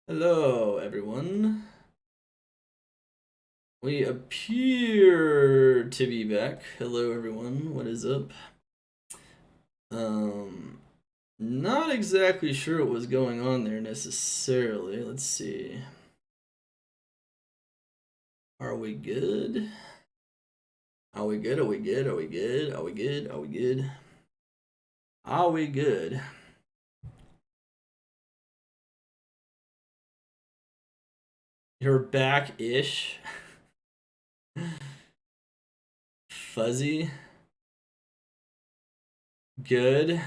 Hello, everyone. We appear to be back. Hello, everyone. What is up? Not exactly sure what was going on there necessarily. Let's see. Are we good? Are we good? Are we good? Are we good? Are we good? Are we good? Are we good? You're back-ish. Fuzzy. Good.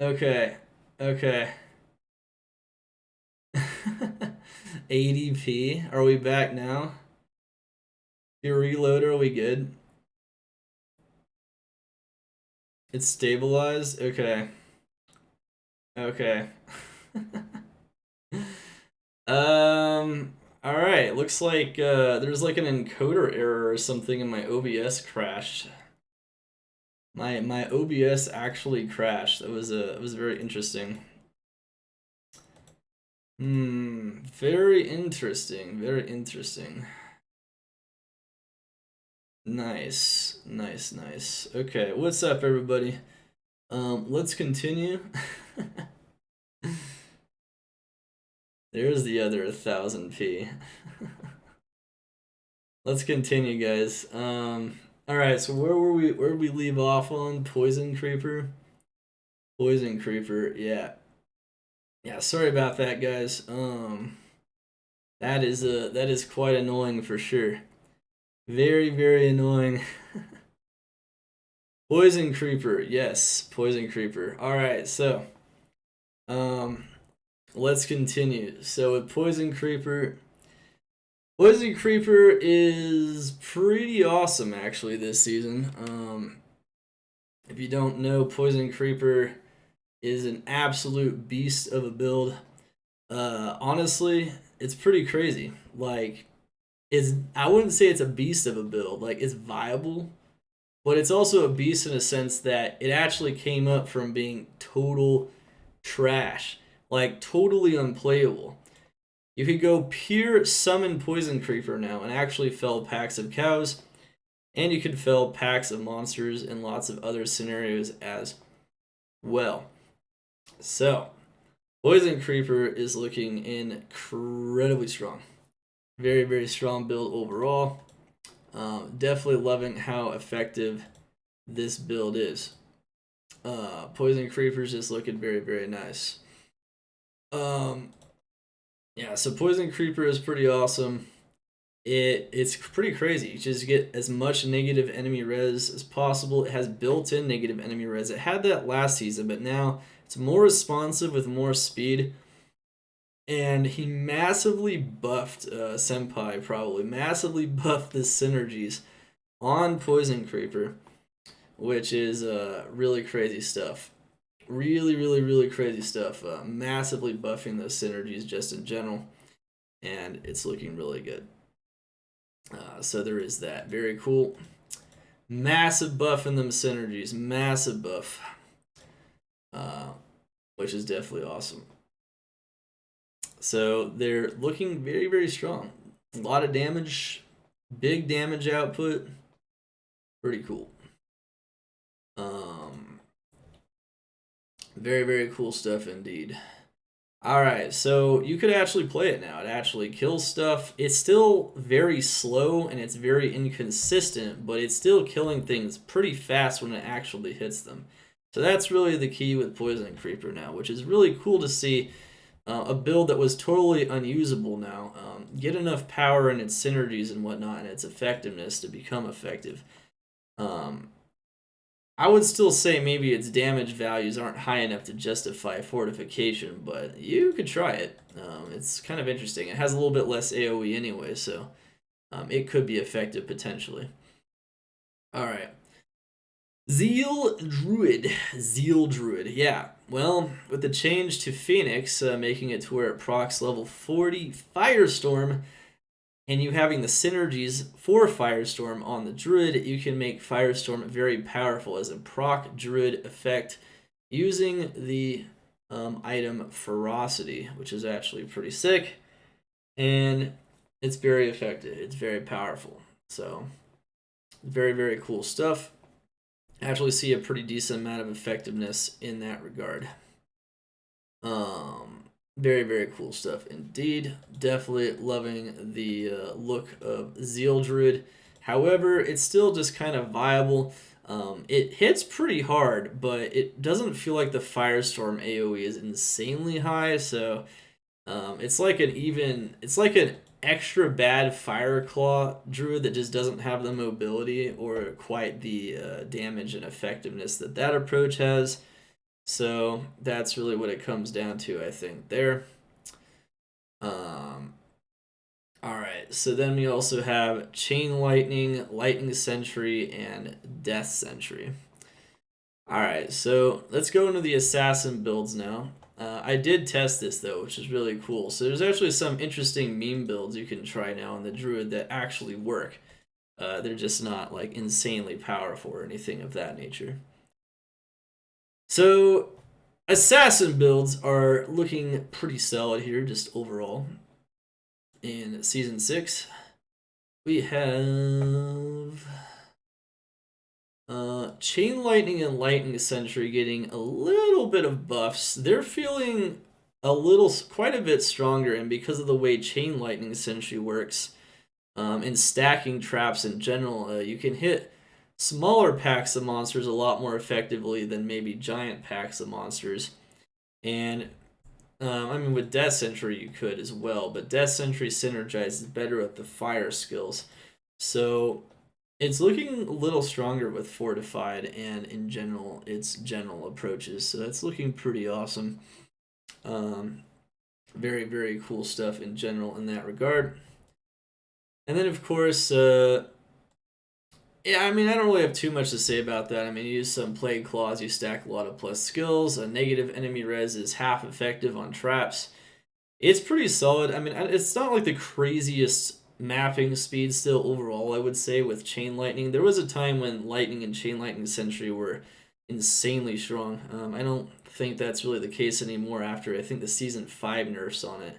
Okay. Okay. ADP. Are we back now? Your reload, are we good? It's stabilized? Okay. Okay. Alright. Looks like there's like an encoder error or something and my OBS crashed. My OBS actually crashed. It was very interesting. Very interesting. Very interesting. Nice. Nice, nice. Okay, what's up everybody? Let's continue. There's the other 1000p. Let's continue, guys. Alright, so where did we leave off on? Poison Creeper? Poison Creeper, yeah. Yeah, sorry about that, guys. That is quite annoying for sure. Very, very annoying. Poison Creeper, yes, Poison Creeper. Alright, so let's continue. So with Poison Creeper is pretty awesome actually this season. If you don't know, Poison Creeper is an absolute beast of a build. Honestly, it's pretty crazy. Like, I wouldn't say it's a beast of a build. Like, it's viable, but it's also a beast in a sense that it actually came up from being total trash, like totally unplayable. You could go pure summon Poison Creeper now and actually fell packs of cows, and you could fell packs of monsters in lots of other scenarios as well. So, Poison Creeper is looking incredibly strong. Very, very strong build overall. Definitely loving how effective this build is. Poison Creeper's just looking very, very nice. Yeah, so Poison Creeper is pretty awesome. It's pretty crazy. You just get as much negative enemy res as possible. It has built-in negative enemy res. It had that last season, but now it's more responsive with more speed. And he massively buffed Senpai, probably massively buffed the synergies on Poison Creeper, which is really crazy stuff. Really, really, really crazy stuff. Massively buffing those synergies just in general, and it's looking really good. So there is that. Very cool. Massive buff in them synergies. Massive buff. Which is definitely awesome. So they're looking very, very strong. A lot of damage. Big damage output. Pretty cool. Very, very cool stuff indeed. Alright, so you could actually play it now. It actually kills stuff. It's still very slow and it's very inconsistent, but it's still killing things pretty fast when it actually hits them. So that's really the key with Poison Creeper now, which is really cool to see a build that was totally unusable now get enough power in its synergies and whatnot and its effectiveness to become effective. I would still say maybe its damage values aren't high enough to justify fortification, but you could try it. It's kind of interesting. It has a little bit less AoE anyway, so it could be effective potentially. Alright. Zeal Druid. Zeal Druid. Yeah. Well, with the change to Phoenix, making it to where it procs level 40 Firestorm, and you having the synergies for Firestorm on the Druid, you can make Firestorm very powerful as a proc Druid effect using the item Ferocity, which is actually pretty sick. And it's very effective. It's very powerful. So, very, very cool stuff. I actually see a pretty decent amount of effectiveness in that regard. Very, very cool stuff indeed. Definitely loving the look of Zeal Druid. However, it's still just kind of viable. It hits pretty hard, but it doesn't feel like the Firestorm AoE is insanely high, so it's like an extra bad Fireclaw Druid that just doesn't have the mobility or quite the damage and effectiveness that approach has. So that's really what it comes down to, I think, there. Alright, so then we also have Chain Lightning, Lightning Sentry, and Death Sentry. Alright, so let's go into the Assassin builds now. I did test this, though, which is really cool. So there's actually some interesting meme builds you can try now on the Druid that actually work. They're just not, like, insanely powerful or anything of that nature. So, Assassin builds are looking pretty solid here, just overall. In Season 6, we have Chain Lightning and Lightning Sentry getting a little bit of buffs. They're feeling quite a bit stronger, and because of the way Chain Lightning Sentry works, and stacking traps in general, you can hit smaller packs of monsters a lot more effectively than maybe giant packs of monsters. And I mean, with Death Sentry you could as well, but Death Sentry synergizes better with the fire skills. So it's looking a little stronger with Fortified and in general its general approaches. So that's looking pretty awesome. Very, very cool stuff in general in that regard. And then, of course, yeah, I mean, I don't really have too much to say about that. I mean, you use some Plague Claws, you stack a lot of plus skills. A negative enemy res is half effective on traps. It's pretty solid. I mean, it's not like the craziest mapping speed still overall, I would say, with Chain Lightning. There was a time when Lightning and Chain Lightning Sentry were insanely strong. I don't think that's really the case anymore after, I think, the Season 5 nerfs on it.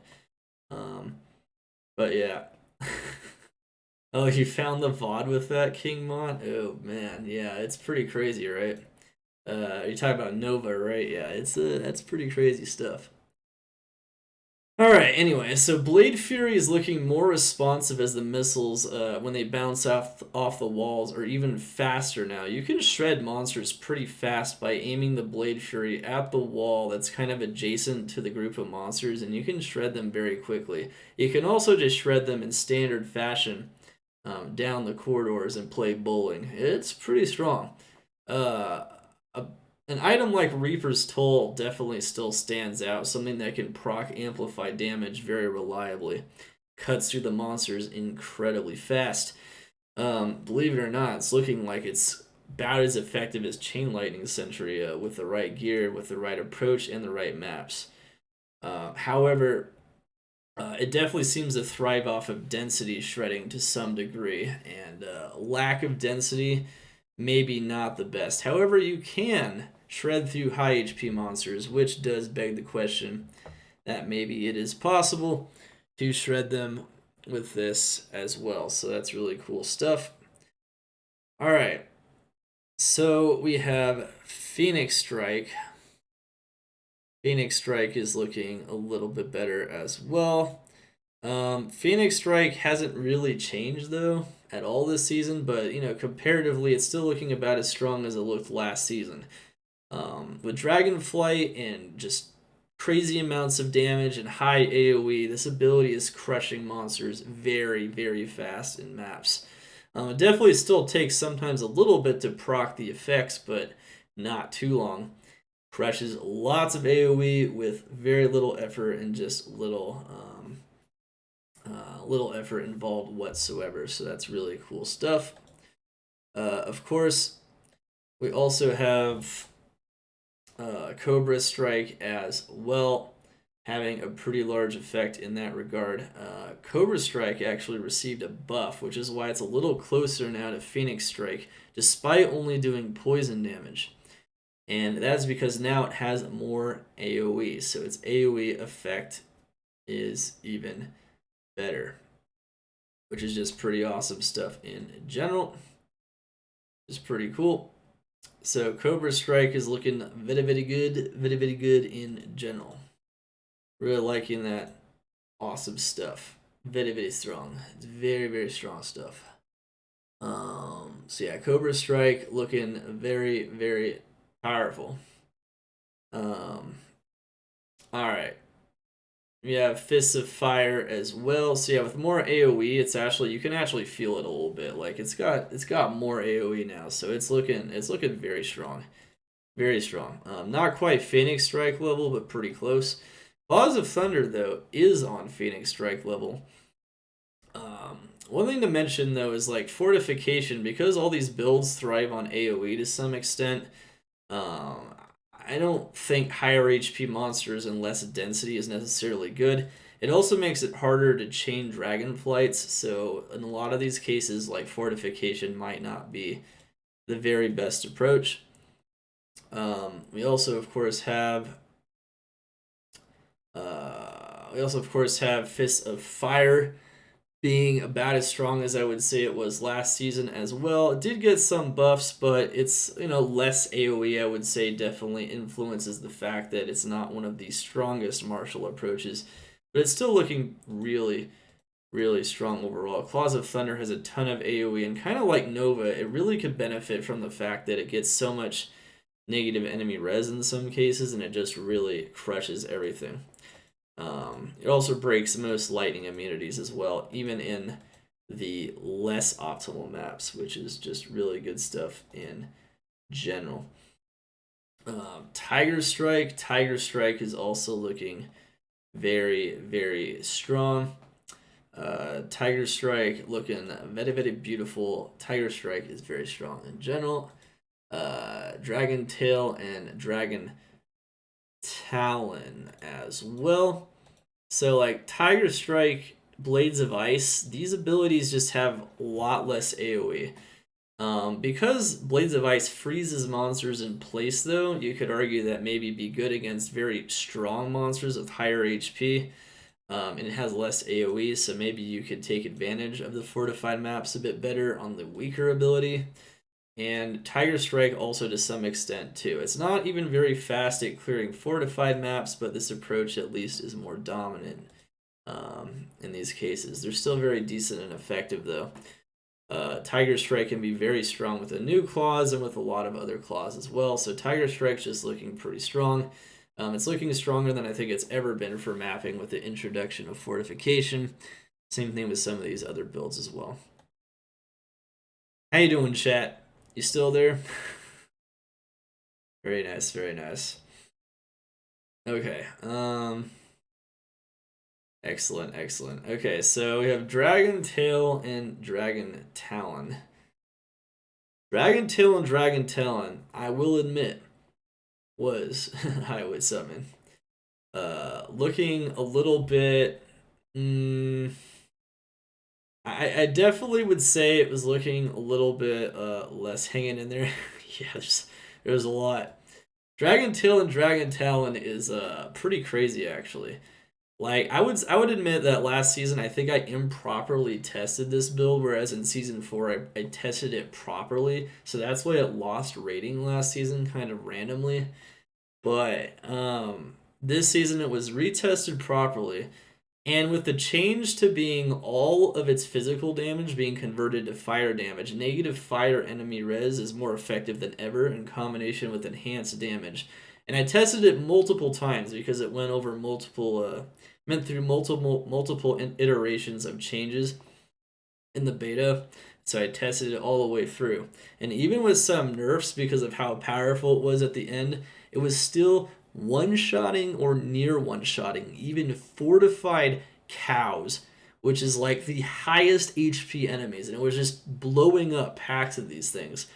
But yeah. Oh, you found the VOD with that, King Mont? Oh, man. Yeah, it's pretty crazy, right? You're talking about Nova, right? Yeah, that's pretty crazy stuff. Alright, anyway, so Blade Fury is looking more responsive as the missiles, when they bounce off the walls, are even faster now. You can shred monsters pretty fast by aiming the Blade Fury at the wall that's kind of adjacent to the group of monsters, and you can shred them very quickly. You can also just shred them in standard fashion down the corridors and play bowling. It's pretty strong. An item like Reaper's Toll definitely still stands out, something that can proc amplify damage very reliably. Cuts through the monsters incredibly fast. Believe it or not, it's looking like it's about as effective as Chain Lightning Sentry with the right gear, with the right approach, and the right maps. However, it definitely seems to thrive off of density shredding to some degree, and lack of density maybe not the best. However, you can shred through high HP monsters, which does beg the question that maybe it is possible to shred them with this as well. So that's really cool stuff. All right, so we have Phoenix Strike. Phoenix Strike is looking a little bit better as well. Phoenix Strike hasn't really changed though at all this season, but you know, comparatively it's still looking about as strong as it looked last season. With Dragonflight and just crazy amounts of damage and high AoE, this ability is crushing monsters very, very fast in maps. It definitely still takes sometimes a little bit to proc the effects, but not too long. Crushes lots of AoE with very little effort and just little effort involved whatsoever. So that's really cool stuff. Of course, we also have Cobra Strike as well, having a pretty large effect in that regard. Cobra Strike actually received a buff, which is why it's a little closer now to Phoenix Strike, despite only doing poison damage. And that's because now it has more AoE, so its AoE effect is even better, which is just pretty awesome stuff in general. Just pretty cool. So Cobra Strike is looking very, very good in general. Really liking that. Awesome stuff. Very, very strong. It's very, very strong stuff. So yeah, Cobra Strike looking very, very powerful. All right. We have Fists of Fire as well. So yeah, with more AoE, it's actually, you can actually feel it a little bit. Like it's got more AoE now, so it's looking very strong, very strong. Not quite Phoenix Strike level, but pretty close. Claws of Thunder though is on Phoenix Strike level. One thing to mention though is like Fortification, because all these builds thrive on AoE to some extent. I don't think higher HP monsters and less density is necessarily good. It also makes it harder to chain dragon flights, so in a lot of these cases, like Fortification might not be the very best approach. We also, of course, have Fists of Fire being about as strong as I would say it was last season as well. It did get some buffs, but it's, less AoE, I would say, definitely influences the fact that it's not one of the strongest martial approaches, but it's still looking really, really strong overall. Claws of Thunder has a ton of AoE, and kind of like Nova, it really could benefit from the fact that it gets so much negative enemy res in some cases, and it just really crushes everything. It also breaks most lightning immunities as well, even in the less optimal maps, which is just really good stuff in general. Tiger Strike is also looking very, very strong. Tiger Strike looking very, very beautiful. Tiger Strike is very strong in general. Dragon Tail and Dragon Talon as well. So like Tiger Strike, Blades of Ice, these abilities just have a lot less AoE. Because Blades of Ice freezes monsters in place though, you could argue that maybe be good against very strong monsters with higher HP. And it has less AoE, so maybe you could take advantage of the fortified maps a bit better on the weaker ability. And Tiger Strike also to some extent too. It's not even very fast at clearing fortified maps, but this approach at least is more dominant in these cases. They're still very decent and effective though. Tiger Strike can be very strong with the new claws and with a lot of other claws as well. So Tiger Strike's just looking pretty strong. It's looking stronger than I think it's ever been for mapping with the introduction of Fortification. Same thing with some of these other builds as well. How you doing, chat? You still there? Very nice, very nice. Okay. Excellent, excellent. Okay, so we have Dragon Tail and Dragon Talon. Dragon Tail and Dragon Talon, I will admit, was Highway Summon. Looking a little bit... I definitely would say it was looking a little bit less hanging in there. Yeah, there's a lot. Dragon Tail and Dragon Talon is pretty crazy actually. Like I would admit that last season I think I improperly tested this build, whereas in season 4 I tested it properly. So that's why it lost rating last season kind of randomly. But this season it was retested properly. And with the change to being all of its physical damage being converted to fire damage, negative fire enemy res is more effective than ever in combination with enhanced damage. And I tested it multiple times because it went over multiple iterations of changes in the beta. So I tested it all the way through. And even with some nerfs because of how powerful it was at the end, it was still one-shotting or near one-shotting even fortified cows, which is like the highest HP enemies, and it was just blowing up packs of these things.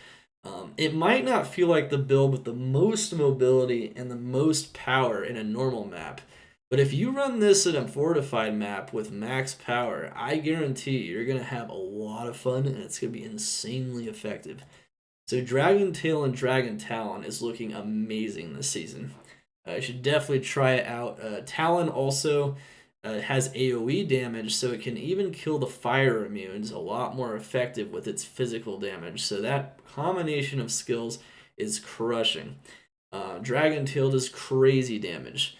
It might not feel like the build with the most mobility and the most power in a normal map, but if you run this in a fortified map with max power, I guarantee you're going to have a lot of fun and it's going to be insanely effective. So Dragon Tail and Dragon Talon is looking amazing this season. You should definitely try it out. Talon also has AoE damage, so it can even kill the fire immunes a lot more effective with its physical damage. So that combination of skills is crushing. Dragon Tail does crazy damage.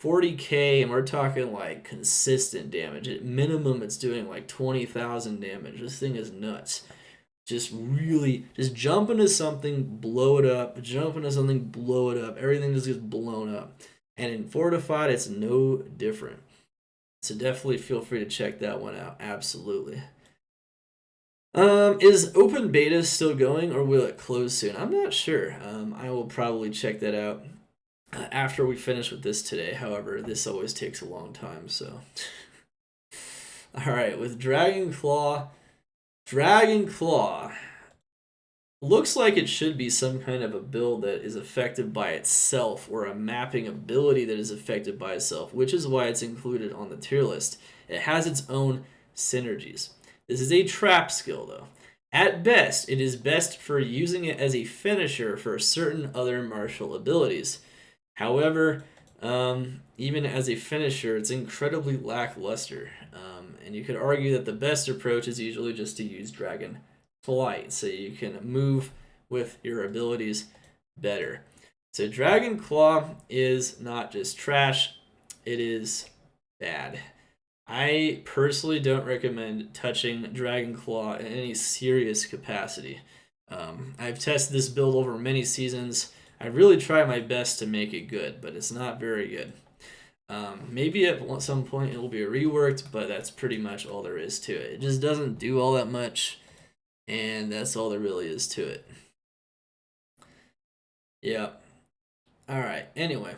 40k, and we're talking like consistent damage. At minimum, it's doing like 20,000 damage. This thing is nuts. Just jump into something, blow it up. Jump into something, blow it up. Everything just gets blown up. And in Fortified, it's no different. So definitely feel free to check that one out. Absolutely. Is open beta still going, or will it close soon? I'm not sure. I will probably check that out after we finish with this today. However, this always takes a long time, so. Alright, with Dragon Claw looks like it should be some kind of a build that is effective by itself, or a mapping ability that is effective by itself, which is why it's included on the tier list. It has its own synergies. This is a trap skill, though. At best, it is best for using it as a finisher for certain other martial abilities. However, even as a finisher, it's incredibly lackluster. And you could argue that the best approach is usually just to use Dragon Flight, so you can move with your abilities better. So Dragon Claw is not just trash, it is bad. I personally don't recommend touching Dragon Claw in any serious capacity. I've tested this build over many seasons. I really try my best to make it good, but it's not very good. Maybe at some point it will be reworked, but that's pretty much all there is to it. It just doesn't do all that much, and that's all there really is to it. Yeah. Alright, anyway.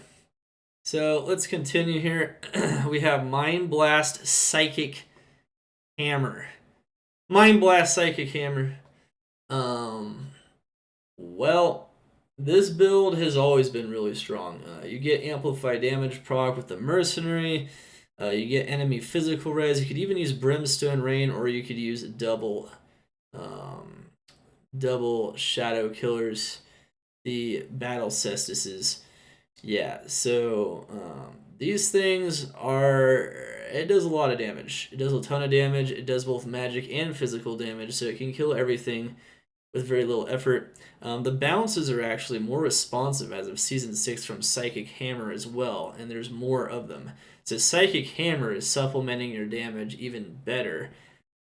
So let's continue here. We have Mind Blast Psychic Hammer. Mind Blast Psychic Hammer. Well, this build has always been really strong. You get amplified damage proc with the Mercenary. You get enemy physical res. You could even use Brimstone Rain, or you could use double Shadow Killers, the Battle Cestises. Yeah, so these things it does a lot of damage. It does a ton of damage. It does both magic and physical damage, so it can kill everything with very little effort. The bounces are actually more responsive as of Season 6 from Psychic Hammer as well, and there's more of them. So Psychic Hammer is supplementing your damage even better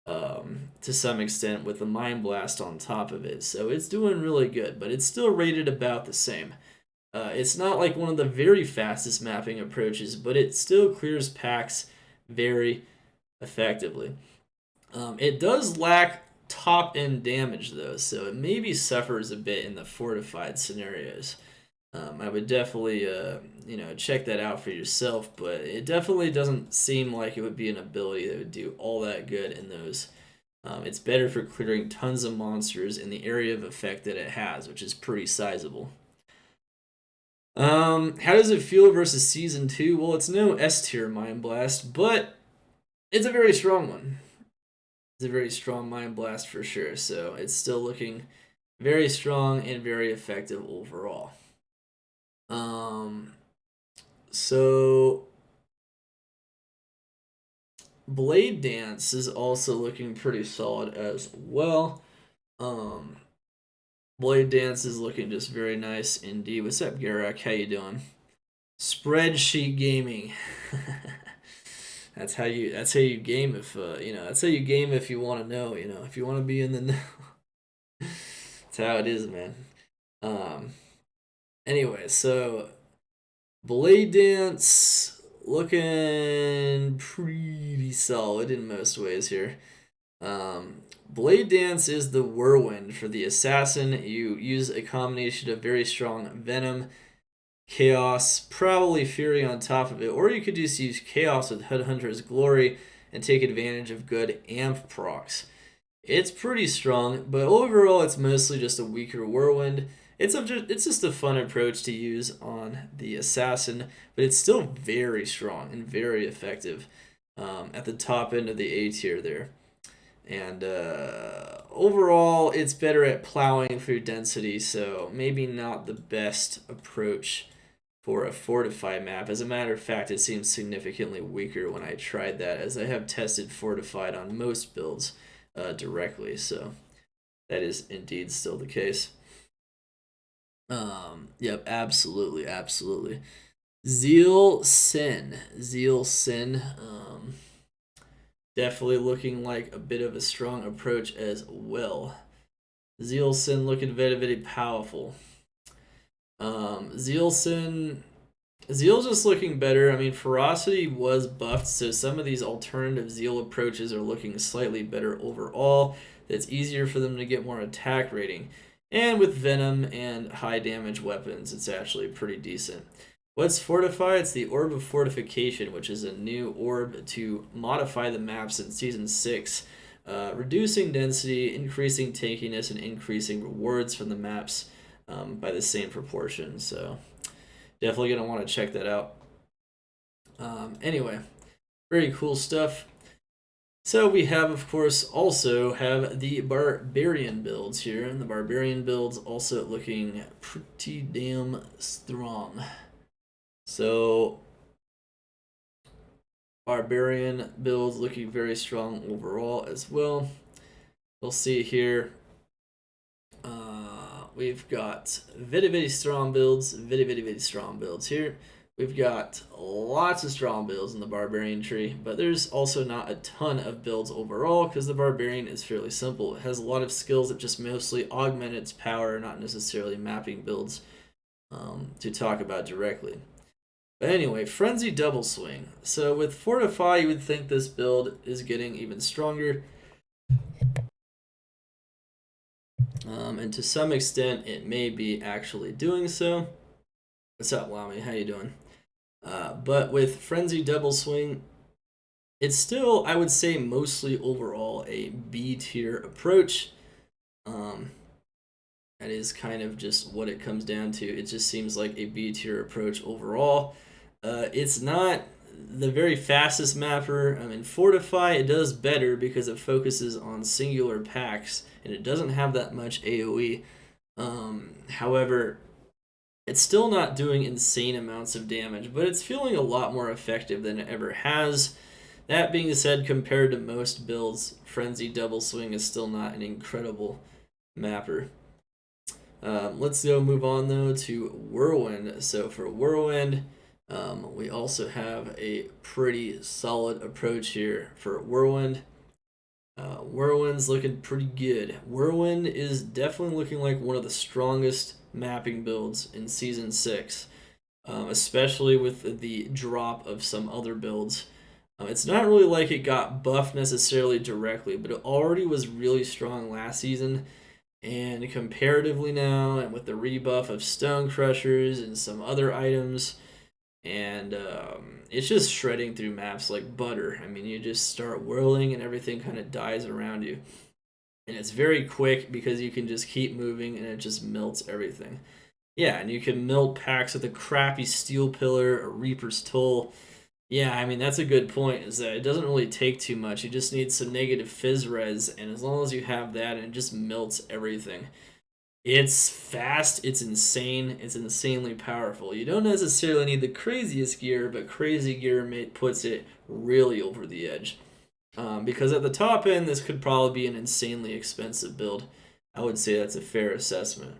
to some extent with the Mind Blast on top of it. So it's doing really good, but it's still rated about the same. It's not like one of the very fastest mapping approaches, but it still clears packs very effectively. It does lack top-end damage, though, so it maybe suffers a bit in the fortified scenarios. I would definitely check that out for yourself, but it definitely doesn't seem like it would be an ability that would do all that good in those. It's better for clearing tons of monsters in the area of effect that it has, which is pretty sizable. How does it feel versus Season 2? Well, it's no S-tier Mind Blast, but it's a very strong one. It's a very strong Mind Blast for sure, so it's still looking very strong and very effective overall. So Blade Dance is also looking pretty solid as well. Blade Dance is looking just very nice indeed. What's up, Garak? How you doing? Spreadsheet gaming. That's how you game if that's how you game if you want to know, if you want to be in the know. That's how it is, man. Anyway, so Blade Dance looking pretty solid in most ways here. Blade Dance is the whirlwind for the assassin. You use a combination of very strong Venom, Chaos, probably Fury on top of it, or you could just use Chaos with Headhunter's Glory and take advantage of good amp procs. It's pretty strong, but overall it's mostly just a weaker whirlwind. It's just a fun approach to use on the assassin, but it's still very strong and very effective at the top end of the A tier there. And overall, it's better at plowing through density, so maybe not the best approach for a Fortify map. As a matter of fact, it seems significantly weaker when I tried that, as I have tested Fortified on most builds directly, so that is indeed still the case. Yep, absolutely, absolutely. Zeal Sin. Definitely looking like a bit of a strong approach as well. Zeal Sin looking very, very powerful. Zeal's just looking better. I mean, Ferocity was buffed, so some of these alternative Zeal approaches are looking slightly better overall. It's easier for them to get more attack rating. And with Venom and high damage weapons, it's actually pretty decent. What's Fortify? It's the Orb of Fortification, which is a new orb to modify the maps in Season 6, reducing density, increasing tankiness, and increasing rewards from the maps by the same proportion. So definitely going to want to check that out. Anyway, very cool stuff. So we have, of course, also have the Barbarian builds here, and the Barbarian builds also looking pretty damn strong. So Barbarian builds looking very strong overall as well. We'll see here. We've got very strong builds, very strong builds here. We've got lots of strong builds in the Barbarian tree, but there's also not a ton of builds overall because the Barbarian is fairly simple. It has a lot of skills that just mostly augment its power, not necessarily mapping builds to talk about directly. But anyway, Frenzy Double Swing. So with Fortify, you would think this build is getting even stronger. And to some extent, it may be actually doing so. What's up, Lamy? How you doing? But with Frenzy Double Swing, it's still, I would say, mostly overall a B-tier approach. That is kind of just what it comes down to. It just seems like a B-tier approach overall. It's not the very fastest mapper. I mean, Fortify, it does better because it focuses on singular packs, and it doesn't have that much AoE. However, it's still not doing insane amounts of damage, but it's feeling a lot more effective than it ever has. That being said, compared to most builds, Frenzy Double Swing is still not an incredible mapper. Let's go move on, though, to Whirlwind. So for Whirlwind, we also have a pretty solid approach here for Whirlwind. Whirlwind's looking pretty good. Whirlwind is definitely looking like one of the strongest mapping builds in Season 6, especially with the drop of some other builds. It's not really like it got buffed necessarily directly, but it already was really strong last season. And comparatively now, and with the rebuff of Stone Crushers and some other items, and it's just shredding through maps like butter. I mean, you just start whirling and everything kind of dies around you. And it's very quick because you can just keep moving and it just melts everything. Yeah, and you can melt packs with a crappy Steel Pillar or Reaper's Toll. Yeah, I mean, that's a good point, is that it doesn't really take too much. You just need some negative Fizz Res, and as long as you have that, it just melts everything. It's fast, it's insane, it's insanely powerful. You don't necessarily need the craziest gear, but crazy gear puts it really over the edge. Because at the top end, this could probably be an insanely expensive build. I would say that's a fair assessment.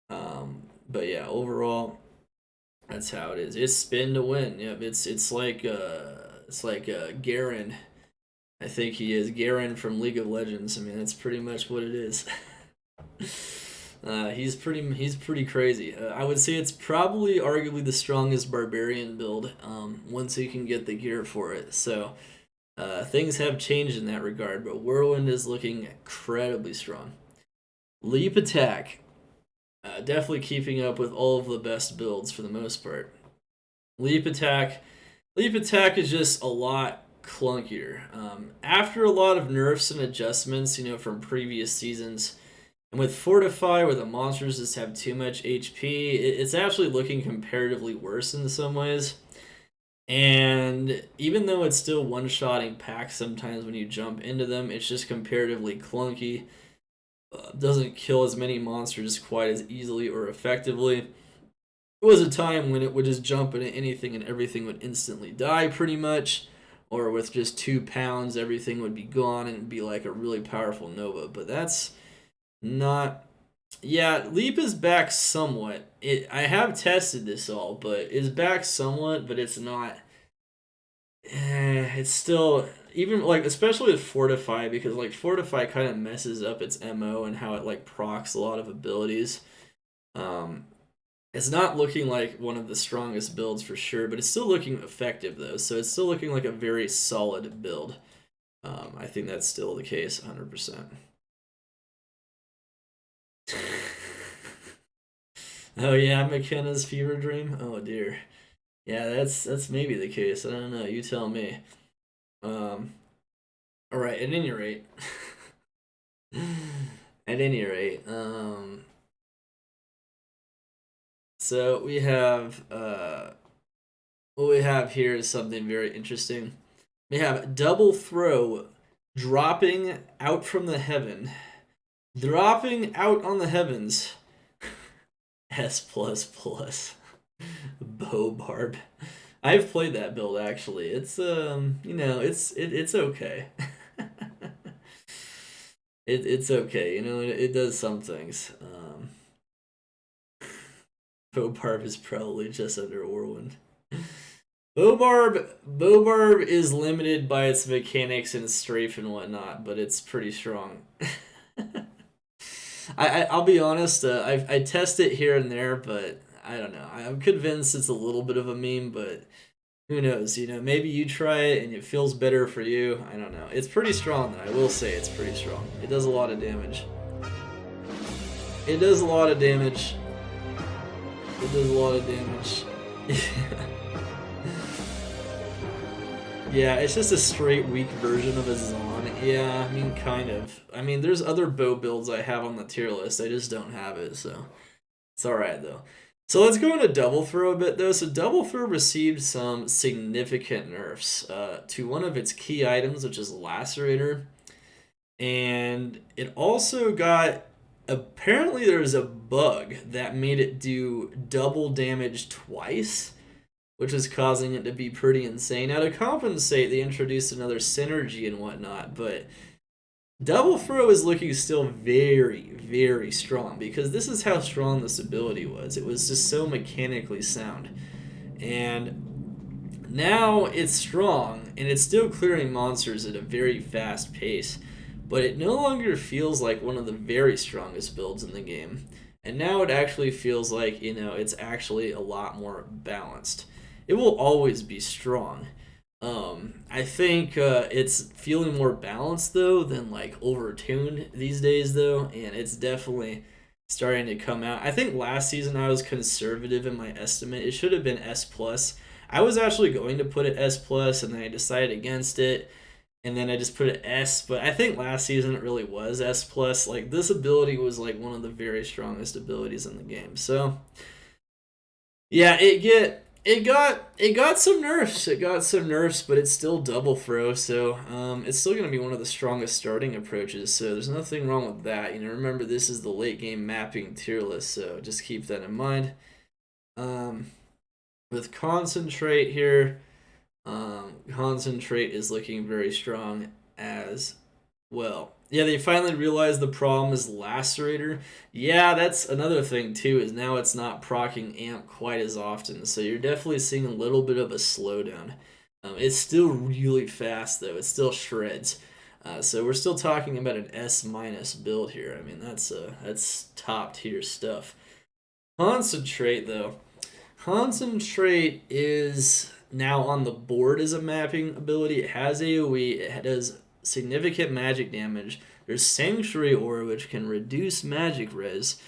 But yeah, overall, that's how it is. It's spin to win. Yep, it's like Garen. I think he is Garen from League of Legends. I mean, that's pretty much what it is. He's pretty crazy. I would say it's probably arguably the strongest Barbarian build once he can get the gear for it. So things have changed in that regard, but Whirlwind is looking incredibly strong. Leap Attack. Definitely keeping up with all of the best builds for the most part. Leap Attack is just a lot clunkier. After a lot of nerfs and adjustments, from previous seasons, and with Fortify, where the monsters just have too much HP, it's actually looking comparatively worse in some ways. And even though it's still one-shotting packs sometimes when you jump into them, it's just comparatively clunky. Doesn't kill as many monsters quite as easily or effectively. It was a time when it would just jump into anything and everything would instantly die pretty much. Or with just 2 pounds, everything would be gone and it'd be like a really powerful Nova. But that's not... Yeah, Leap is back somewhat. I have tested this all, but it's back somewhat, but it's not... It's still... Even, like, especially with Fortify, because, like, Fortify kind of messes up its MO and how it, like, procs a lot of abilities. It's not looking like one of the strongest builds for sure, but it's still looking effective, though. So it's still looking like a very solid build. I think that's still the case, 100%. Oh yeah, McKenna's fever dream. Oh dear. Yeah, that's maybe the case. I don't know. You tell me. All right. At any rate, so we have what we have here is something very interesting. We have double throw dropping out from the heaven, dropping out on the heavens. S++. Bow Barb. I've played that build actually. It's you know, it's okay. It's okay. You know, it does some things. Bow Barb is probably just under Orwind. Bow Barb is limited by its mechanics and strafe and whatnot, but it's pretty strong. I'll be honest, I test it here and there, but I don't know. I'm convinced it's a little bit of a meme, but who knows? You know, maybe you try it and it feels better for you. I don't know. It's pretty strong, though. I will say it's pretty strong. It does a lot of damage. It does a lot of damage. It does a lot of damage. Yeah, it's just a straight weak version of a Zon. Yeah, I mean, kind of. I mean, there's other bow builds I have on the tier list. I just don't have it, so it's alright, though. So let's go into Double Throw a bit, though. So Double Throw received some significant nerfs to one of its key items, which is Lacerator. And it also got... Apparently there's a bug that made it do double damage twice, which is causing it to be pretty insane. Now, to compensate, they introduced another synergy and whatnot, but Double Throw is looking still very, very strong, because this is how strong this ability was. It was just so mechanically sound. And now it's strong, and it's still clearing monsters at a very fast pace, but it no longer feels like one of the very strongest builds in the game. And now it actually feels like, you know, it's actually a lot more balanced. It will always be strong. I think it's feeling more balanced, though, than, like, overtuned these days, though, and it's definitely starting to come out. I think last season I was conservative in my estimate. It should have been S+. I was actually going to put it S+, and then I decided against it, and then I just put it S, but I think last season it really was S+. Like, this ability was, like, one of the very strongest abilities in the game. So, yeah, it got some nerfs. It got some nerfs, but it's still Double Throw, so it's still going to be one of the strongest starting approaches, so there's nothing wrong with that. You know, remember, this is the late game mapping tier list, so just keep that in mind. With Concentrate here, Concentrate is looking very strong as well. Yeah, they finally realized the problem is Lacerator. Yeah, that's another thing too, is now it's not proccing Amp quite as often, so you're definitely seeing a little bit of a slowdown. It's still really fast, though. It still shreds. So we're still talking about an S- build here. I mean, that's top tier stuff. Concentrate, though. Concentrate is now on the board as a mapping ability. It has AoE. It does significant magic damage. There's Sanctuary Aura, which can reduce magic res.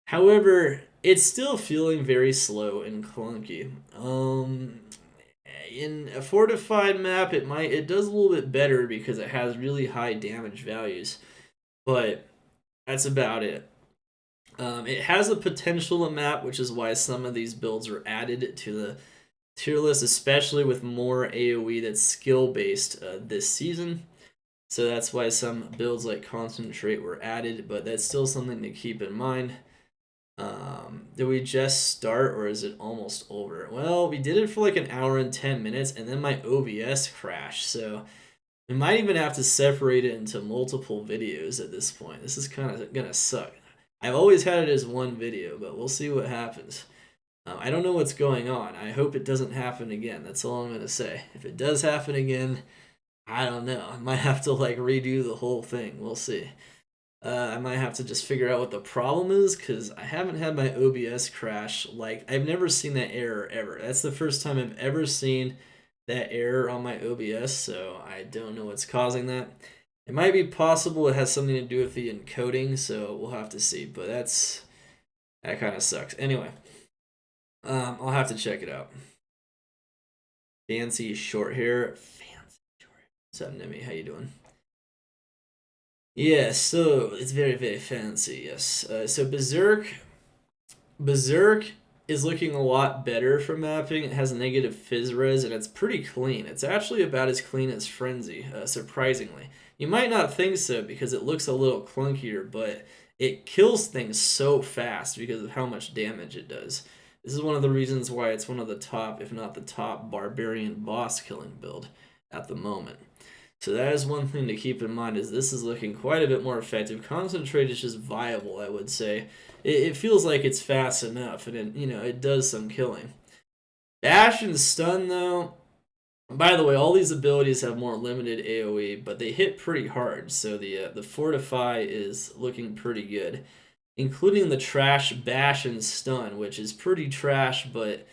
However, it's still feeling very slow and clunky. In a fortified map, it does a little bit better because it has really high damage values, but that's about it. It has a potential to map, which is why some of these builds are added to the tier list, especially with more AoE that's skill based this season. So that's why some builds like Concentrate were added, but that's still something to keep in mind. Did we just start or is it almost over? Well, we did it for like an hour and 10 minutes and then my OBS crashed. So we might even have to separate it into multiple videos at this point. This is kind of gonna suck. I've always had it as one video, but we'll see what happens. I don't know what's going on. I hope it doesn't happen again. That's all I'm gonna say. If it does happen again, I don't know. I might have to like redo the whole thing. We'll see. I might have to just figure out what the problem is because I haven't had my OBS crash. Like, I've never seen that error ever. That's the first time I've ever seen that error on my OBS, so I don't know what's causing that. It might be possible it has something to do with the encoding, so we'll have to see. But that kind of sucks. Anyway, I'll have to check it out. Fancy short hair. Fancy short hair. What's up, Nemi? How you doing? Yeah, so it's very, very fancy, yes. So Berserk is looking a lot better for mapping. It has negative phys res, and it's pretty clean. It's actually about as clean as Frenzy, surprisingly. You might not think so because it looks a little clunkier, but it kills things so fast because of how much damage it does. This is one of the reasons why it's one of the top, if not the top, Barbarian boss killing build at the moment. So that is one thing to keep in mind, is this is looking quite a bit more effective. Concentrate is just viable, I would say. It feels like it's fast enough, and it does some killing. Bash and Stun, though, by the way, all these abilities have more limited AoE, but they hit pretty hard, so the Fortify is looking pretty good, including the trash Bash and Stun, which is pretty trash, but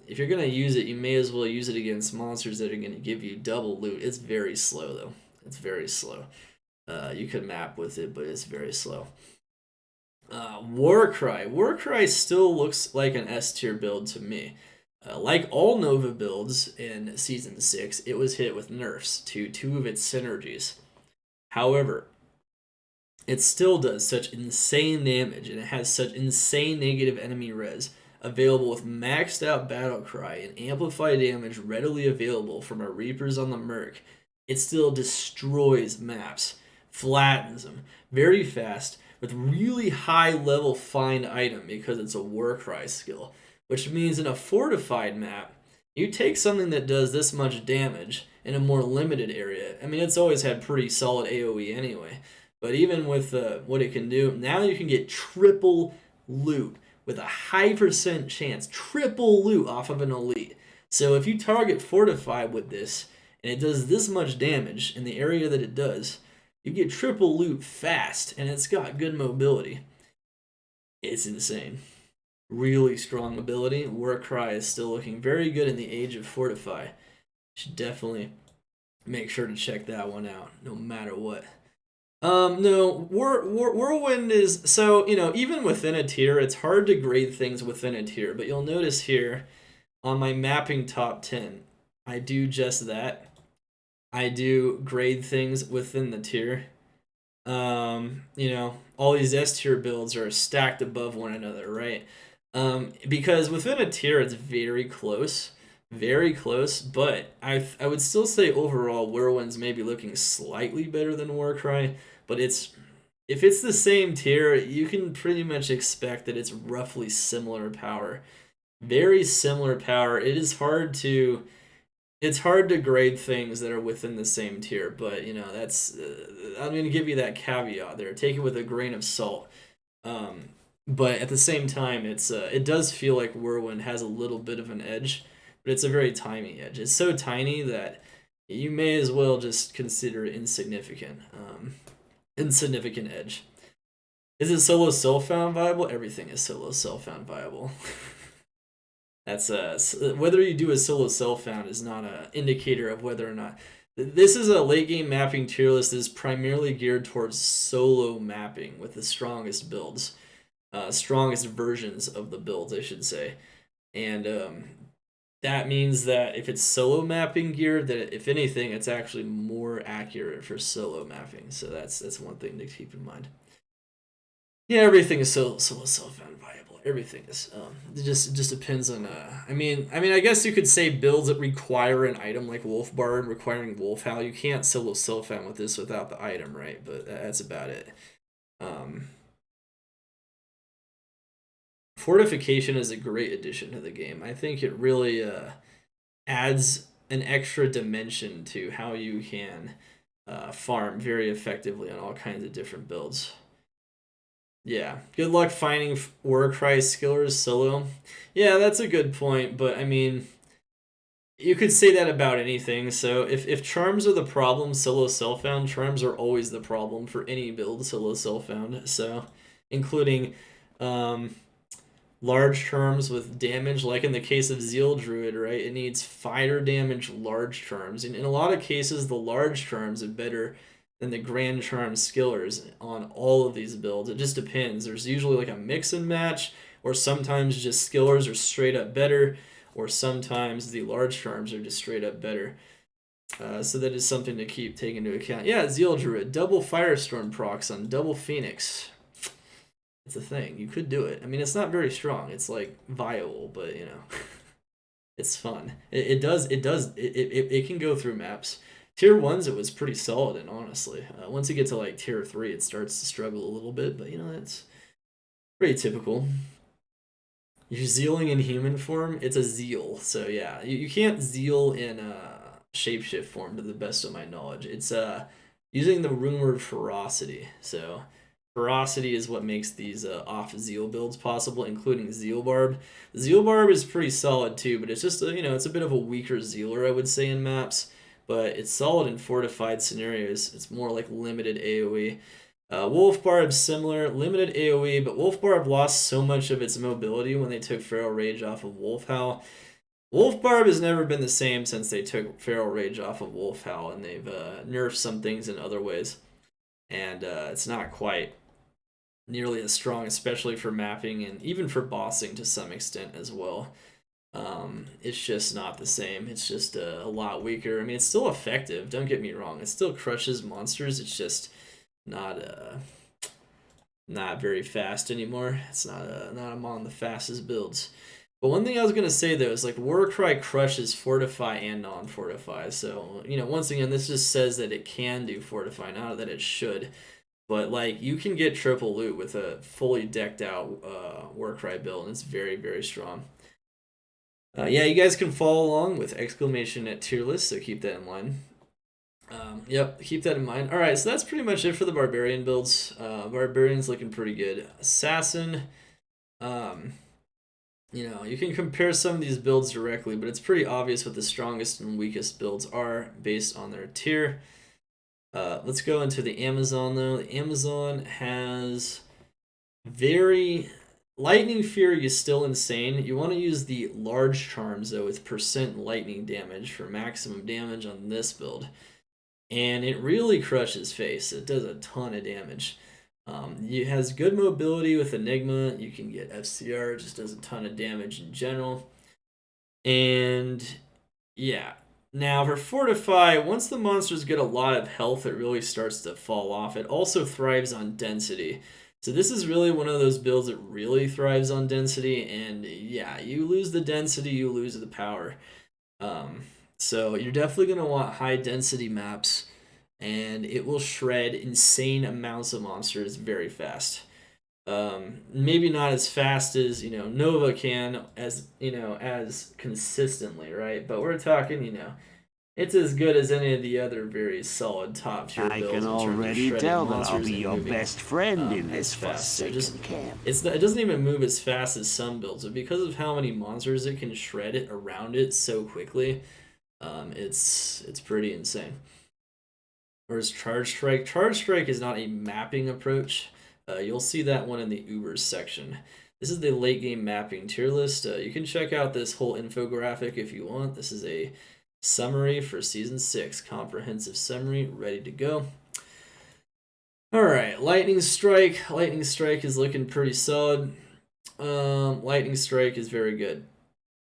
if you're going to use it, you may as well use it against monsters that are going to give you double loot. It's very slow, though. It's very slow. You could map with it, but it's very slow. Warcry. Warcry still looks like an S tier build to me. Like all Nova builds in Season 6, it was hit with nerfs to 2 of its synergies. However, it still does such insane damage, and it has such insane negative enemy res, available with maxed out battle cry and amplified damage readily available from our Reapers on the Merc. It still destroys maps, flattens them very fast with really high level find item because it's a Warcry skill, which means in a fortified map, you take something that does this much damage in a more limited area. I mean, it's always had pretty solid AoE anyway, but even with what it can do, now you can get triple loot with a high % chance, triple loot off of an elite. So if you target Fortify with this, and it does this much damage in the area that it does, you get triple loot fast, and it's got good mobility. It's insane. Really strong ability. Warcry is still looking very good in the age of Fortify. Should definitely make sure to check that one out, no matter what. No, Whirlwind is, so, even within a tier, it's hard to grade things within a tier, but you'll notice here, on my mapping top 10, I do just that. I do grade things within the tier. All these S tier builds are stacked above one another, right? Because within a tier, it's very close, but I would still say overall, Whirlwind's maybe looking slightly better than Warcry. But if it's the same tier, you can pretty much expect that it's roughly similar power. Very similar power. It's hard to grade things that are within the same tier, but that's I'm going to give you that caveat there. Take it with a grain of salt. But at the same time, it does feel like Whirlwind has a little bit of an edge, but it's a very tiny edge. It's so tiny that you may as well just consider it insignificant. Insignificant edge. Is it solo self-found viable? Everything is solo self-found viable. That's whether you do a solo self-found is not an indicator of whether or not. This is a late game mapping tier list that is primarily geared towards solo mapping with the strongest builds, strongest versions of the builds, I should say, and that means that if it's solo mapping geared, that if anything, it's actually more accurate for solo mapping. So that's one thing to keep in mind. Yeah, everything is solo self-found viable. everything is. It just depends on. I mean, I guess you could say builds that require an item like Wolf Bard requiring Wolf Howl. You can't solo self-found with this without the item, right? But that's about it. Fortification is a great addition to the game. I think it really adds an extra dimension to how you can farm very effectively on all kinds of different builds. Yeah, good luck finding Warcry skillers solo. Yeah, that's a good point, but I mean, you could say that about anything. So if charms are the problem, solo self-found, charms are always the problem for any build, solo self-found. So, including large charms with damage, like in the case of Zeal Druid, right? It needs fire damage large charms. And in a lot of cases, the large charms are better than the grand charm skillers on all of these builds. It just depends. There's usually like a mix and match, or sometimes just skillers are straight up better, or sometimes the large charms are just straight up better. So that is something to keep taking into account. Yeah, Zeal Druid, double Firestorm procs on double Phoenix. It's a thing. You could do it. I mean, it's not very strong. It's like viable, but you know, it's fun. It can go through maps. Tier 1s, it was pretty solid, and honestly, once you get to like tier 3, it starts to struggle a little bit, but you know, it's pretty typical. You're zealing in human form, it's a zeal, so yeah, you can't zeal in shapeshift form to the best of my knowledge. It's using the rune word ferocity, so ferocity is what makes these off Zeal builds possible, including Zeal Barb. Zeal Barb is pretty solid too, but it's just you know, it's a bit of a weaker Zealer, I would say, in maps. But it's solid in fortified scenarios. It's more like limited AoE. Wolf Barb's similar, limited AoE, but Wolf Barb lost so much of its mobility when they took Feral Rage off of Wolf Howl. Wolf Barb has never been the same since they took Feral Rage off of Wolf Howl, and they've nerfed some things in other ways. And it's not quite nearly as strong, especially for mapping and even for bossing to some extent as well. It's just not the same. It's just a lot weaker. I mean, it's still effective, don't get me wrong. It still crushes monsters. It's just not very fast anymore. It's not among the fastest builds. But one thing I was gonna say though is like Warcry crushes Fortify and non-Fortify. So, you know, once again, this just says that it can do Fortify, not that it should. But like, you can get triple loot with a fully decked out Warcry build, and it's very, very strong. Yeah, you guys can follow along with exclamation at tier list, so keep that in mind. Yep, keep that in mind. Alright, so that's pretty much it for the Barbarian builds. Barbarian's looking pretty good. Assassin, you know, you can compare some of these builds directly, but it's pretty obvious what the strongest and weakest builds are based on their tier. Let's go into the Amazon, though. The Amazon has very... Lightning Fury is still insane. You want to use the large charms, though, with % lightning damage for maximum damage on this build. And it really crushes face. It does a ton of damage. It has good mobility with Enigma. You can get FCR. It just does a ton of damage in general. And, yeah. Now, for Fortify, once the monsters get a lot of health, it really starts to fall off. It also thrives on density. So this is really one of those builds that really thrives on density, and yeah, you lose the density, you lose the power. So you're definitely going to want high density maps, and it will shred insane amounts of monsters very fast. Maybe not as fast as, you know, Nova can, as, you know, as consistently, right? But we're talking, you know, it's as good as any of the other very solid top tier builds. I can already tell that I'll be your best friend in this forsaken camp. It doesn't even move as fast as some builds, but because of how many monsters it can shred it around it so quickly, it's pretty insane. Whereas Charge Strike is not a mapping approach. You'll see that one in the Ubers section. This is the late game mapping tier list. You can check out this whole infographic if you want. This is a summary for season 6, comprehensive summary, ready to go. All right, Lightning Strike. Lightning Strike is looking pretty solid. Lightning Strike is very good.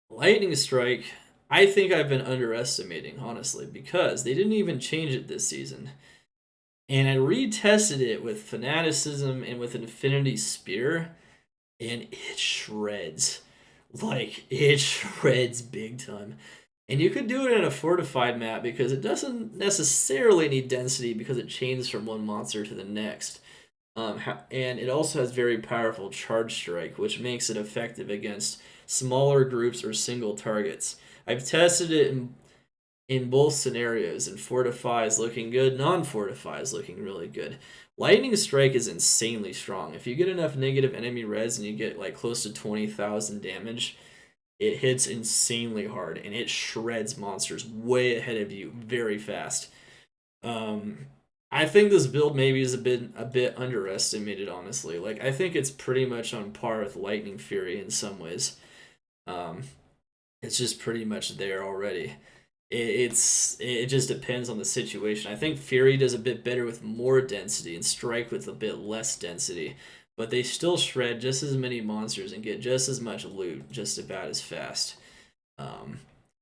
Lightning Strike, I think I've been underestimating, honestly, because they didn't even change it this season. And I retested it with Fanaticism and with Infinity Spear. and it shreds. Like, it shreds big time. And you could do it in a fortified map because it doesn't necessarily need density because it chains from one monster to the next. And it also has very powerful charge strike, which makes it effective against smaller groups or single targets. I've tested it in both scenarios, and fortify is looking good, non-fortify is looking really good. Lightning strike is insanely strong. If you get enough negative enemy res and you get like close to 20,000 damage, it hits insanely hard and it shreds monsters way ahead of you very fast. I think this build maybe is a bit underestimated, honestly. Like, I think it's pretty much on par with Lightning Fury in some ways. It's just pretty much there already. It just depends on the situation. I think Fury does a bit better with more density and Strike with a bit less density, but they still shred just as many monsters and get just as much loot just about as fast.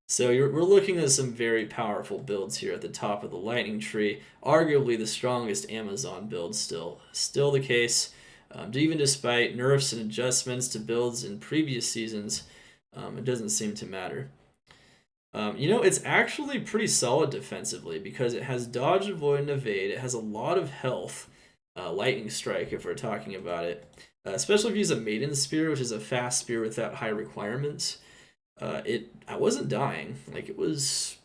So we're looking at some very powerful builds here at the top of the lightning tree. Arguably the strongest Amazon build still the case. Even despite nerfs and adjustments to builds in previous seasons, it doesn't seem to matter. It's actually pretty solid defensively because it has dodge, avoid, and evade. It has a lot of health. Lightning strike, if we're talking about it. Especially if you use a maiden spear, which is a fast spear without high requirements. I wasn't dying. Like, it was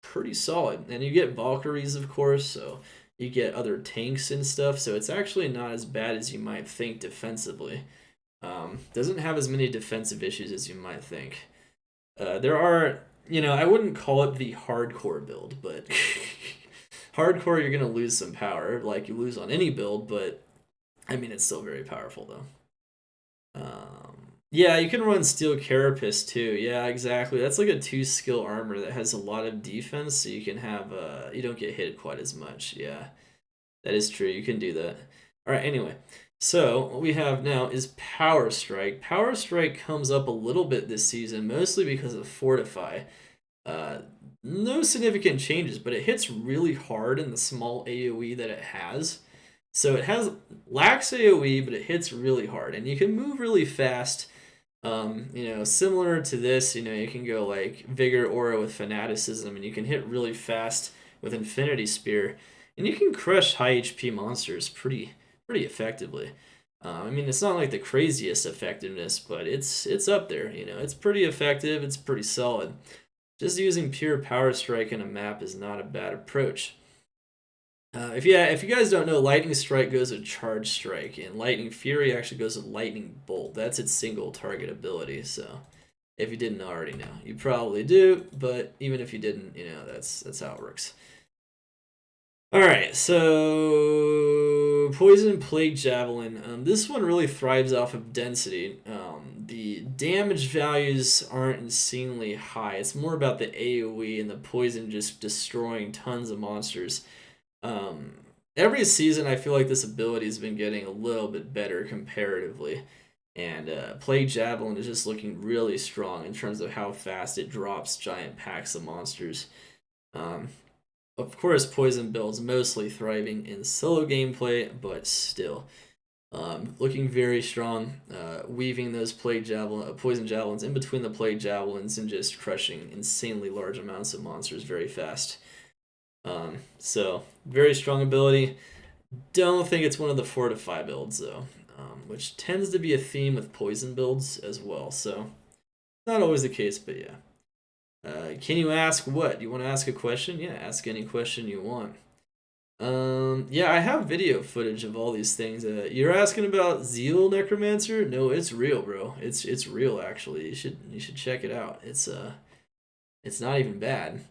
pretty solid. And you get Valkyries, of course, so you get other tanks and stuff, so it's actually not as bad as you might think defensively. Doesn't have as many defensive issues as you might think. There are, I wouldn't call it the hardcore build, but hardcore, you're going to lose some power, like you lose on any build, but I mean, it's still very powerful, though. Yeah, you can run Steel Carapace too. Yeah, exactly. That's like a 2-skill armor that has a lot of defense, so you can have you don't get hit quite as much. Yeah, that is true. You can do that. All right. Anyway, so what we have now is Power Strike. Power Strike comes up a little bit this season, mostly because of Fortify. No significant changes, but it hits really hard in the small AoE that it has. So it lacks AoE, but it hits really hard, and you can move really fast. Similar to this, you can go like Vigor Aura with Fanaticism, and you can hit really fast with Infinity Spear, and you can crush high HP monsters pretty effectively. I mean, it's not like the craziest effectiveness, but it's up there. It's pretty effective. It's pretty solid. Just using pure Power Strike in a map is not a bad approach. If you guys don't know, Lightning Strike goes with Charge Strike, and Lightning Fury actually goes with Lightning Bolt. That's its single target ability, so if you didn't already know. You probably do, but even if you didn't, that's how it works. Alright, so Poison Plague Javelin. This one really thrives off of density. The damage values aren't insanely high. It's more about the AoE and the poison just destroying tons of monsters. Every season I feel like this ability has been getting a little bit better comparatively, and Plague Javelin is just looking really strong in terms of how fast it drops giant packs of monsters. Of course, poison builds mostly thriving in solo gameplay, but still looking very strong, weaving those poison javelins in between the Plague Javelins and just crushing insanely large amounts of monsters very fast. So very strong ability. Don't think it's one of the Fortify builds though, which tends to be a theme with poison builds as well. So not always the case, but yeah. Can you ask what? You want to ask a question? Yeah, ask any question you want. Yeah, I have video footage of all these things. You're asking about Zeal Necromancer? No, it's real, bro. It's real actually. You should check it out. It's not even bad.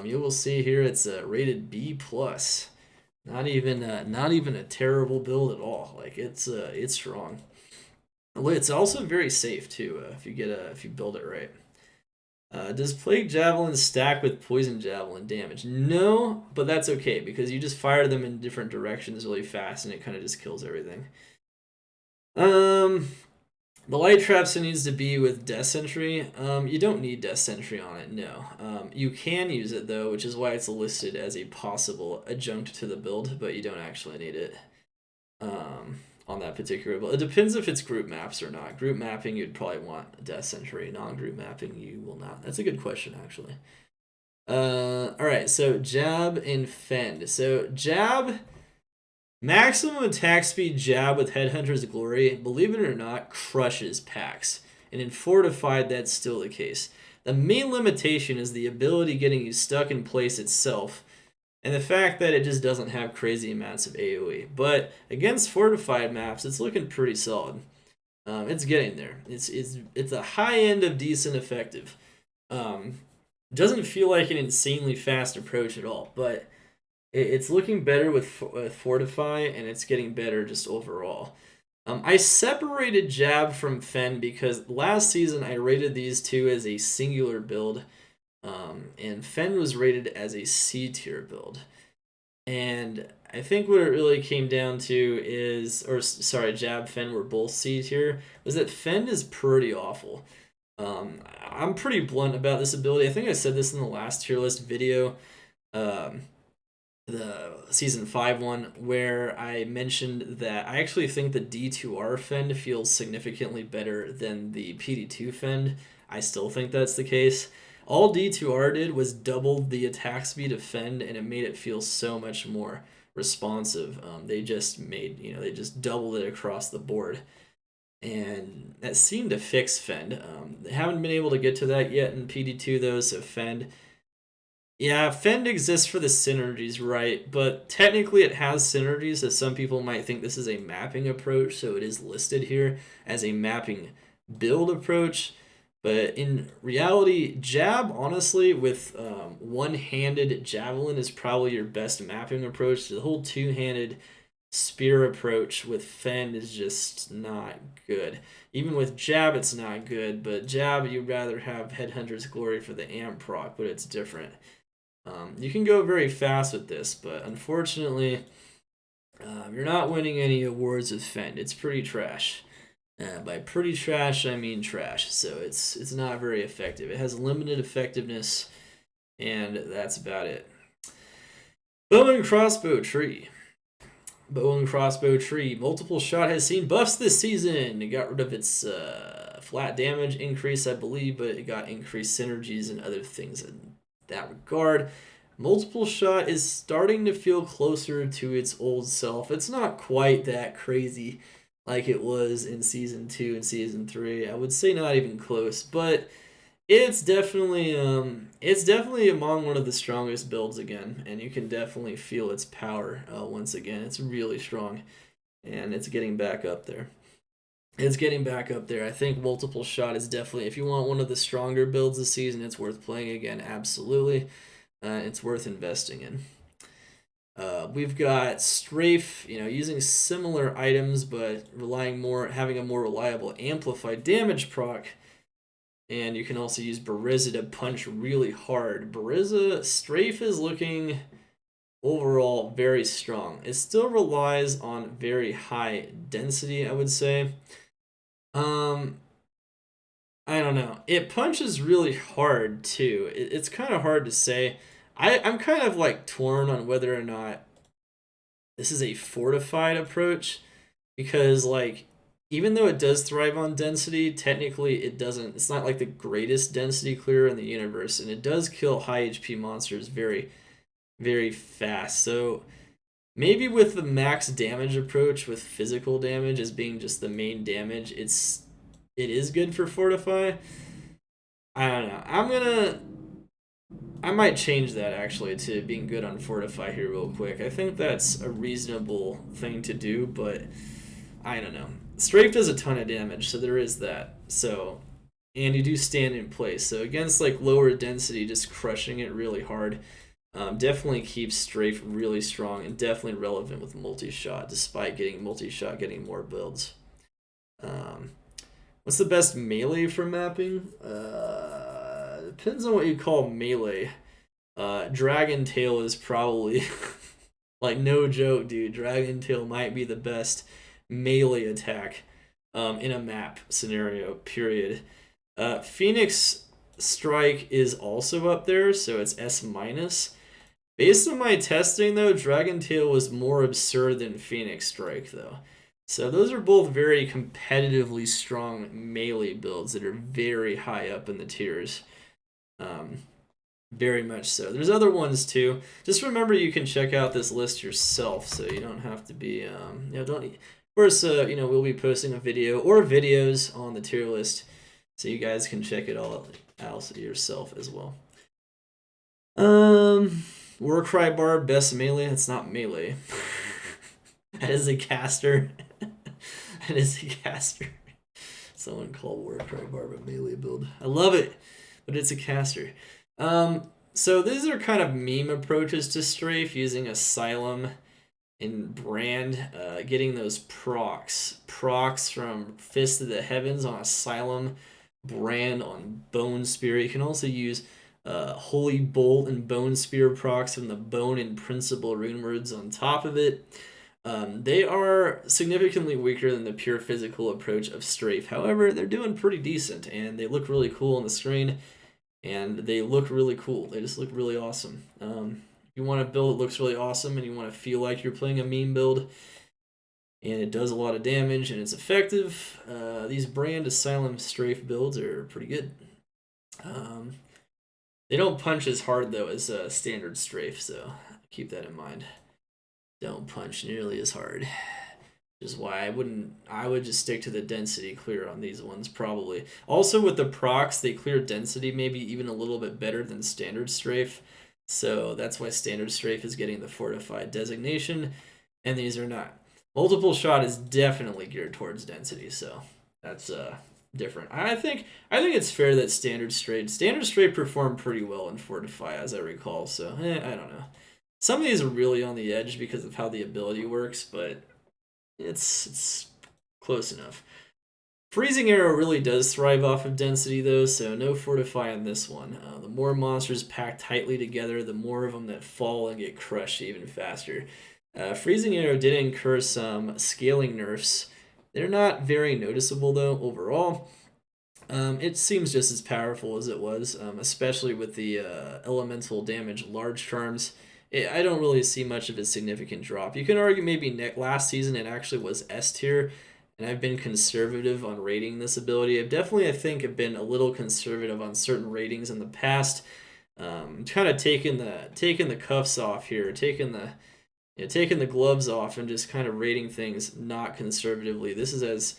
You will see here it's rated B+. Not even a terrible build at all. Like it's strong. It's also very safe too. If you build it right. Does Plague Javelin stack with Poison Javelin damage? No, but that's okay because you just fire them in different directions really fast and it kind of just kills everything. The light traps needs to be with Death Sentry. You don't need Death Sentry on it, no. You can use it though, which is why it's listed as a possible adjunct to the build, but you don't actually need it. on that particular build. It depends if it's group maps or not. Group mapping, you'd probably want a Death Sentry. Non-group mapping, you will not. That's a good question, actually. Alright, so Jab and Fend. So Jab, maximum attack speed Jab with Headhunter's Glory, believe it or not, crushes packs. And in Fortified, that's still the case. The main limitation is the ability getting you stuck in place itself, and the fact that it just doesn't have crazy amounts of AoE. But against Fortified maps, it's looking pretty solid. It's getting there. It's a high end of decent effective. Doesn't feel like an insanely fast approach at all, but it's looking better with Fortify, and it's getting better just overall. I separated Jab from Fend because last season I rated these two as a singular build, and Fend was rated as a C tier build. And I think what it really came down to is, or sorry, Jab, Fend were both C tier, was that Fend is pretty awful. I'm pretty blunt about this ability. I think I said this in the last tier list video, the Season 5 one, where I mentioned that I actually think the D2R Fend feels significantly better than the PD2 Fend. I still think that's the case. All D2R did was double the attack speed of Fend, and it made it feel so much more responsive. They just they just doubled it across the board. And that seemed to fix Fend. They haven't been able to get to that yet in PD2 though, so Fend... Yeah, Fend exists for the synergies, right? But technically it has synergies, so some people might think this is a mapping approach, so it is listed here as a mapping build approach. But in reality, Jab, honestly, with one-handed Javelin is probably your best mapping approach. The whole two-handed spear approach with Fend is just not good. Even with Jab, it's not good, but Jab, you'd rather have Headhunter's Glory for the amp proc, but it's different. You can go very fast with this, but unfortunately, you're not winning any awards with Fend. It's pretty trash. By pretty trash, I mean trash, so it's not very effective. It has limited effectiveness, and that's about it. Bow and Crossbow Tree. Bow and Crossbow Tree. Multiple shot has seen buffs this season. It got rid of its flat damage increase, I believe, but it got increased synergies and other things in that regard. Multiple shot is starting to feel closer to its old self. It's not quite that crazy like it was in Season 2 and Season 3. I would say not even close, but it's definitely among one of the strongest builds again, and you can definitely feel its power once again. It's really strong, and it's getting back up there. It's getting back up there. I think multiple shot is definitely, if you want one of the stronger builds this season, it's worth playing again, absolutely. It's worth investing in. We've got Strafe, using similar items, but having a more reliable amplified damage proc. And you can also use Barizza to punch really hard. Strafe is looking overall very strong. It still relies on very high density, I would say. I don't know. It punches really hard too. It's kind of hard to say. I'm kind of like torn on whether or not this is a fortified approach, because even though it does thrive on density, technically it doesn't. It's not like the greatest density clearer in the universe, and it does kill high HP monsters very, very fast. So maybe with the max damage approach, with physical damage as being just the main damage, it is good for Fortify. I don't know. I might change that actually to being good on Fortify here real quick. I think that's a reasonable thing to do, but I don't know. Strafe does a ton of damage, so there is that. And you do stand in place. So against lower density, just crushing it really hard definitely keeps Strafe really strong and definitely relevant with multi-shot, despite getting multi-shot getting more builds. What's the best melee for mapping? Depends on what you call melee. Dragon Tail is probably no joke, dude. Dragon Tail might be the best melee attack in a map scenario, period. Phoenix Strike is also up there, so it's S-. Based on my testing, though, Dragon Tail was more absurd than Phoenix Strike, though. So those are both very competitively strong melee builds that are very high up in the tiers. Very much so. There's other ones too. Just remember you can check out this list yourself, so you don't have to be, don't. Of course, we'll be posting a video or videos on the tier list, so you guys can check it all out yourself as well. Warcry Barb, best melee. It's not melee. That is a caster. That is a caster. Someone called Warcry Barb a melee build. I love it, but it's a caster. So these are kind of meme approaches to strafe, using Asylum and Brand, getting those procs from Fist of the Heavens on Asylum, Brand on Bone Spear. You can also use Holy Bolt and Bone Spear procs from the Bone and Principal rune words on top of it. They are significantly weaker than the pure physical approach of strafe. However, they're doing pretty decent, and they look really cool on the screen. And they look really cool. They just look really awesome. If you want a build that looks really awesome and you want to feel like you're playing a meme build and it does a lot of damage and it's effective, these Brand Asylum strafe builds are pretty good. They don't punch as hard though as standard strafe, so keep that in mind. Don't punch nearly as hard. Is why I would just stick to the density clear on these ones probably. Also with the procs, they clear density maybe even a little bit better than standard strafe. So that's why standard strafe is getting the fortified designation and these are not. Multiple shot is definitely geared towards density, so that's different. I think it's fair that standard strafe performed pretty well in Fortify as I recall, so I don't know. Some of these are really on the edge because of how the ability works, but it's close enough. Freezing Arrow really does thrive off of density though, so no Fortify on this one. The more monsters packed tightly together, the more of them that fall and get crushed even faster. Freezing Arrow did incur some scaling nerfs. They're not very noticeable though overall. It seems just as powerful as it was, especially with the elemental damage large charms. I don't really see much of a significant drop. You can argue maybe last season it actually was S tier, and I've been conservative on rating this ability. I think I've been a little conservative on certain ratings in the past. Kind of taking the cuffs off here, taking the gloves off, and just kind of rating things not conservatively. This is as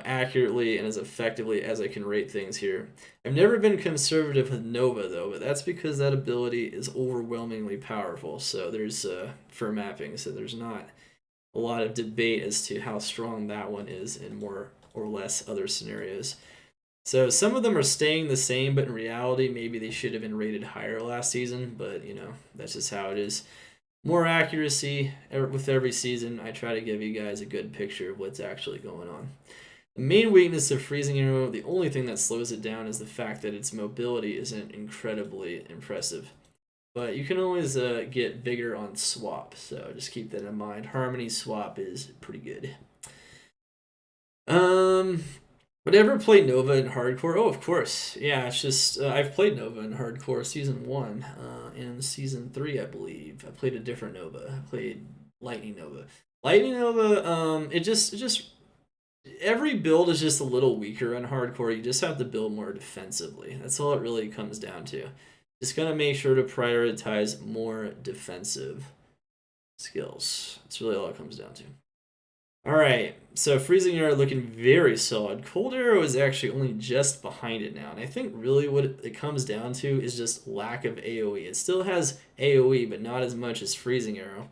accurately and as effectively as I can rate things here. I've never been conservative with Nova though, but that's because that ability is overwhelmingly powerful. So there's for mapping, so there's not a lot of debate as to how strong that one is in more or less other scenarios. So some of them are staying the same, but in reality, maybe they should have been rated higher last season, but that's just how it is. More accuracy with every season. I try to give you guys a good picture of what's actually going on. The main weakness of Freezing Arrow, the only thing that slows it down, is the fact that its mobility isn't incredibly impressive. But you can always get bigger on swap, so just keep that in mind. Harmony swap is pretty good. Would I ever play Nova in hardcore? Oh, of course. Yeah, it's just I've played Nova in hardcore season 1 and season 3, I believe. I played a different Nova. I played Lightning Nova. Lightning Nova, it just every build is just a little weaker on hardcore. You just have to build more defensively. That's all it really comes down to. Just gotta make sure to prioritize more defensive skills. That's really all it comes down to. Alright, so Freezing Arrow looking very solid. Cold Arrow is actually only just behind it now, and I think really what it comes down to is just lack of AoE. It still has AoE, but not as much as Freezing Arrow.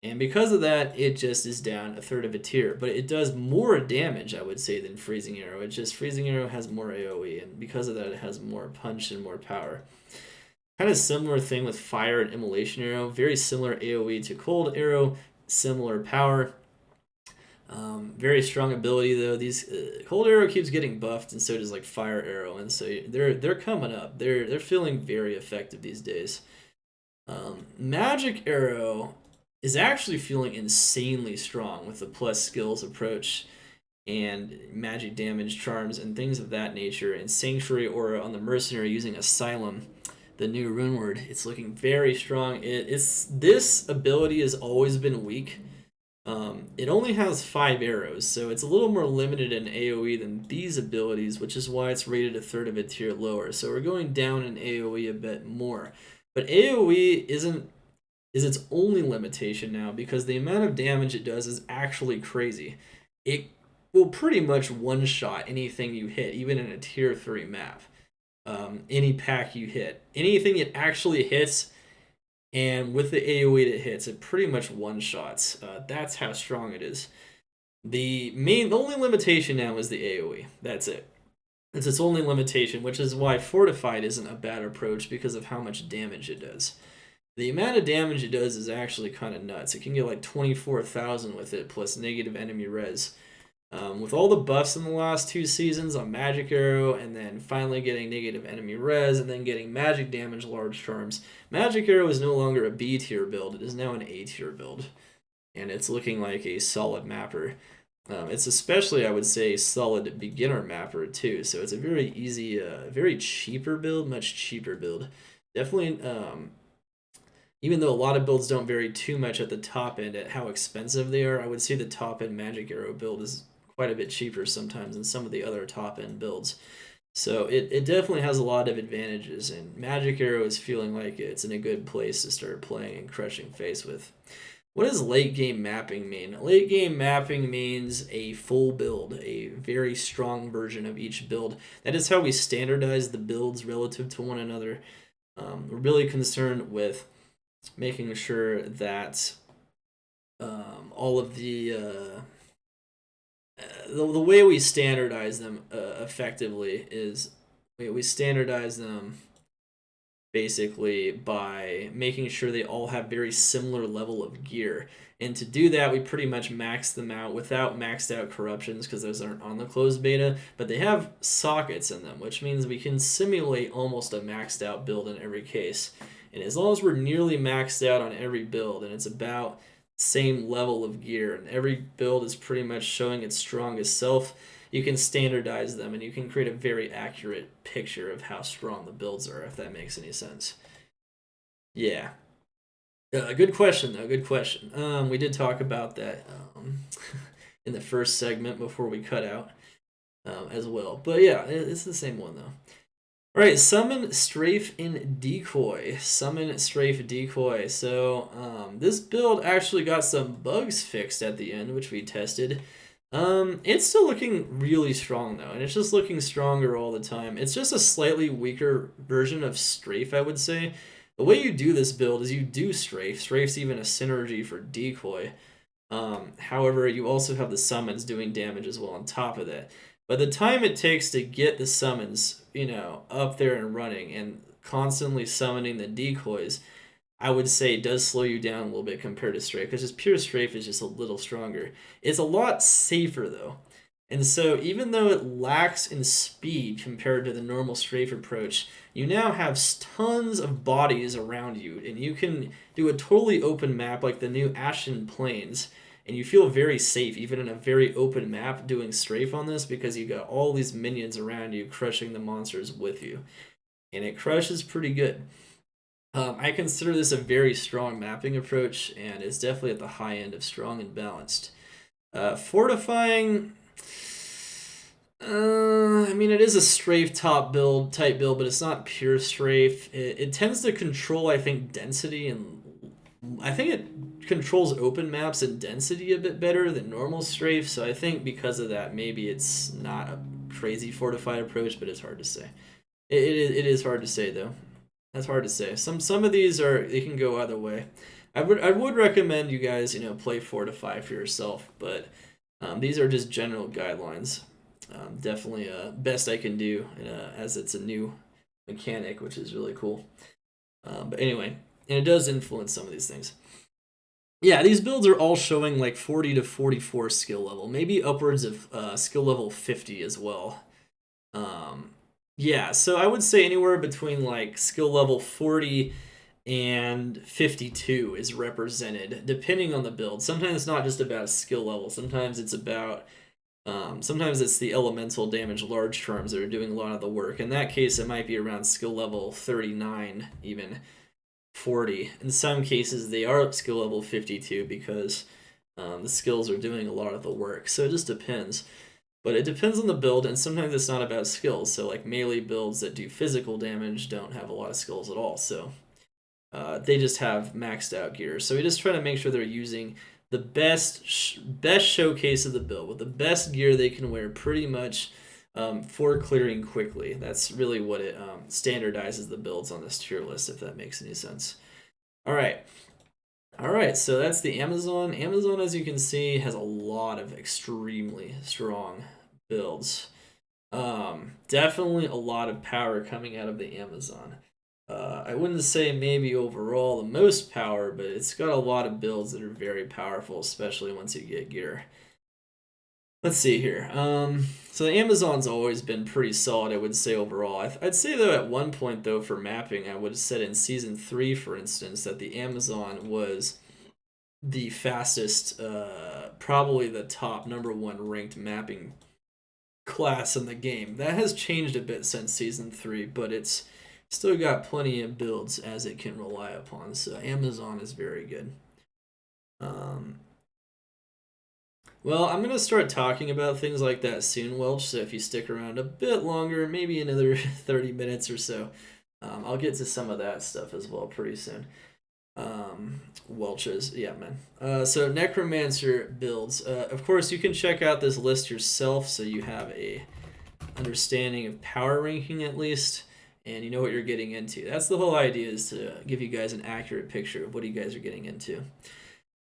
And because of that, it just is down a third of a tier. But it does more damage, I would say, than Freezing Arrow. It's just Freezing Arrow has more AoE, and because of that, it has more punch and more power. Kind of similar thing with Fire and Immolation Arrow. Very similar AoE to Cold Arrow, similar power. Very strong ability though. These Cold Arrow keeps getting buffed, and so does like Fire Arrow, and so they're coming up. They're feeling very effective these days. Magic Arrow is actually feeling insanely strong with the plus skills approach and magic damage charms and things of that nature. And Sanctuary Aura on the Mercenary using Asylum, the new rune word. It's looking very strong. This ability has always been weak. It only has 5 arrows, so it's a little more limited in AoE than these abilities, which is why it's rated a third of a tier lower. So we're going down in AoE a bit more. But AoE is its only limitation now, because the amount of damage it does is actually crazy. It will pretty much one-shot anything you hit, even in a tier 3 map. Any pack you hit. Anything it actually hits, and with the AoE that it hits, it pretty much one-shots. That's how strong it is. The only limitation now is the AoE. That's it. It's its only limitation, which is why Fortified isn't a bad approach, because of how much damage it does. The amount of damage it does is actually kind of nuts. It can get like 24,000 with it, plus negative enemy res. With all the buffs in the last 2 seasons on Magic Arrow, and then finally getting negative enemy res, and then getting magic damage large charms, Magic Arrow is no longer a B tier build, it is now an A tier build. And it's looking like a solid mapper. It's especially, I would say, solid beginner mapper too, so it's a very easy, very cheaper build, much cheaper build. Definitely, even though a lot of builds don't vary too much at the top end at how expensive they are, I would say the top end Magic Arrow build is quite a bit cheaper sometimes than some of the other top end builds. So it definitely has a lot of advantages, and Magic Arrow is feeling like it's in a good place to start playing and crushing face with. What does late game mapping mean? Late game mapping means a full build, a very strong version of each build. That is how we standardize the builds relative to one another. We're really concerned with making sure that all of the way we standardize them effectively is we standardize them basically by making sure they all have very similar level of gear. And to do that, we pretty much max them out without maxed out corruptions, because those aren't on the closed beta, but they have sockets in them, which means we can simulate almost a maxed out build in every case. And as long as we're nearly maxed out on every build, and it's about same level of gear, and every build is pretty much showing its strongest self, you can standardize them, and you can create a very accurate picture of how strong the builds are, if that makes any sense. Yeah. Good question, though. Good question. We did talk about that in the first segment before we cut out as well. But yeah, it's the same one, though. All right, Summon, Strafe, and Decoy. Summon, Strafe, Decoy. So this build actually got some bugs fixed at the end, which we tested. It's still looking really strong, though, and it's just looking stronger all the time. It's just a slightly weaker version of Strafe, I would say. The way you do this build is you do Strafe. Strafe's even a synergy for Decoy. However, you also have the summons doing damage as well on top of that. But the time it takes to get the summons, up there and running, and constantly summoning the decoys, I would say it does slow you down a little bit compared to Strafe, because just pure Strafe is just a little stronger. It's a lot safer, though. And so even though it lacks in speed compared to the normal Strafe approach, you now have tons of bodies around you, and you can do a totally open map like the new Ashen Plains, and you feel very safe even in a very open map doing Strafe on this, because you got all these minions around you crushing the monsters with you. And it crushes pretty good. I consider this a very strong mapping approach, and it's definitely at the high end of strong and balanced. Fortifying, I mean, it is a Strafe type build, but it's not pure Strafe. It tends to control, I think, density, and I think it controls open maps and density a bit better than normal Strafe, so I think because of that, maybe it's not a crazy fortified approach, but it's hard to say. It is hard to say, though. That's hard to say. Some of these they can go either way. I would recommend you guys, play Fortify for yourself, but these are just general guidelines. Definitely best I can do, as it's a new mechanic, which is really cool. But anyway, and it does influence some of these things. Yeah, these builds are all showing like 40 to 44 skill level, maybe upwards of skill level 50 as well. Yeah, so I would say anywhere between like skill level 40 and 52 is represented, depending on the build. Sometimes it's not just about a skill level. Sometimes it's about, sometimes it's the elemental damage large charms that are doing a lot of the work. In that case, it might be around skill level 39, even 40. In some cases, they are skill level 52 because The skills are doing a lot of the work, so it just depends. But it depends on the build, and sometimes it's not about skills. So like melee builds that do physical damage don't have a lot of skills at all. So they just have maxed out gear. So we just try to make sure they're using the best showcase of the build with the best gear they can wear pretty much for clearing quickly. That's really what it standardizes the builds on this tier list, if that makes any sense. All right, so that's the Amazon. Amazon, as you can see, has a lot of extremely strong builds. Definitely a lot of power coming out of the Amazon. I wouldn't say maybe overall the most power, but it's got a lot of builds that are very powerful, especially once you get gear. Let's see here. So the Amazon's always been pretty solid, I would say, overall. I'd say, though, at one point, though, for mapping, I would have said in Season 3, for instance, that the Amazon was the fastest, probably the top #1 ranked mapping class in the game. That has changed a bit since Season 3, but it's still got plenty of builds as it can rely upon, so Amazon is very good. Well, I'm going to start talking about things like that soon, Welch, so if you stick around a bit longer, maybe another 30 minutes or so, I'll get to some of that stuff as well pretty soon. Welch's, yeah, man. So Necromancer builds. Of course, you can check out this list yourself, so you have a understanding of power ranking at least, and you know what you're getting into. That's the whole idea, is to give you guys an accurate picture of what you guys are getting into.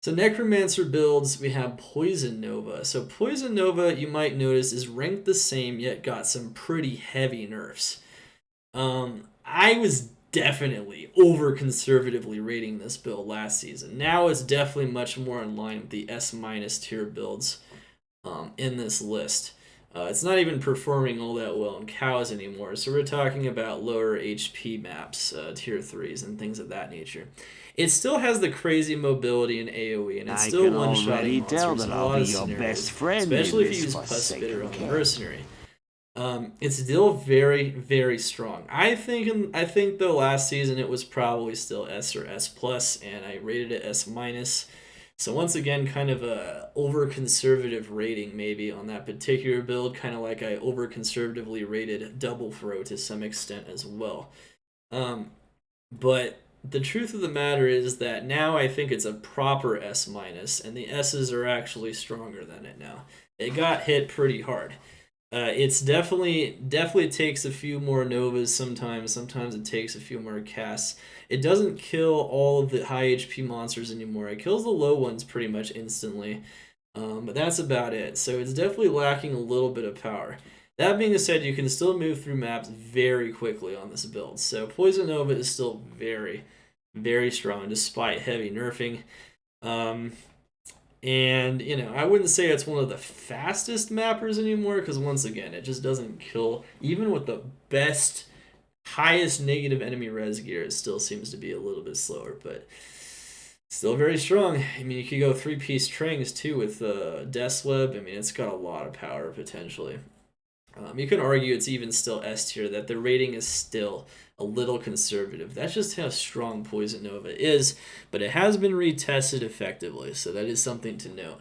So Necromancer builds, we have Poison Nova. So Poison Nova, you might notice, is ranked the same, yet got some pretty heavy nerfs. I was definitely over-conservatively rating this build last season. Now it's definitely much more in line with the S- tier builds in this list. It's not even performing all that well in cows anymore, so we're talking about lower HP maps, tier 3s, and things of that nature. It still has the crazy mobility in AoE, and it's still one-shotting monsters in a lot of scenarios, especially if you use Pus Spitter on the Mercenary. It's still very, very strong. I think though last season it was probably still S or S+, and I rated it S-. So once again, kind of a over-conservative rating maybe on that particular build, kind of like I over-conservatively rated Double Throw to some extent as well. But the truth of the matter is that now I think it's a proper S-, and the S's are actually stronger than it now. It got hit pretty hard. It's definitely takes a few more Novas sometimes. Sometimes it takes a few more casts. It doesn't kill all of the high HP monsters anymore. It kills the low ones pretty much instantly. But that's about it. So it's definitely lacking a little bit of power. That being said, you can still move through maps very quickly on this build. So Poison Nova is still very, very strong despite heavy nerfing. And, you know, I wouldn't say it's one of the fastest mappers anymore, because once again, it just doesn't kill. Even with the best, highest negative enemy res gear, it still seems to be a little bit slower, but still very strong. I mean, you could go 3-piece strings too with Death Web. I mean, it's got a lot of power potentially. You can argue it's even still S tier, that the rating is still a little conservative. That's just how strong Poison Nova is, but it has been retested effectively, so that is something to note.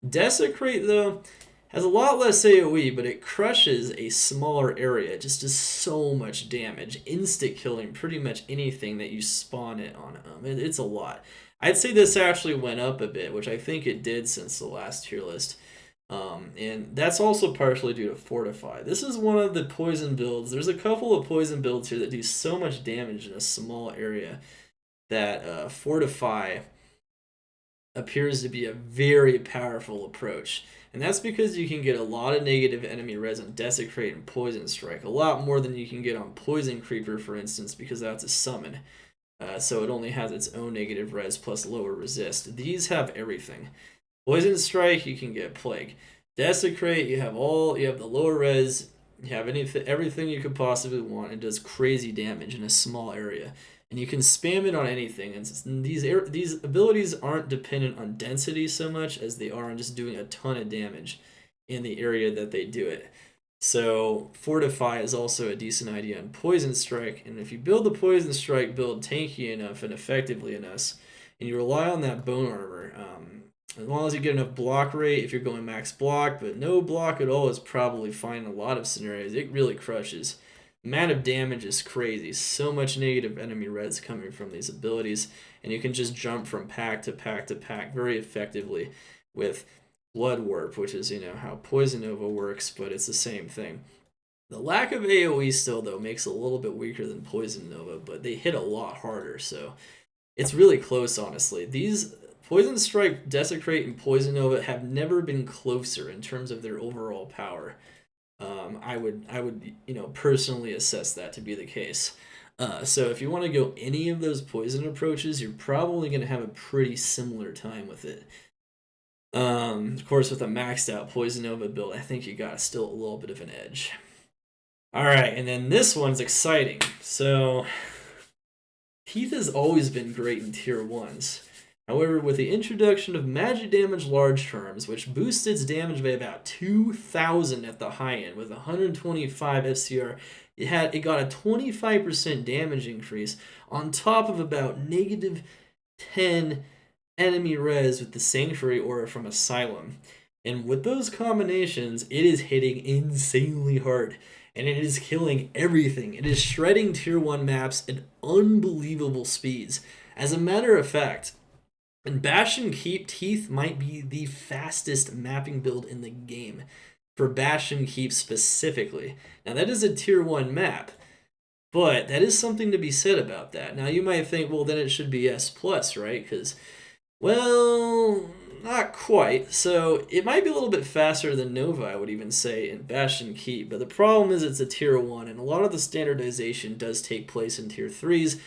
Desecrate, though, has a lot less AoE, but it crushes a smaller area. It just does so much damage, insta-killing pretty much anything that you spawn it on. It's a lot. I'd say this actually went up a bit, which I think it did since the last tier list. And that's also partially due to Fortify. This is one of the poison builds. There's a couple of poison builds here that do so much damage in a small area that Fortify appears to be a very powerful approach. And that's because you can get a lot of negative enemy res on Desecrate and Poison Strike. A lot more than you can get on Poison Creeper, for instance, because that's a summon. So it only has its own negative res plus lower resist. These have everything. Poison Strike, you can get Plague. Desecrate, you have the lower res, you have everything you could possibly want. It does crazy damage in a small area, and you can spam it on anything. And these abilities aren't dependent on density so much as they are on just doing a ton of damage in the area that they do it. So Fortify is also a decent idea on Poison Strike, and if you build the Poison Strike build tanky enough and effectively enough, and you rely on that bone armor, As long as you get enough block rate, if you're going max block, but no block at all is probably fine in a lot of scenarios. It really crushes. The amount of damage is crazy. So much negative enemy res coming from these abilities, and you can just jump from pack to pack to pack very effectively with Blood Warp, which is, how Poison Nova works, but it's the same thing. The lack of AoE still, though, makes it a little bit weaker than Poison Nova, but they hit a lot harder, so it's really close, honestly. These Poison Strike, Desecrate, and Poison Nova have never been closer in terms of their overall power. I would, personally assess that to be the case. So if you want to go any of those poison approaches, you're probably going to have a pretty similar time with it. Of course, with a maxed out Poison Nova build, I think you got still a little bit of an edge. All right, and then this one's exciting. So, Teeth has always been great in tier 1s. However, with the introduction of magic damage large terms, which boosts its damage by about 2,000 at the high end, with 125 FCR, it got a 25% damage increase on top of about negative 10 enemy res with the Sanctuary Aura from Asylum. And with those combinations, it is hitting insanely hard. And it is killing everything. It is shredding tier 1 maps at unbelievable speeds. As a matter of fact, in Bash and Keep, Teeth might be the fastest mapping build in the game. For Bash and Keep specifically. Now that is a tier 1 map. But that is something to be said about that. Now you might think, well then it should be S+, right? Because, well, not quite. So it might be a little bit faster than Nova, I would even say, in Bash and Keep. But the problem is it's a tier 1, and a lot of the standardization does take place in tier 3s.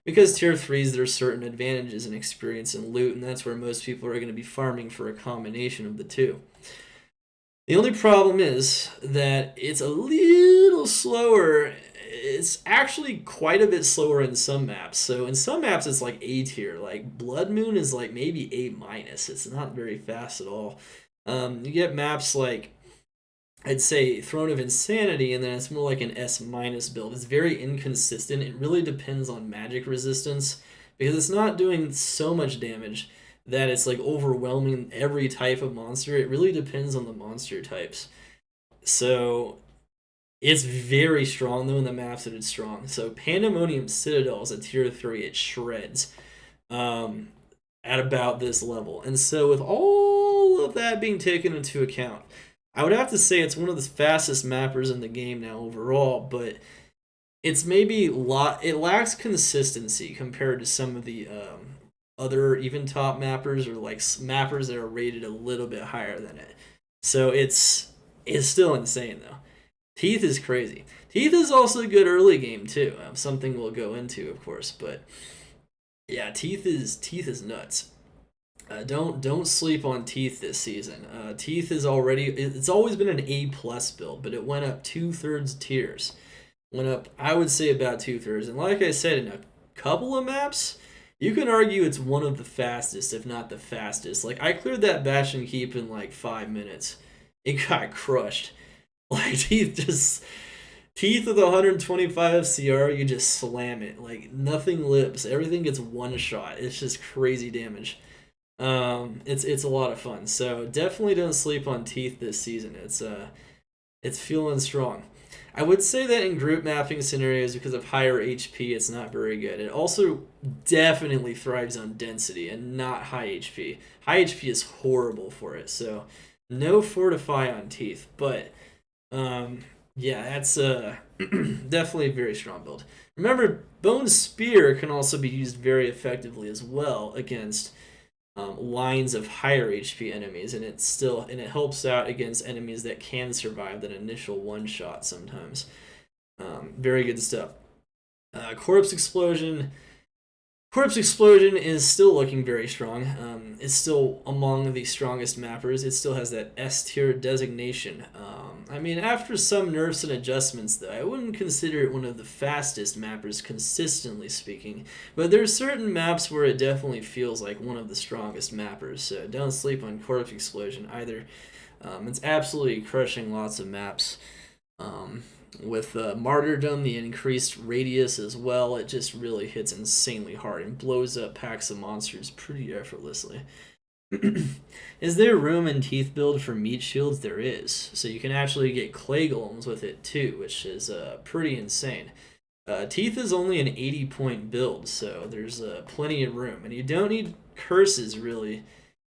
Because tier 3s, there's certain advantages in experience and loot, and that's where most people are going to be farming for a combination of the two. The only problem is that it's a little slower. It's actually quite a bit slower in some maps. So in some maps, it's like A tier. Like Blood Moon is like maybe A-. It's not very fast at all. You get maps like, I'd say, Throne of Insanity, and then it's more like an S- build. It's very inconsistent. It really depends on magic resistance, because it's not doing so much damage that it's like overwhelming every type of monster. It really depends on the monster types. So it's very strong, though, in the maps that it's strong. So Pandemonium Citadel is a tier 3. It shreds at about this level. And so with all of that being taken into account, I would have to say it's one of the fastest mappers in the game now overall, but it's maybe it lacks consistency compared to some of the other even top mappers, or like mappers that are rated a little bit higher than it. So it's still insane though. Teeth is crazy. Teeth is also a good early game too. Something we'll go into, of course, but yeah, Teeth is nuts. Don't sleep on Teeth this season. Teeth is it's always been an A+ build, but it went up 2/3 tiers. Went up, I would say, about 2/3. And like I said, in a couple of maps, you can argue it's one of the fastest, if not the fastest. Like, I cleared that Bash and Keep in like 5 minutes. It got crushed. Like, Teeth with 125 FCR, you just slam it. Like, nothing lives. Everything gets one shot. It's just crazy damage. It's a lot of fun. So definitely don't sleep on Teeth this season. It's feeling strong. I would say that in group mapping scenarios, because of higher HP, it's not very good. It also definitely thrives on density and not high HP. High HP is horrible for it. So no Fortify on Teeth, but yeah, that's definitely a very strong build. Remember, Bone Spear can also be used very effectively as well against lines of higher HP enemies, and it helps out against enemies that can survive that initial one shot sometimes. Very good stuff. Corpse Explosion is still looking very strong. It's still among the strongest mappers. It still has that S tier designation. I mean, after some nerfs and adjustments, though, I wouldn't consider it one of the fastest mappers, consistently speaking. But there's certain maps where it definitely feels like one of the strongest mappers. So don't sleep on Corpse Explosion either. It's absolutely crushing lots of maps. With Martyrdom, the increased radius as well, it just really hits insanely hard and blows up packs of monsters pretty effortlessly. Is there room in Teeth build for meat shields? There is. So you can actually get clay golems with it too, which is pretty insane. Teeth is only an 80-point build, so there's plenty of room. And you don't need curses, really,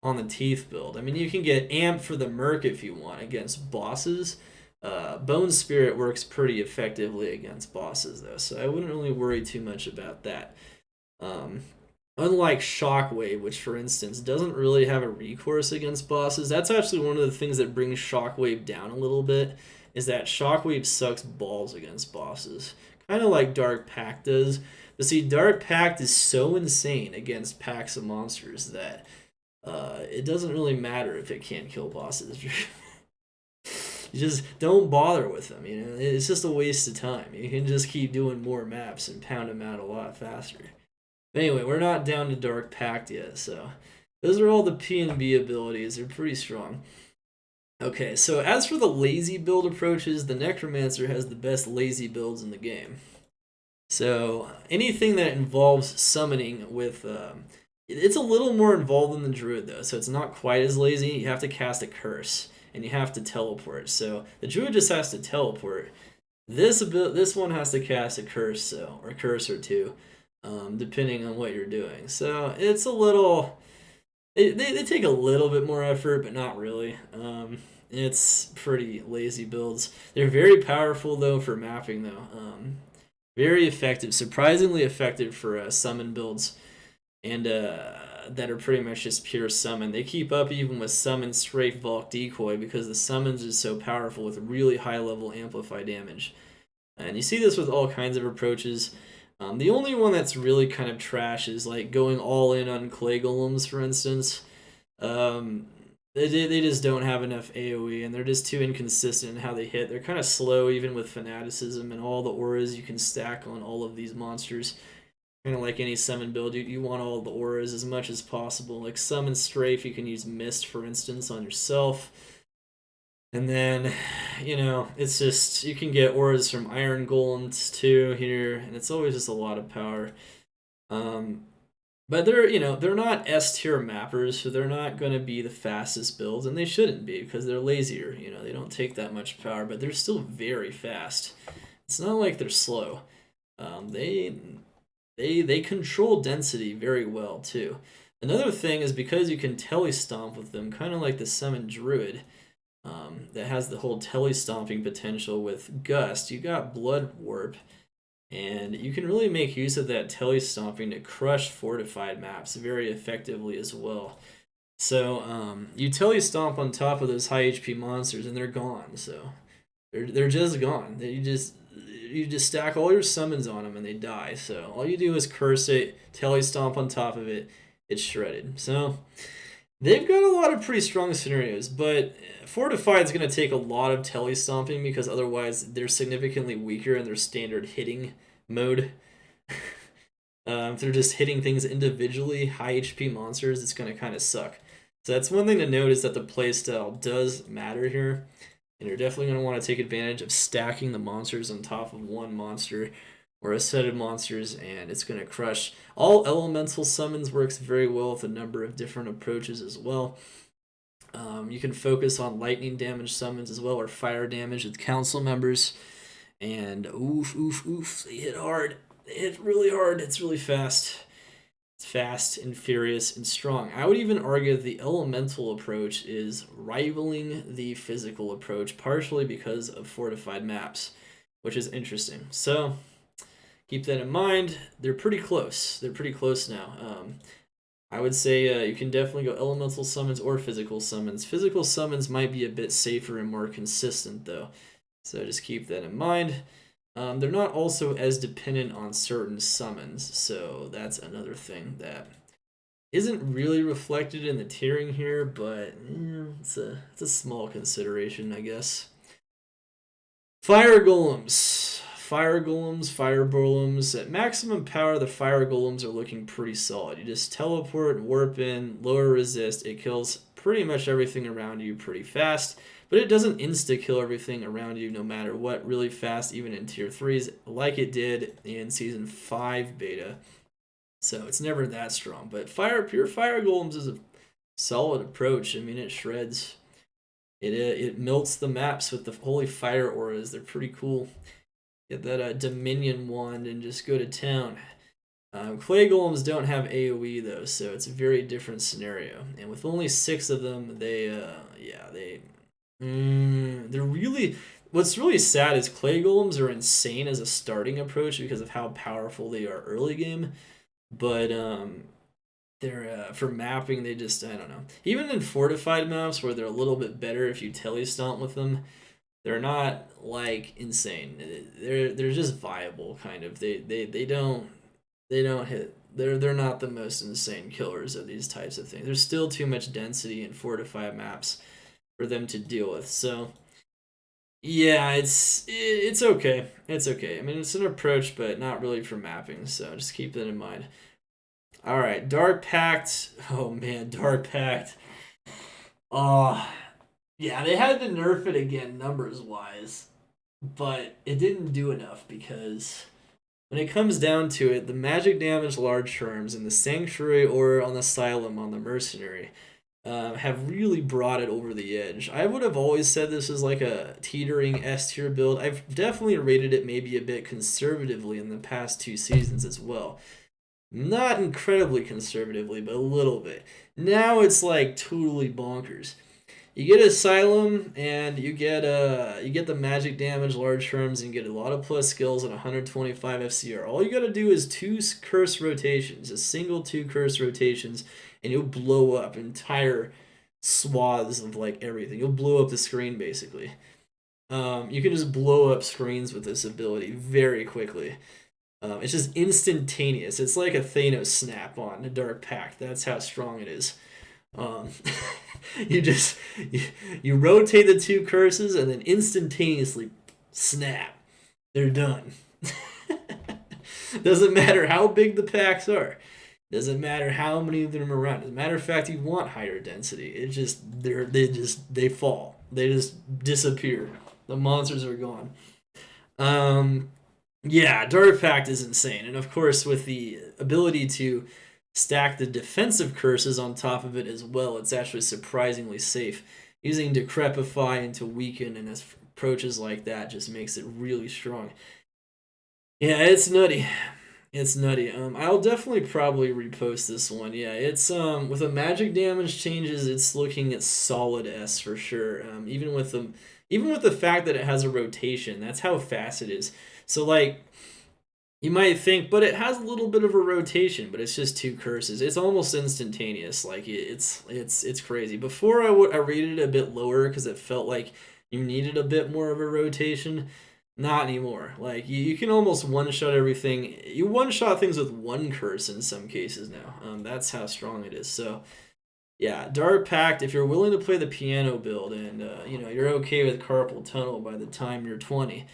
on the Teeth build. I mean, you can get Amp for the Merc if you want against bosses. Bone Spirit works pretty effectively against bosses, though, so I wouldn't really worry too much about that. Unlike Shockwave, which, for instance, doesn't really have a recourse against bosses, that's actually one of the things that brings Shockwave down a little bit, is that Shockwave sucks balls against bosses. Kind of like Dark Pact does. But see, Dark Pact is so insane against packs of monsters that it doesn't really matter if it can't kill bosses. You just don't bother with them, you know? It's just a waste of time. You can just keep doing more maps and pound them out a lot faster. But anyway, we're not down to Dark Pact yet, so those are all the P&B abilities. They're pretty strong. Okay, so as for the lazy build approaches, the Necromancer has the best lazy builds in the game. So anything that involves summoning with... it's a little more involved than the Druid, though, so it's not quite as lazy. You have to cast a curse, and you have to teleport. So the Druid just has to teleport. This one has to cast a curse, or a curse or two, depending on what you're doing. So it's a little... They take a little bit more effort, but not really. It's pretty lazy builds. They're very powerful, though, for mapping, though. Very effective. Surprisingly effective for summon builds. And that are pretty much just pure summon. They keep up even with summon, strafe, Valk, decoy, because the summons is so powerful with really high level amplify damage. And you see this with all kinds of approaches. The only one that's really kind of trash is like going all in on clay golems, for instance. They just don't have enough AoE, and they're just too inconsistent in how they hit. They're kind of slow even with fanaticism and all the auras you can stack on all of these monsters. Kind of like any summon build, you want all the auras as much as possible. Like summon strafe, you can use mist, for instance, on yourself. And then, you know, it's just, you can get auras from iron golems too here, and it's always just a lot of power. But they're not S tier mappers, so they're not going to be the fastest builds, and they shouldn't be because they're lazier. You know, they don't take that much power, but they're still very fast. It's not like they're slow. They control density very well too. Another thing is because you can telestomp with them, kind of like the summon Druid, that has the whole telestomping potential with Gust. You got Blood Warp, and you can really make use of that telestomping to crush fortified maps very effectively as well. So you telestomp on top of those high HP monsters, and they're gone. So they're just gone. You just stack all your summons on them and they die. So all you do is curse it, telestomp on top of it, it's shredded. So they've got a lot of pretty strong scenarios, but Fortified is going to take a lot of telestomping because otherwise they're significantly weaker in their standard hitting mode. If they're just hitting things individually, high HP monsters, it's going to kind of suck. So that's one thing to note, is that the playstyle does matter here. And you're definitely going to want to take advantage of stacking the monsters on top of one monster or a set of monsters, and it's going to crush. All elemental summons works very well with a number of different approaches as well. You can focus on lightning damage summons as well, or fire damage with council members. And oof, they hit hard. They hit really hard. It's really fast. It's fast and furious and strong. I would even argue the elemental approach is rivaling the physical approach, partially because of fortified maps, which is interesting. So keep that in mind. They're pretty close. They're pretty close now. I would say you can definitely go elemental summons or physical summons. Physical summons might be a bit safer and more consistent, though. So just keep that in mind. They're not also as dependent on certain summons, so that's another thing that isn't really reflected in the tiering here, but it's a small consideration, I guess. Fire golems. Fire golems. At maximum power, the fire golems are looking pretty solid. You just teleport, warp in, lower resist. It kills pretty much everything around you pretty fast, but it doesn't insta-kill everything around you no matter what really fast, even in tier 3s, like it did in Season 5 beta. So it's never that strong. But pure fire golems is a solid approach. I mean, it shreds. It melts the maps with the holy fire auras. They're pretty cool. Get that Dominion wand and just go to town. Clay Golems don't have AoE though, so it's a very different scenario. And with only 6 of them, they're really. What's really sad is Clay Golems are insane as a starting approach because of how powerful they are early game, but they're for mapping they just, I don't know. Even in fortified maps where they're a little bit better if you telestomp with them, they're not like insane. They're just viable kind of. They don't hit. They're not the most insane killers of these types of things. There's still too much density in fortified maps for them to deal with. So yeah, it's okay. It's okay. I mean, it's an approach, but not really for mapping. So just keep that in mind. All right, Dark Pact. Oh man, Dark Pact. Yeah, they had to nerf it again numbers wise, but it didn't do enough because when it comes down to it, the magic damage large terms and the Sanctuary or on the Asylum on the Mercenary have really brought it over the edge. I would have always said this is like a teetering S tier build. I've definitely rated it maybe a bit conservatively in the past 2 seasons as well. Not incredibly conservatively, but a little bit. Now it's like totally bonkers. You get Asylum and you get the magic damage large terms and you get a lot of plus skills and 125 FCR. All you gotta do is 2 curse rotations, a single 2 curse rotations, and you'll blow up entire swaths of like everything. You'll blow up the screen basically. You can just blow up screens with this ability very quickly. It's just instantaneous. It's like a Thanos snap on a Dark Pact. That's how strong it is. You rotate the 2 curses and then instantaneously snap. They're done. Doesn't matter how big the packs are. Doesn't matter how many of them are around. As a matter of fact, you want higher density. It just they fall. They just disappear. The monsters are gone. Yeah, Dark Pact is insane. And of course, with the ability to stack the defensive curses on top of it as well, it's actually surprisingly safe. Using Decrepify and to weaken and approaches like that just makes it really strong. Yeah, it's nutty. It's nutty. I'll definitely probably repost this one. Yeah, it's with the magic damage changes, it's looking at solid S for sure. Even with the fact that it has a rotation, that's how fast it is. So like, you might think, but it has a little bit of a rotation, but it's just 2 curses. It's almost instantaneous. Like it's crazy. Before I rated it a bit lower because it felt like you needed a bit more of a rotation. Not anymore. Like you can almost one-shot everything. You one-shot things with 1 curse in some cases now. That's how strong it is. So yeah, Dark Pact. If you're willing to play the piano build and you're okay with Carpal Tunnel by the time you're 20.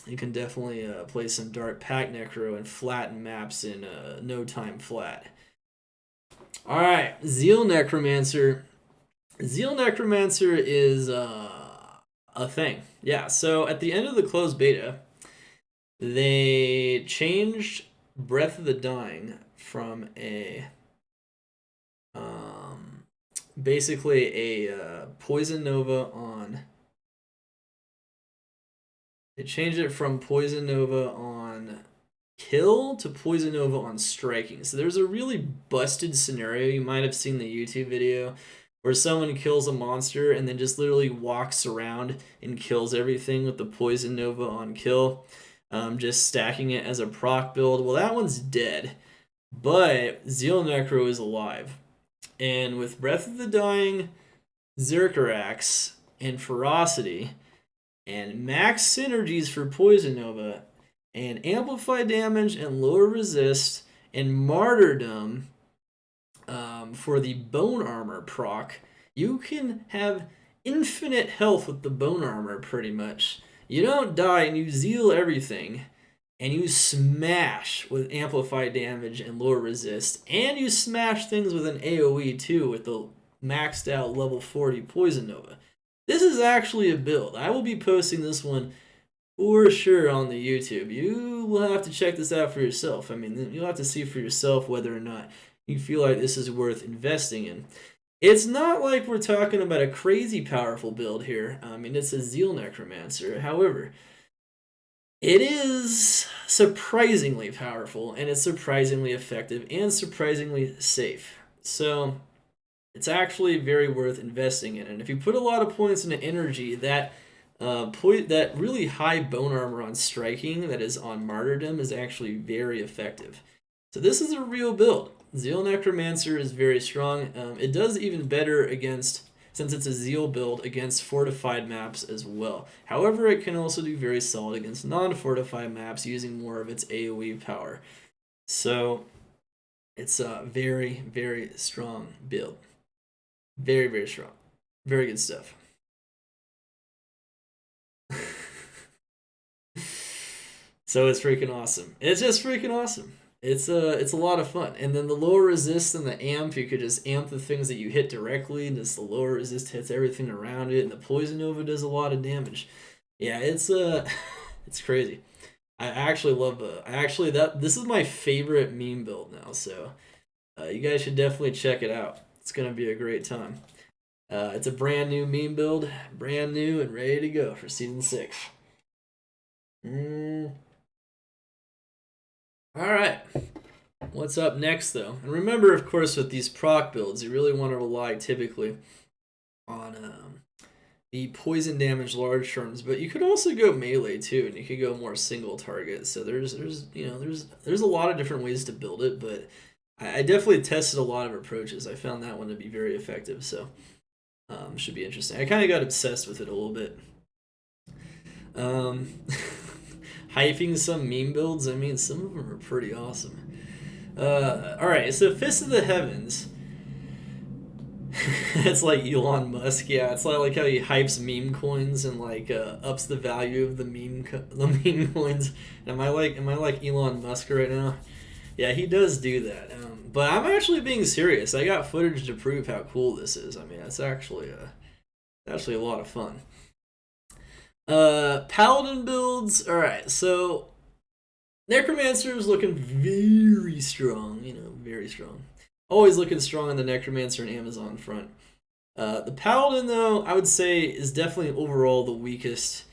You can definitely play some Dark Pact Necro and flatten maps in no time flat. Alright, Zeal Necromancer. Zeal Necromancer is a thing. Yeah, so at the end of the closed beta, they changed Breath of the Dying from a basically a Poison Nova on. They changed it from Poison Nova on kill to Poison Nova on striking. So there's a really busted scenario. You might have seen the YouTube video where someone kills a monster and then just literally walks around and kills everything with the Poison Nova on kill, just stacking it as a proc build. Well, that one's dead, but Zeal Necro is alive. And with Breath of the Dying, Zerkarax, and Ferocity, and max synergies for Poison Nova, and amplify damage and lower resist, and martyrdom for the bone armor proc, you can have infinite health with the bone armor pretty much. You don't die and you zeal everything, and you smash with amplify damage and lower resist, and you smash things with an AoE too with the maxed out level 40 Poison Nova. This is actually a build. I will be posting this one for sure on the YouTube. You will have to check this out for yourself. I mean, you'll have to see for yourself whether or not you feel like this is worth investing in. It's not like we're talking about a crazy powerful build here. I mean, it's a Zeal Necromancer. However, it is surprisingly powerful, and it's surprisingly effective, and surprisingly safe. So it's actually very worth investing in. And if you put a lot of points into energy, that really high bone armor on striking that is on martyrdom is actually very effective. So this is a real build. Zeal Necromancer is very strong. It does even better against, since it's a Zeal build, against fortified maps as well. However, it can also do very solid against non-fortified maps using more of its AoE power. So it's a very, very strong build. Very, very strong. Very good stuff. So it's freaking awesome. It's just freaking awesome. It's a lot of fun. And then the lower resist and the amp, you could just amp the things that you hit directly, and just the lower resist hits everything around it, and the Poison Nova does a lot of damage. Yeah, it's it's crazy. I actually love this is my favorite meme build now, so you guys should definitely check it out. It's gonna be a great time. It's a brand new meme build, brand new and ready to go for season 6. Alright, what's up next though? And remember, of course, with these proc builds, you really want to rely typically on the poison damage large terms, but you could also go melee too, and you could go more single target. So there's a lot of different ways to build it, but I definitely tested a lot of approaches. I found that one to be very effective, so should be interesting. I kind of got obsessed with it a little bit. Hyping some meme builds, I mean, some of them are pretty awesome. Alright, so Fist of the Heavens. It's like Elon Musk, yeah. It's like how he hypes meme coins and like ups the value of the meme coins. Am I like Elon Musk right now? Yeah, he does do that. But I'm actually being serious. I got footage to prove how cool this is. I mean, it's actually a lot of fun. Paladin builds. Alright, so Necromancer is looking very strong, very strong. Always looking strong on the Necromancer and Amazon front. The Paladin, though, I would say is definitely overall the weakest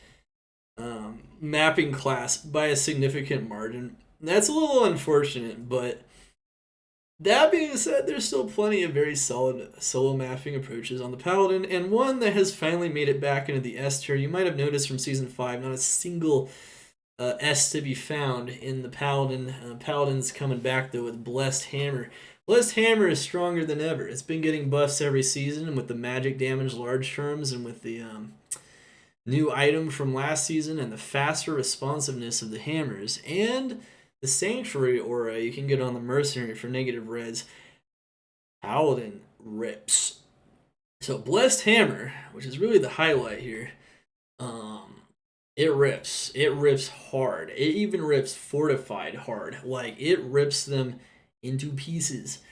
mapping class by a significant margin. That's a little unfortunate, but that being said, there's still plenty of very solid solo mapping approaches on the Paladin, and one that has finally made it back into the S tier. You might have noticed from Season 5, not a single S to be found in the Paladin. Paladin's coming back, though, with Blessed Hammer. Blessed Hammer is stronger than ever. It's been getting buffs every season, and with the magic damage large terms, and with the new item from last season, and the faster responsiveness of the hammers, and the Sanctuary aura you can get on the Mercenary for negative reds. Paladin rips. So Blessed Hammer, which is really the highlight here, it rips. It rips hard. It even rips Fortified hard. Like, it rips them into pieces.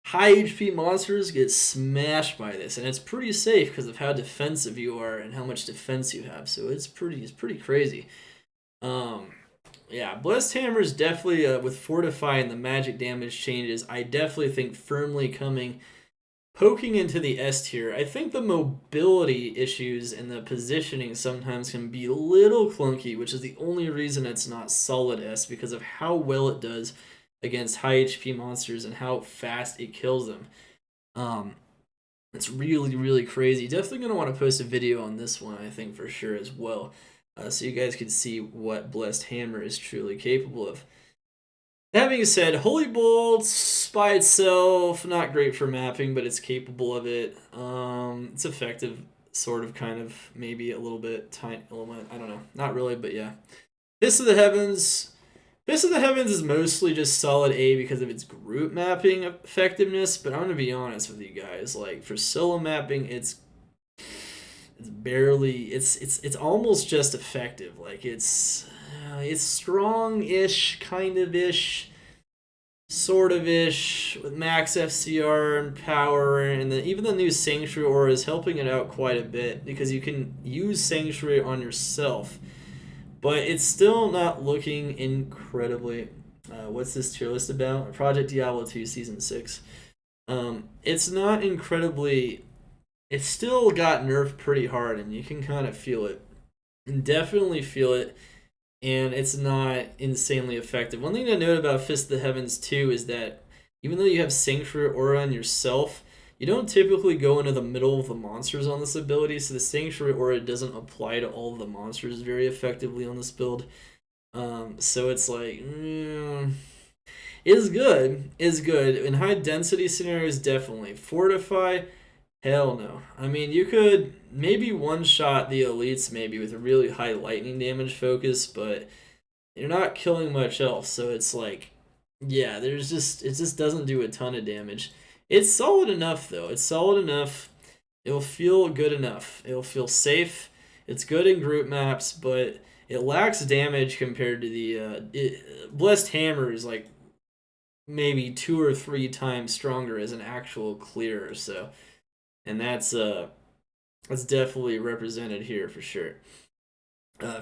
High HP monsters get smashed by this, and it's pretty safe because of how defensive you are and how much defense you have. So it's pretty crazy. Yeah, Blessed Hammer is definitely, with Fortify and the magic damage changes, I definitely think firmly poking into the S tier. I think the mobility issues and the positioning sometimes can be a little clunky, which is the only reason it's not solid S, because of how well it does against high HP monsters and how fast it kills them. It's really, really crazy. Definitely going to want to post a video on this one, I think, for sure as well. So you guys can see what Blessed Hammer is truly capable of. That being said, Holy Bolts by itself, not great for mapping, but it's capable of it. It's effective, sort of, kind of, maybe a little bit, I don't know, not really, but yeah. Fist of the Heavens. Fist of the Heavens is mostly just solid A because of its group mapping effectiveness, but I'm going to be honest with you guys, like, for solo mapping, it's barely, it's almost just effective. Like, it's strong-ish, kind of-ish, sort of-ish, with max FCR and power, and even the new Sanctuary aura is helping it out quite a bit, because you can use Sanctuary on yourself, but it's still not looking incredibly What's this tier list about? Project Diablo 2 Season 6. It's not incredibly... It's still got nerfed pretty hard, and you can kind of feel it. And definitely feel it, and it's not insanely effective. One thing to note about Fist of the Heavens 2 is that even though you have Sanctuary Aura on yourself, you don't typically go into the middle of the monsters on this ability, so the Sanctuary Aura doesn't apply to all of the monsters very effectively on this build. So it's like, is good. In high density scenarios, definitely. Fortify, hell no. I mean, you could maybe one-shot the elites maybe with a really high lightning damage focus, but you're not killing much else, so it's like, yeah, it just doesn't do a ton of damage. It's solid enough, though. It's solid enough. It'll feel good enough. It'll feel safe. It's good in group maps, but it lacks damage compared to the... Blessed Hammer is like maybe 2 or 3 times stronger as an actual clearer, so... And that's definitely represented here for sure.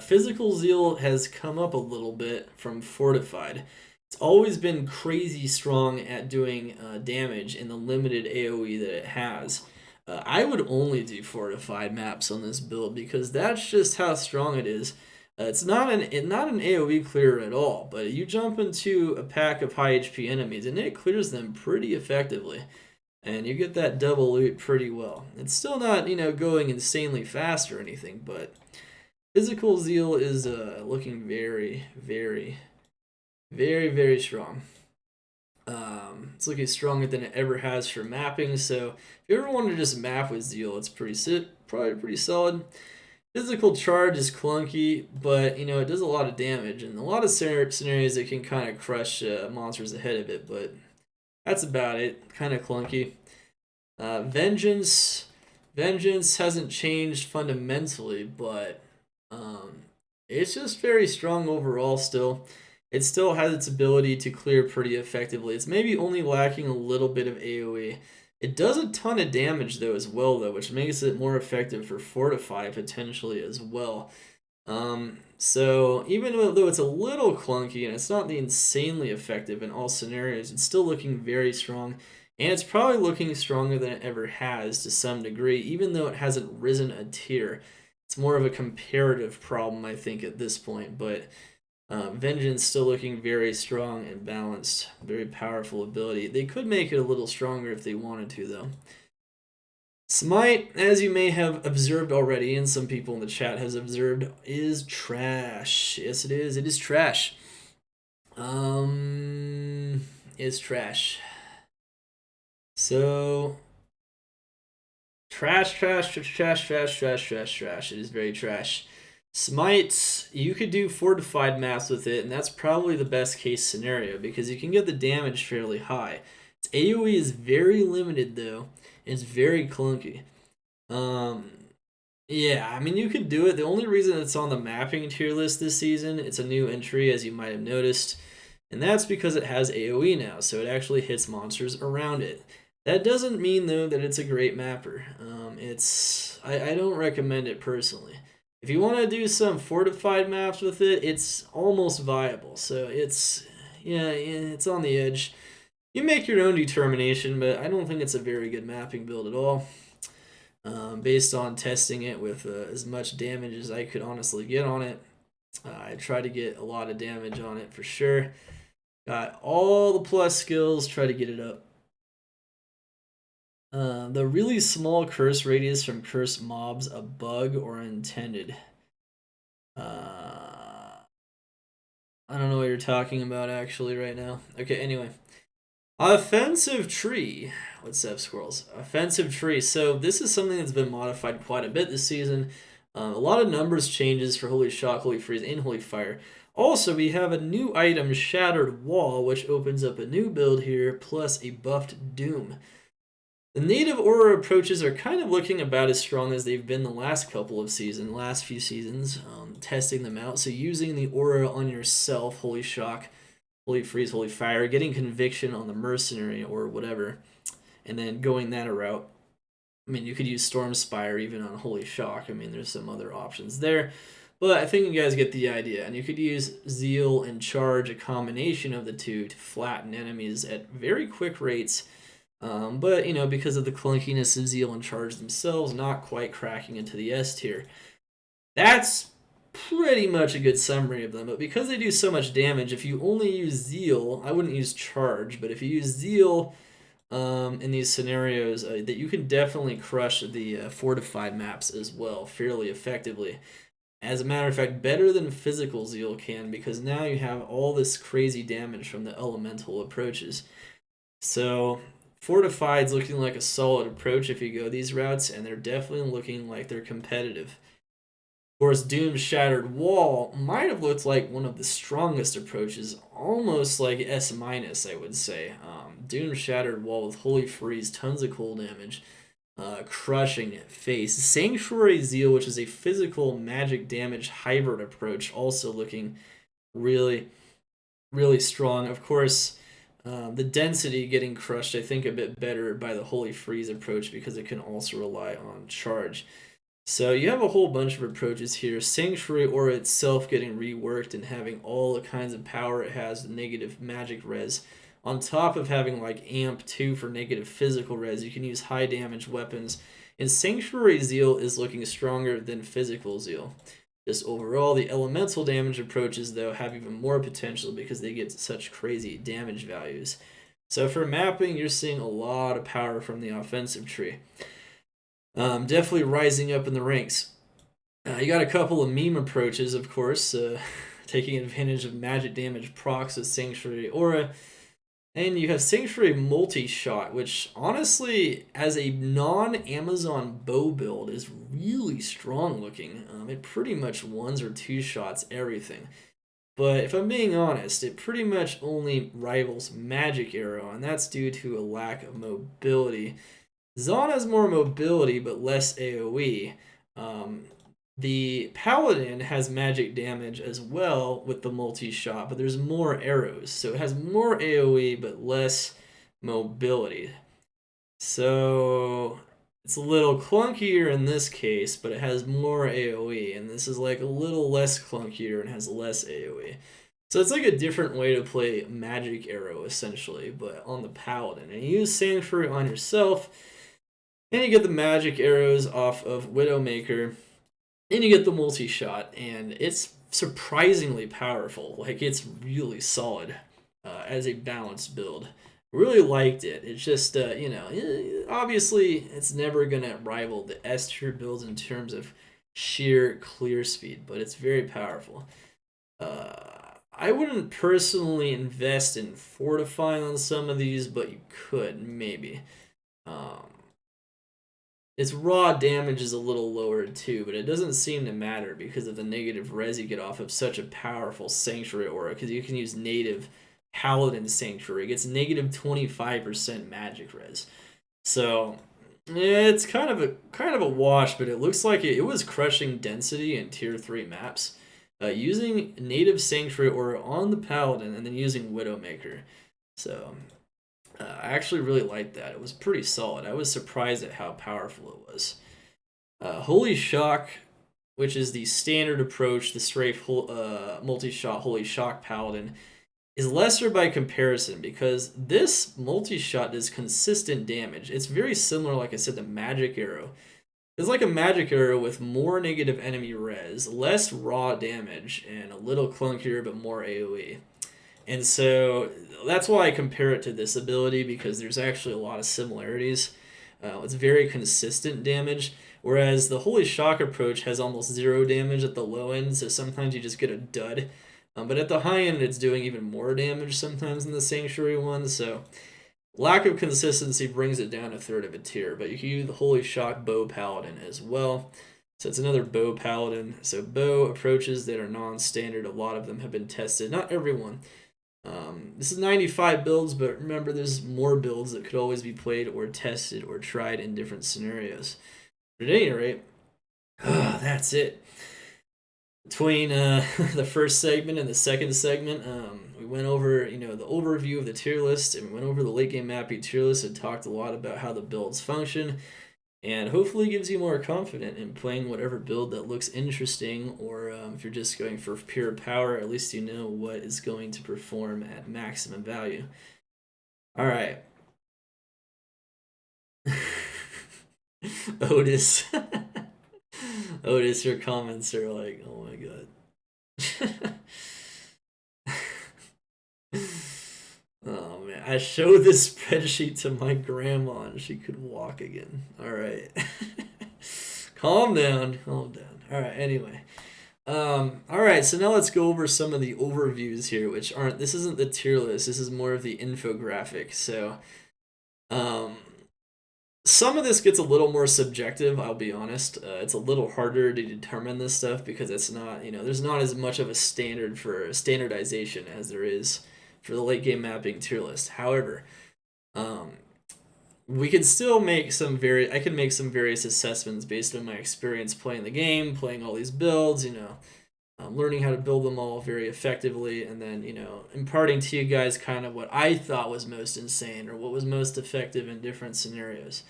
Physical Zeal has come up a little bit from Fortified. It's always been crazy strong at doing damage in the limited AoE that it has. I would only do Fortified maps on this build because that's just how strong it is. It's not an AoE clearer at all, but you jump into a pack of high HP enemies and it clears them pretty effectively. And you get that double loot pretty well. It's still not, going insanely fast or anything, but Physical Zeal is looking very, very, very, very strong. It's looking stronger than it ever has for mapping, so if you ever want to just map with Zeal, it's probably pretty solid. Physical Charge is clunky, but, it does a lot of damage, and a lot of scenarios it can kind of crush monsters ahead of it, but that's about it. Kind of clunky. Vengeance hasn't changed fundamentally, but it's just very strong overall still. It still has its ability to clear pretty effectively. It's maybe only lacking a little bit of AoE. It does a ton of damage though as well, which makes it more effective for Fortify potentially as well. So even though it's a little clunky and it's not the insanely effective in all scenarios, it's still looking very strong. And it's probably looking stronger than it ever has to some degree, even though it hasn't risen a tier. It's more of a comparative problem, I think, at this point. But Vengeance still looking very strong and balanced. Very powerful ability. They could make it a little stronger if they wanted to, though. Smite, as you may have observed already, and some people in the chat has observed, is trash. Yes, it is. It is trash. It's trash. So, trash. It is very trash. Smite, you could do Fortified maps with it, and that's probably the best case scenario, because you can get the damage fairly high. Its AoE is very limited, though. It's very clunky. Yeah, I mean, you could do it. The only reason it's on the mapping tier list this season, it's a new entry, as you might have noticed, and that's because it has AoE now, so it actually hits monsters around it. That doesn't mean, though, that it's a great mapper. I don't recommend it personally. If you want to do some Fortified maps with it, it's almost viable. So it's on the edge. You make your own determination, but I don't think it's a very good mapping build at all. Based on testing it with as much damage as I could honestly get on it. I tried to get a lot of damage on it for sure. Got all the plus skills, try to get it up. The really small curse radius from cursed mobs, a bug or intended? I don't know what you're talking about actually right now. Okay, anyway. Offensive Tree. What's up, squirrels? Offensive Tree. So this is something that's been modified quite a bit this season. A lot of numbers changes for Holy Shock, Holy Freeze, and Holy Fire. Also, we have a new item, Shattered Wall, which opens up a new build here, plus a buffed Doom. The native aura approaches are kind of looking about as strong as they've been the last few seasons, testing them out. So using the aura on yourself, Holy Shock, Holy Freeze, Holy Fire, getting Conviction on the Mercenary or whatever, and then going that route. I mean, you could use Storm Spire even on Holy Shock. I mean, there's some other options there. But I think you guys get the idea. And you could use Zeal and Charge, a combination of the two, to flatten enemies at very quick rates. But, you know, because of the clunkiness of Zeal and Charge themselves, not quite cracking into the S tier. That's pretty much a good summary of them. But because they do so much damage, if you only use Zeal, I wouldn't use Charge, but if you use Zeal in these scenarios, that you can definitely crush the fortified maps as well fairly effectively. As a matter of fact, better than physical Zeal can, because now you have all this crazy damage from the elemental approaches. So Fortified's looking like a solid approach if you go these routes, and they're definitely looking like they're competitive. Of course, Doom's Shattered Wall might have looked like one of the strongest approaches, almost like S-, I would say. Doom's Shattered Wall with Holy Freeze, tons of cold damage, crushing face. Sanctuary Zeal, which is a physical magic damage hybrid approach, also looking really, really strong. Of course, the density getting crushed, I think, a bit better by the Holy Freeze approach because it can also rely on charge. So you have a whole bunch of approaches here. Sanctuary Aura itself getting reworked and having all the kinds of power it has with negative magic res. On top of having like Amp 2 for negative physical res, you can use high damage weapons. And Sanctuary Zeal is looking stronger than physical Zeal. Just overall, the elemental damage approaches, though, have even more potential because they get such crazy damage values. So for mapping, you're seeing a lot of power from the offensive tree. Definitely rising up in the ranks. You got a couple of meme approaches, of course, taking advantage of magic damage procs with Sanctuary Aura. And you have Sanctuary Multi-Shot, which honestly, as a non-Amazon bow build, is really strong looking. It pretty much 1s or 2 shots everything. But if I'm being honest, it pretty much only rivals Magic Arrow, and that's due to a lack of mobility. Zon has more mobility, but less AoE. The Paladin has magic damage as well with the multi-shot, but there's more arrows. So it has more AoE, but less mobility. So it's a little clunkier in this case, but it has more AoE. And this is like a little less clunkier and has less AoE. So it's like a different way to play Magic Arrow, essentially, but on the Paladin. And you use Sanctuary on yourself, and you get the magic arrows off of Widowmaker, and you get the multi-shot, and it's surprisingly powerful. Like, it's really solid as a balanced build. Really liked it. It's just, you know, obviously it's never going to rival the S tier builds in terms of sheer clear speed, but it's very powerful. I wouldn't personally invest in fortifying on some of these, but you could, maybe. Its raw damage is a little lower too, but it doesn't seem to matter because of the negative res you get off of such a powerful Sanctuary Aura, because you can use native Paladin Sanctuary. It gets negative 25% magic res. So it's kind of a wash, but it looks like it was crushing density in tier 3 maps. Using native Sanctuary Aura on the Paladin and then using Widowmaker. So I actually really liked that. It was pretty solid. I was surprised at how powerful it was. Holy Shock, which is the standard approach, the strafe multi-shot Holy Shock Paladin, is lesser by comparison because this multi-shot does consistent damage. It's very similar, like I said, to Magic Arrow. It's like a Magic Arrow with more negative enemy res, less raw damage, and a little clunkier but more AoE. And so that's why I compare it to this ability, because there's actually a lot of similarities. It's very consistent damage, whereas the Holy Shock approach has almost 0 damage at the low end, so sometimes you just get a dud. But at the high end, it's doing even more damage sometimes in the Sanctuary one, so lack of consistency brings it down a third of a tier. But you can use the Holy Shock Bow Paladin as well. So it's another Bow Paladin. So bow approaches that are non-standard, a lot of them have been tested. Not everyone. This is 95 builds, but remember there's more builds that could always be played or tested or tried in different scenarios. But at any rate, that's it. Between the first segment and the second segment, we went over, the overview of the tier list, and we went over the late game mapping tier list and talked a lot about how the builds function. and hopefully gives you more confidence in playing whatever build that looks interesting, or if you're just going for pure power, at least you know what is going to perform at maximum value. All right. Otis. Otis, your comments are like, oh my god. Oh man, I showed this spreadsheet to my grandma and she could walk again. Alright. Calm down. Calm down. Alright, anyway. Alright, so now let's go over some of the overviews here, which aren't, this isn't the tier list, this is more of the infographic. So, some of this gets a little more subjective, I'll be honest. It's a little harder to determine this stuff because it's not, there's not as much of a standard for standardization as there is for the late game mapping tier list. However, we can still make I can make some various assessments based on my experience playing the game, playing all these builds, learning how to build them all very effectively, and then, imparting to you guys kind of what I thought was most insane or what was most effective in different scenarios.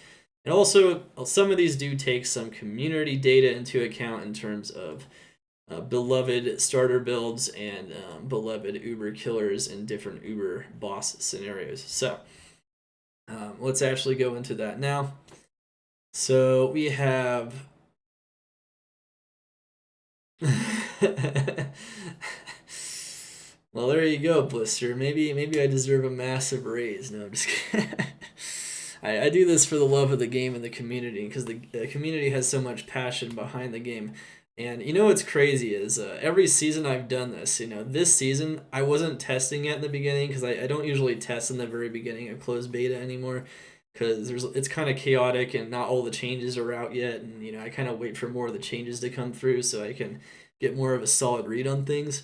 And also, some of these do take some community data into account in terms of beloved starter builds and beloved Uber killers in different Uber boss scenarios. So, let's actually go into that now. So, we have... Well, there you go, Blister. Maybe I deserve a massive raise. No, I'm just kidding. I do this for the love of the game and the community, because the community has so much passion behind the game. And what's crazy is every season I've done this. This season I wasn't testing it in the beginning because I don't usually test in the very beginning of closed beta anymore, because it's kind of chaotic and not all the changes are out yet, and I kind of wait for more of the changes to come through so I can get more of a solid read on things.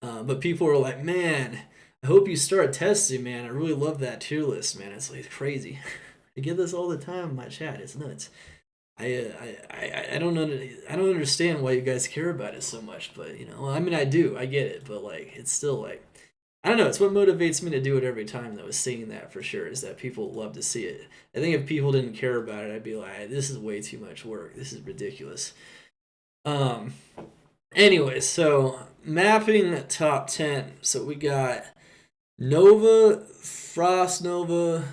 But people are like, man, I hope you start testing, man. I really love that tier list, man. It's like crazy. I get this all the time in my chat. It's nuts. I don't understand why you guys care about it so much, but I mean, I do. I get it, but like it's still like, I don't know, it's what motivates me to do it every time, though, is seeing that for sure, is that people love to see it. I think if people didn't care about it, I'd be like, this is way too much work. This is ridiculous. Anyway, so mapping top 10. So we got Nova, Frost Nova,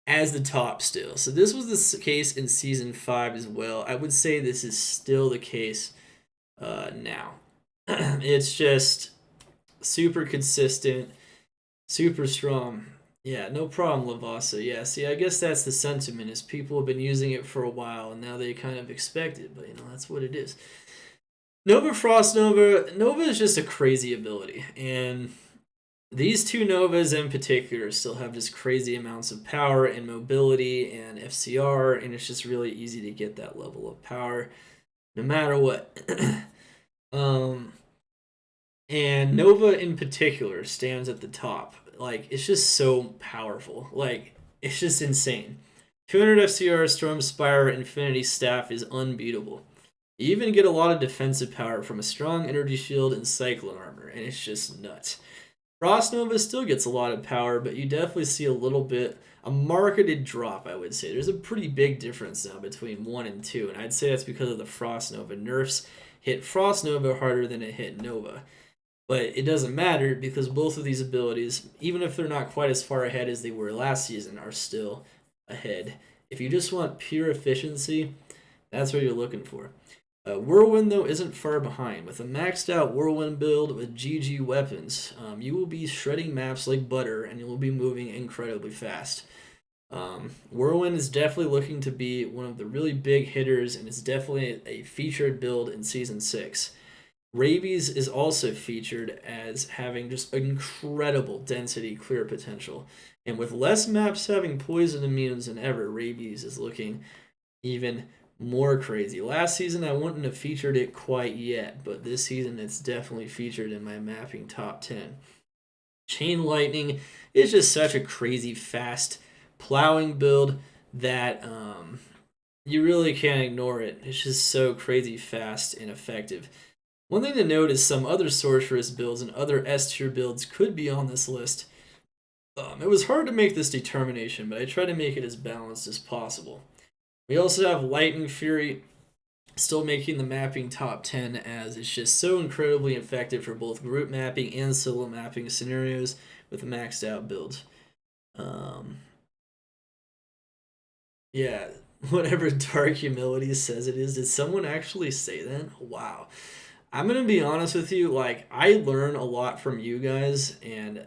as the top still. So this was the case in Season 5 as well. I would say this is still the case now. It's just super consistent, super strong. Yeah, no problem, Lavasa. Yeah, see, I guess that's the sentiment, is people have been using it for a while, and now they kind of expect it, but, that's what it is. Nova, Frost Nova. Nova is just a crazy ability, and these two Novas in particular still have just crazy amounts of power and mobility and FCR, and it's just really easy to get that level of power, no matter what. And Nova in particular stands at the top. Like, it's just so powerful. Like, it's just insane. 200 FCR, Storm Spire, Infinity Staff is unbeatable. You even get a lot of defensive power from a strong energy shield and Cyclone Armor, and it's just nuts. Frost Nova still gets a lot of power, but you definitely see a marketed drop, I would say. There's a pretty big difference now between 1 and 2, and I'd say that's because of the Frost Nova nerfs. Hit Frost Nova harder than it hit Nova. But it doesn't matter, because both of these abilities, even if they're not quite as far ahead as they were last season, are still ahead. If you just want pure efficiency, that's what you're looking for. Whirlwind, though, isn't far behind. With a maxed out Whirlwind build with GG weapons, you will be shredding maps like butter, and you will be moving incredibly fast. Whirlwind is definitely looking to be one of the really big hitters, and it's definitely a featured build in Season 6. Rabies is also featured as having just incredible density clear potential. And with less maps having poison immunes than ever, Rabies is looking even more crazy. Last season I wouldn't have featured it quite yet, but this season it's definitely featured in my mapping top 10. Chain Lightning is just such a crazy fast plowing build that you really can't ignore it. It's just so crazy fast and effective. One thing to note is some other Sorceress builds and other S tier builds could be on this list, It was hard to make this determination, but I tried to make it as balanced as possible. We also have Lightning Fury, still making the mapping top 10, as it's just so incredibly effective for both group mapping and solo mapping scenarios with maxed out builds. Yeah, whatever Dark Humility says it is. Did someone actually say that? Wow. I'm gonna be honest with you, like, I learn a lot from you guys, and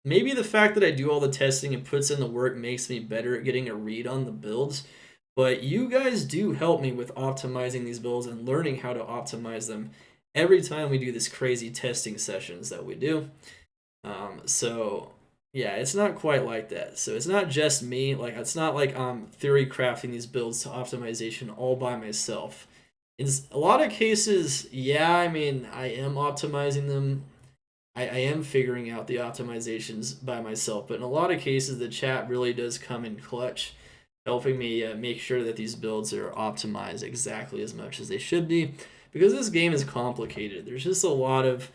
maybe the fact that I do all the testing and puts in the work makes me better at getting a read on the builds, but you guys do help me with optimizing these builds and learning how to optimize them every time we do this crazy testing sessions that we do. So yeah, it's not quite like that. So it's not just me. Like, it's not like I'm theory crafting these builds to optimization all by myself. In a lot of cases, yeah, I mean, I am optimizing them. I am figuring out the optimizations by myself, but in a lot of cases, the chat really does come in clutch, helping me make sure that these builds are optimized exactly as much as they should be, because this game is complicated. There's just a lot of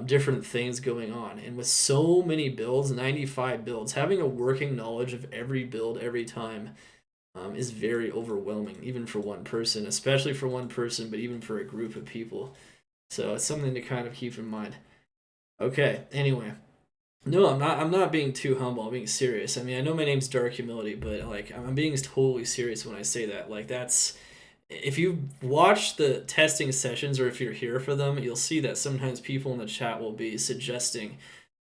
different things going on, and with so many builds, 95 builds, having a working knowledge of every build every time is very overwhelming, even for one person, especially for one person, but even for a group of people. So it's something to kind of keep in mind. Okay, anyway. No, I'm not being too humble. I'm being serious. I mean, I know my name's Dark Humility, but like, I'm being totally serious when I say that. Like, that's, if you watch the testing sessions or if you're here for them, you'll see that sometimes people in the chat will be suggesting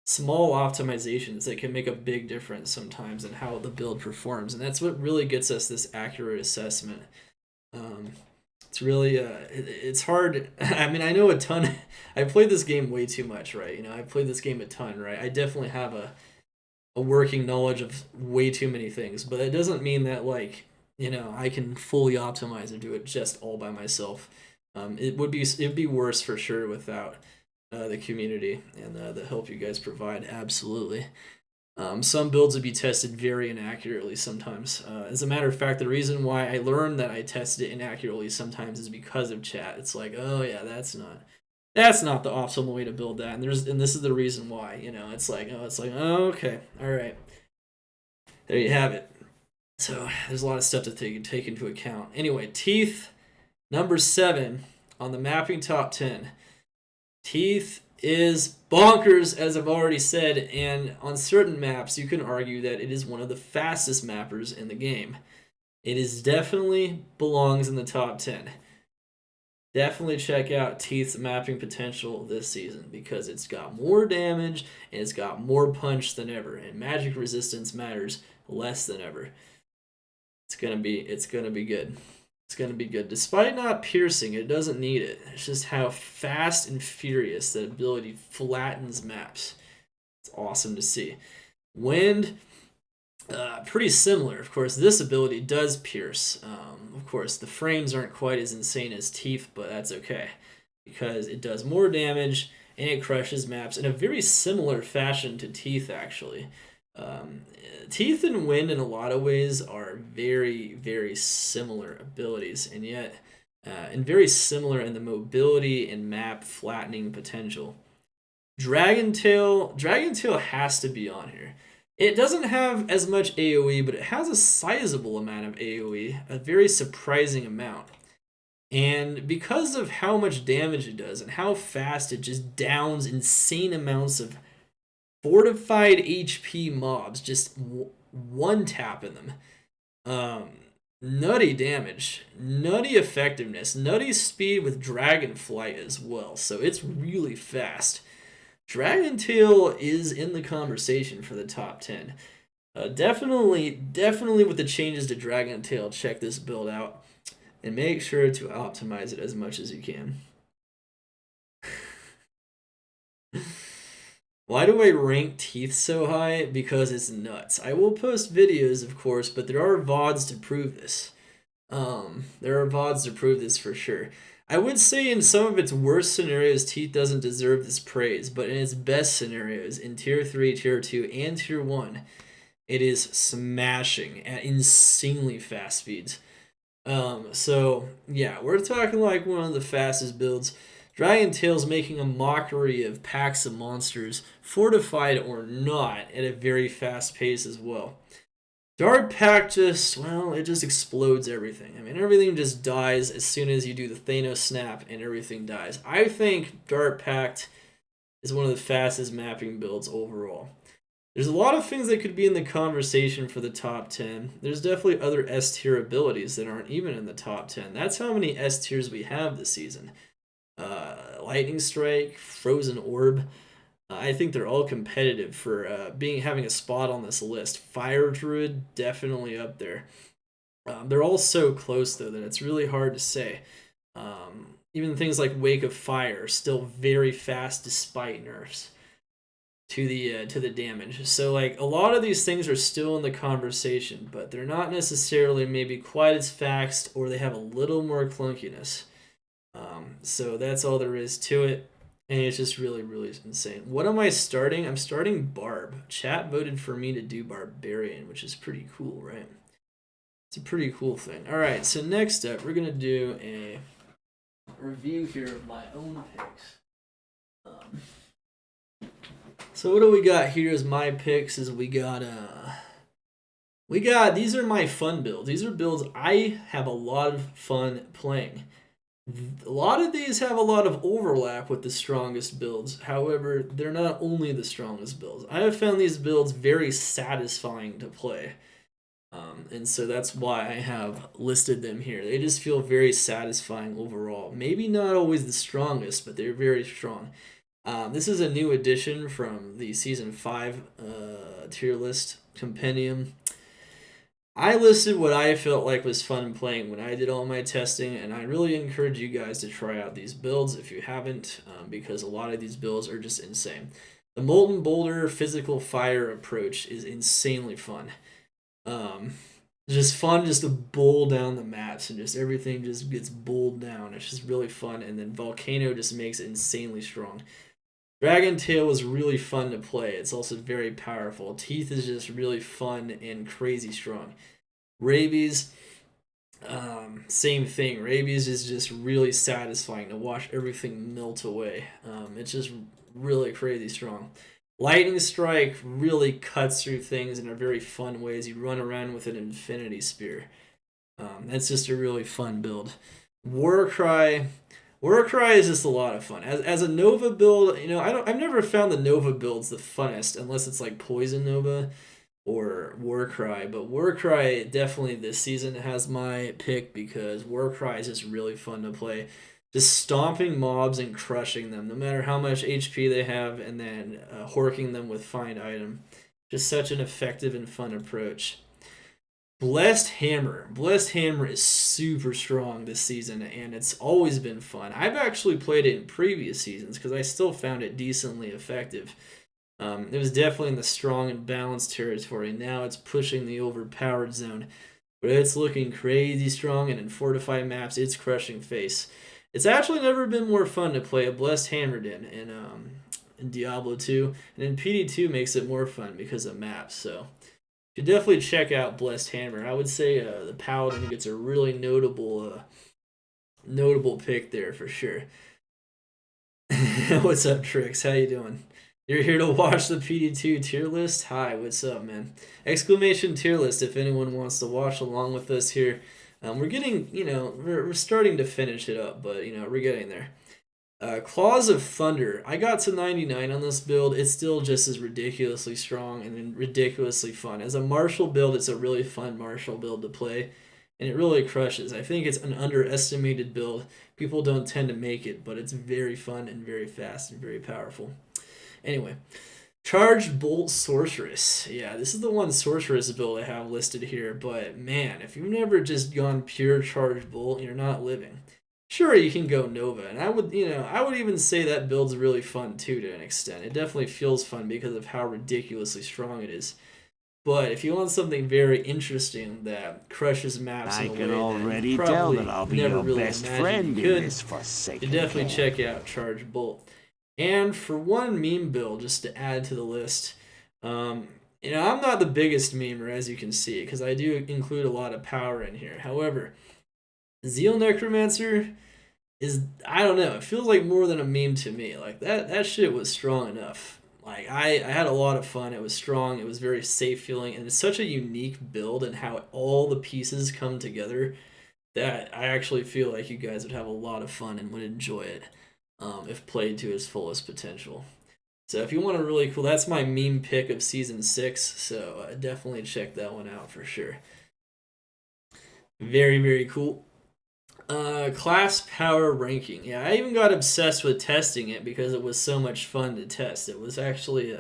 small optimizations that can make a big difference sometimes in how the build performs, and that's what really gets us this accurate assessment. It's really it's hard. I mean, I know a ton. I played this game way too much, right? You know, I played this game a ton, right? I definitely have a working knowledge of way too many things, but it doesn't mean that, like, you know, I can fully optimize and do it just all by myself. It'd be worse for sure without the community and the help you guys provide. Absolutely. Some builds would be tested very inaccurately sometimes. As a matter of fact, the reason why I learned that I tested it inaccurately sometimes is because of chat. It's like, oh yeah, that's not the optimal way to build that, and this is the reason why. You know, it's like, oh, okay, all right, there you have it. So there's a lot of stuff to take into account. Anyway, Teeth, number 7 on the mapping top 10. Teeth is bonkers, as I've already said, and on certain maps you can argue that it is one of the fastest mappers in the game. It is definitely belongs in the top 10. Definitely check out Teeth's mapping potential this season, because it's got more damage and it's got more punch than ever, and magic resistance matters less than ever. It's gonna be good. It's going to be good. Despite not piercing, it doesn't need it. It's just how fast and furious that ability flattens maps. It's awesome to see. Wind, pretty similar. Of course, this ability does pierce. Of course, the frames aren't quite as insane as Teeth, but that's okay, because it does more damage and it crushes maps in a very similar fashion to Teeth, actually. Teeth and Wind in a lot of ways are very, very similar abilities, and yet and very similar in the mobility and map flattening potential. Dragon Tail has to be on here. It doesn't have as much AoE, but it has a sizable amount of AoE, a very surprising amount. And because of how much damage it does and how fast it just downs insane amounts of fortified HP mobs, just one tap in them. Nutty damage, nutty effectiveness, nutty speed with Dragon Flight as well, so it's really fast. Dragon Tail is in the conversation for the top 10. Definitely with the changes to Dragon Tail, check this build out and make sure to optimize it as much as you can. Why do I rank Teeth so high? Because it's nuts. I will post videos, of course, but there are VODs to prove this. There are VODs to prove this for sure. I would say in some of its worst scenarios, Teeth doesn't deserve this praise, but in its best scenarios, in Tier 3, Tier 2, and Tier 1, it is smashing at insanely fast speeds. So, yeah, we're talking like one of the fastest builds. Dragon Tail's making a mockery of packs of monsters, fortified or not, at a very fast pace as well. Dart Pact just, well, it just explodes everything. I mean, everything just dies as soon as you do the Thanos snap and everything dies. I think Dart Pact is one of the fastest mapping builds overall. There's a lot of things that could be in the conversation for the top 10. There's definitely other S tier abilities that aren't even in the top 10. That's how many S tiers we have this season. Lightning Strike, Frozen Orb. I think they're all competitive for having a spot on this list. Fire Druid, definitely up there. They're all so close though that it's really hard to say. Even things like Wake of Fire are still very fast despite nerfs to the damage. So like a lot of these things are still in the conversation, but they're not necessarily maybe quite as fast, or they have a little more clunkiness. So that's all there is to it. And it's just really, really insane. What am I starting? I'm starting Barb. Chat voted for me to do Barbarian, which is pretty cool, right? It's a pretty cool thing. All right, so next up, we're going to do a review here of my own picks. So what do we got here as my picks? Is we got these are my fun builds. These are builds I have a lot of fun playing. A lot of these have a lot of overlap with the strongest builds. However, they're not only the strongest builds. I have found these builds very satisfying to play. And so that's why I have listed them here. They just feel very satisfying overall. Maybe not always the strongest, but they're very strong. This is a new addition from the Season 5 tier list compendium. I listed what I felt like was fun playing when I did all my testing, and I really encourage you guys to try out these builds if you haven't, because a lot of these builds are just insane. The Molten Boulder Physical Fire approach is insanely fun. Just fun just to bowl down the maps, and just everything just gets bowled down. It's just really fun, and then Volcano just makes it insanely strong. Dragon Tail is really fun to play. It's also very powerful. Teeth is just really fun and crazy strong. Rabies, same thing. Rabies is just really satisfying to watch everything melt away. It's just really crazy strong. Lightning Strike really cuts through things in a very fun way as you run around with an Infinity Spear. That's just a really fun build. Warcry is just a lot of fun. As a Nova build, you know, I've never found the Nova builds the funnest unless it's like Poison Nova or Warcry. But Warcry definitely this season has my pick because Warcry is just really fun to play. Just stomping mobs and crushing them, no matter how much HP they have, and then horking them with Find Item. Just such an effective and fun approach. Blessed Hammer. Blessed Hammer is super strong this season, and it's always been fun. I've actually played it in previous seasons because I still found it decently effective. It was definitely in the strong and balanced territory. Now it's pushing the overpowered zone, but it's looking crazy strong, and in fortified maps, it's crushing face. It's actually never been more fun to play a Blessed Hammered in Diablo 2, and in PD2 makes it more fun because of maps, so you definitely check out Blessed Hammer. I would say the Paladin gets a really notable pick there for sure. What's up, Trix? How you doing? You're here to watch the PD2 tier list? Hi, what's up, man? Exclamation tier list if anyone wants to watch along with us here. We're getting, we're starting to finish it up, but, we're getting there. Claws of Thunder. I got to 99 on this build. It's still just as ridiculously strong and ridiculously fun. As a martial build, it's a really fun martial build to play, and it really crushes. I think it's an underestimated build. People don't tend to make it, but it's very fun and very fast and very powerful. Anyway, Charged Bolt Sorceress. Yeah, this is the one Sorceress build I have listed here, but man, if you've never just gone pure Charged Bolt, you're not living. Sure, you can go Nova, and I would even say that build's really fun too to an extent. It definitely feels fun because of how ridiculously strong it is. But if you want something very interesting that crushes maps in a way can already tell that I'll be your best friend in this forsaken you definitely camp. check out Charged Bolt. And for one meme build, just to add to the list, I'm not the biggest memer, as you can see, because I do include a lot of power in here. However, Zeal Necromancer, is, I don't know, it feels like more than a meme to me. Like that shit was strong enough. Like I had a lot of fun. It was strong. It was very safe feeling, and it's such a unique build and how all the pieces come together that I actually feel like you guys would have a lot of fun and would enjoy it if played to its fullest potential. So if you want a really cool, that's my meme pick of season 6. So definitely check that one out for sure. Very, very cool. Class power ranking. Yeah, I even got obsessed with testing it because it was so much fun to test. It was actually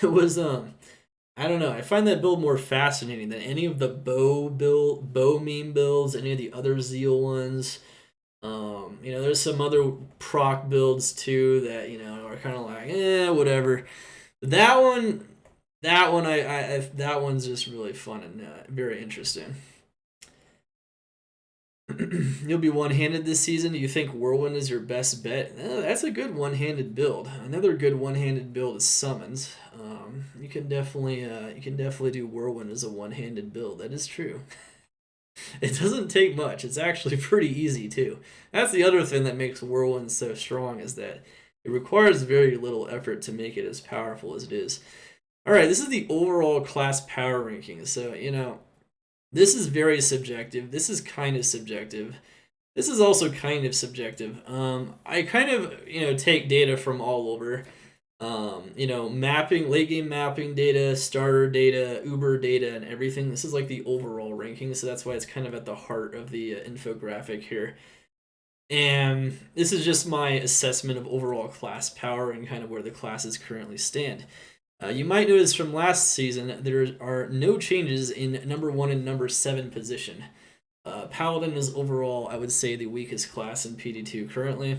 it was I don't know. I find that build more fascinating than any of the bow meme builds, any of the other Zeal ones. You know, there's some other proc builds too that, you know, are kind of like, whatever. That one, that one's just really fun and very interesting. You'll be one-handed this season. Do you think Whirlwind is your best bet? That's a good one-handed build. Another good one-handed build is Summons. You can definitely do Whirlwind as a one-handed build. That is true. It doesn't take much. It's actually pretty easy too. That's the other thing that makes Whirlwind so strong, is that it requires very little effort to make it as powerful as it is. All right, this is the overall class power ranking. So, you know, this is very subjective. This is kind of subjective. This is also kind of subjective. I kind of, you know, take data from all over. You know, mapping, late game mapping data, starter data, Uber data, and everything. This is like the overall ranking, so that's why it's kind of at the heart of the infographic here. And this is just my assessment of overall class power and kind of where the classes currently stand. You might notice from last season there are no changes in number 1 and number 7 position. Paladin is overall, I would say, the weakest class in PD2 currently.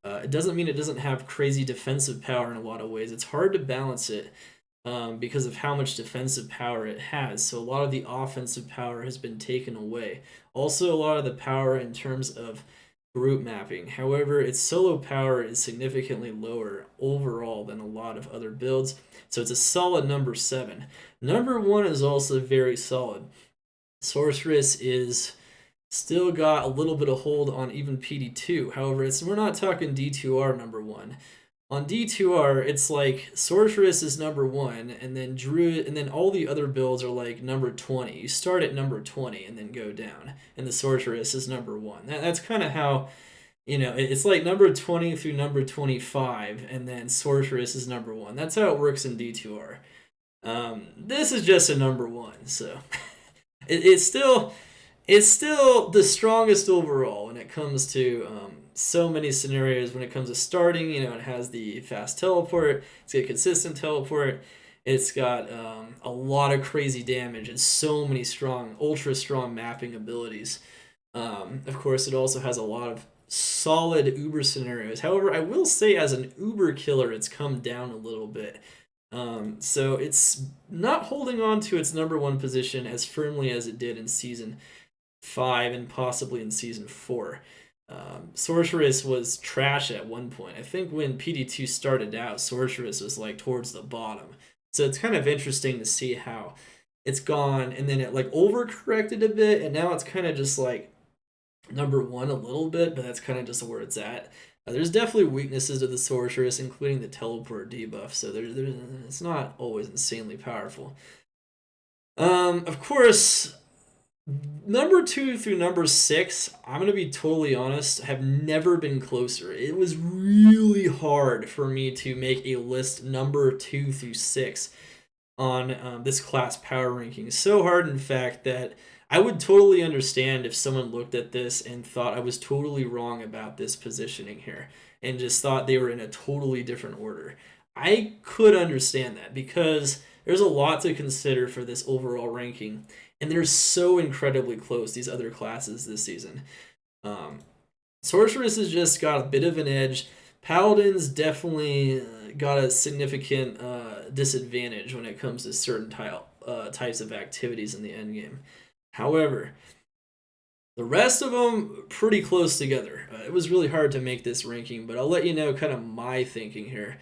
It doesn't mean it doesn't have crazy defensive power in a lot of ways. It's hard to balance it because of how much defensive power it has. So a lot of the offensive power has been taken away. Also, a lot of the power in terms of group mapping. However, its solo power is significantly lower overall than a lot of other builds. So it's a solid number 7. Number 1 is also very solid. Sorceress is still got a little bit of hold on even PD2. However, we're not talking D2R number 1. On D2R, it's like Sorceress is number 1, and then Druid, and then all the other builds are like number 20. You start at number 20 and then go down, and the Sorceress is number 1. That's kind of how, you know, it's like number 20 through number 25, and then Sorceress is number 1. That's how it works in D2R. This is just a number 1, so it's still the strongest overall when it comes to so many scenarios. When it comes to starting, you know, it has the fast teleport, it's got consistent teleport, it's got a lot of crazy damage and so many strong, ultra strong mapping abilities. Of course, it also has a lot of solid Uber scenarios. However, I will say as an Uber killer, it's come down a little bit. So it's not holding on to its number 1 position as firmly as it did in Season 5 and possibly in Season 4. Sorceress was trash at one point. I think when PD2 started out, Sorceress was like towards the bottom. So it's kind of interesting to see how it's gone, and then it like overcorrected a bit, and now it's kind of just like number 1 a little bit, but that's kind of just where it's at. There's definitely weaknesses to the Sorceress, including the teleport debuff, so it's not always insanely powerful. Of course, number 2 through number 6, I'm going to be totally honest, have never been closer. It was really hard for me to make a list number 2 through 6 on this class power ranking. So hard, in fact, that I would totally understand if someone looked at this and thought I was totally wrong about this positioning here and just thought they were in a totally different order. I could understand that because there's a lot to consider for this overall ranking, and they're so incredibly close, these other classes this season. Sorceress has just got a bit of an edge. Paladin's definitely got a significant disadvantage when it comes to certain types of activities in the endgame. However, the rest of them pretty close together. It was really hard to make this ranking, but I'll let you know kind of my thinking here.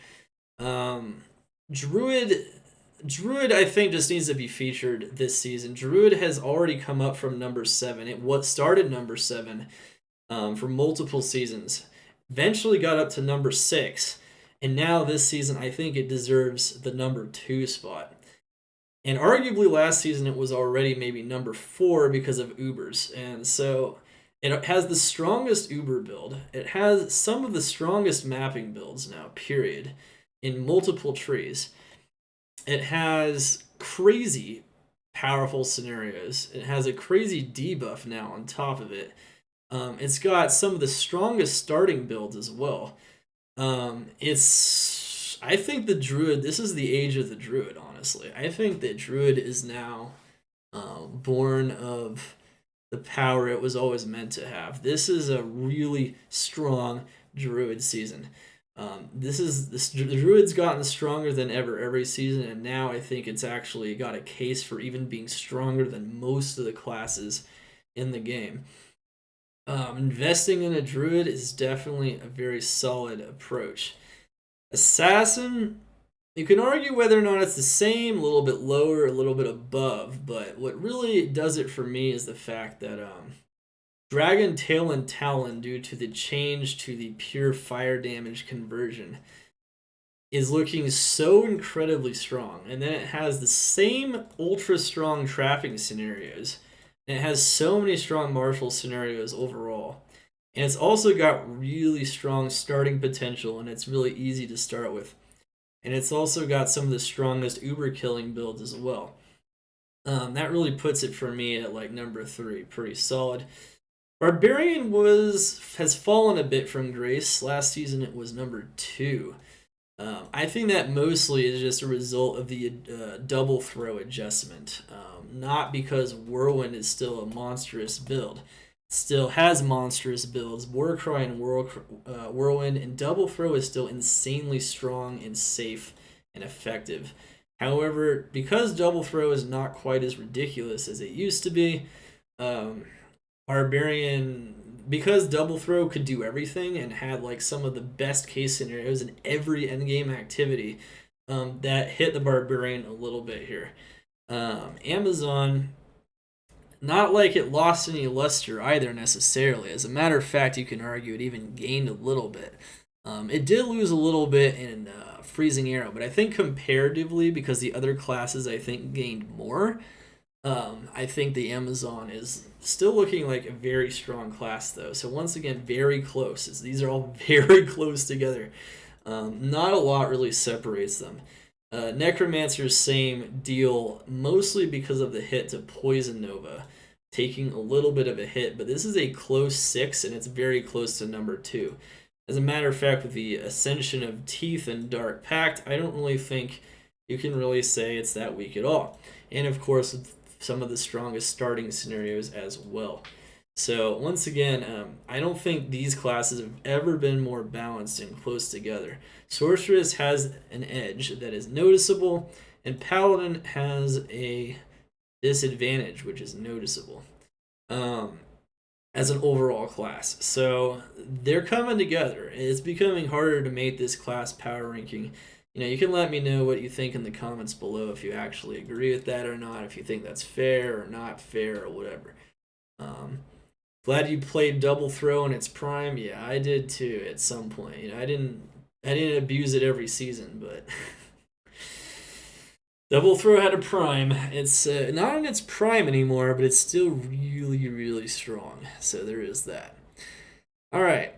Druid, I think, just needs to be featured this season. Druid has already come up from number 7. It started number 7. for multiple seasons. Eventually got up to number 6. And now this season, I think it deserves the number 2 spot. And arguably last season, it was already maybe number 4 because of Ubers. And so it has the strongest Uber build. It has some of the strongest mapping builds now, period, in multiple trees. It has crazy powerful scenarios. It has a crazy debuff now on top of it. It's got some of the strongest starting builds as well. I think the Druid, this is the age of the Druid, honestly. I think that Druid is now born of the power it was always meant to have. This is a really strong Druid season. The Druid's gotten stronger than ever every season, and now I think it's actually got a case for even being stronger than most of the classes in the game. Investing in a Druid is definitely a very solid approach. Assassin, you can argue whether or not it's the same, a little bit lower, a little bit above, but what really does it for me is the fact that Dragon Tail and Talon, due to the change to the pure fire damage conversion, is looking so incredibly strong. And then it has the same ultra strong trapping scenarios. And it has so many strong martial scenarios overall. And it's also got really strong starting potential, and it's really easy to start with. And it's also got some of the strongest Uber killing builds as well. That really puts it for me at like number 3, pretty solid. Barbarian has fallen a bit from grace. Last season it was number 2. I think that mostly is just a result of the double throw adjustment. Not because Whirlwind is still a monstrous build. It still has monstrous builds. Warcry and Whirlwind, and double throw is still insanely strong and safe and effective. However, because double throw is not quite as ridiculous as it used to be, Barbarian, because double throw could do everything and had like some of the best case scenarios in every endgame activity, that hit the Barbarian a little bit here. Amazon, not like it lost any luster either necessarily. As a matter of fact, you can argue it even gained a little bit. It did lose a little bit in Freezing Arrow, but I think comparatively, because the other classes I think gained more, I think the Amazon is still looking like a very strong class though. So once again, very close. These are all very close together. Not a lot really separates them. Necromancer, same deal, mostly because of the hit to Poison Nova, taking a little bit of a hit, but this is a close 6, and it's very close to number 2. As a matter of fact, with the ascension of Teeth and Dark Pact, I don't really think you can really say it's that weak at all. And of course, some of the strongest starting scenarios as well. So once again, I don't think these classes have ever been more balanced and close together. Sorceress has an edge that is noticeable, and Paladin has a disadvantage, which is noticeable, as an overall class. So they're coming together. It's becoming harder to make this class power ranking. You know, you can let me know what you think in the comments below, if you actually agree with that or not, if you think that's fair or not fair or whatever. Glad you played double throw in its prime. Yeah, I did too at some point. You know, I didn't abuse it every season, but double throw had a prime. It's not in its prime anymore, but it's still really, really strong. So there is that. All right.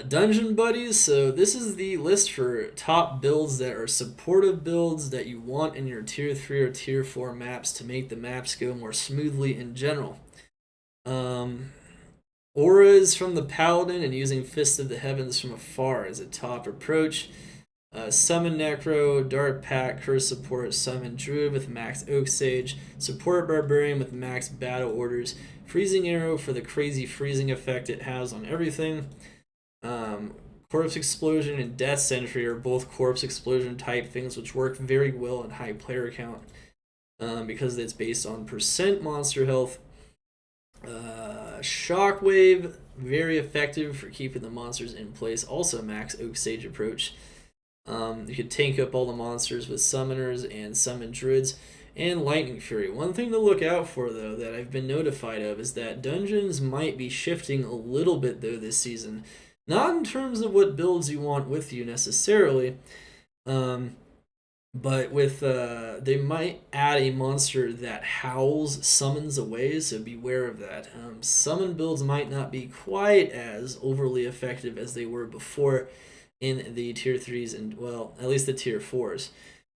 Dungeon Buddies, so this is the list for top builds that are supportive builds that you want in your tier 3 or tier 4 maps to make the maps go more smoothly in general. Auras from the Paladin and using Fist of the Heavens from afar is a top approach. Summon Necro, Dark Pact, Curse Support, Summon Druid with max Oak Sage, Support Barbarian with max Battle Orders, Freezing Arrow for the crazy freezing effect it has on everything. Corpse Explosion and Death Sentry are both Corpse Explosion type things, which work very well in high player count, because it's based on percent monster health. Shockwave, very effective for keeping the monsters in place, also max Oak Sage approach. You could tank up all the monsters with summoners and summon druids. and Lightning Fury. One thing to look out for, though, that I've been notified of is that dungeons might be shifting a little bit, though, this season. Not in terms of what builds you want with you necessarily, but with they might add a monster that howls summons away, so beware of that. Summon builds might not be quite as overly effective as they were before in the tier 3s and, well, at least the tier 4s.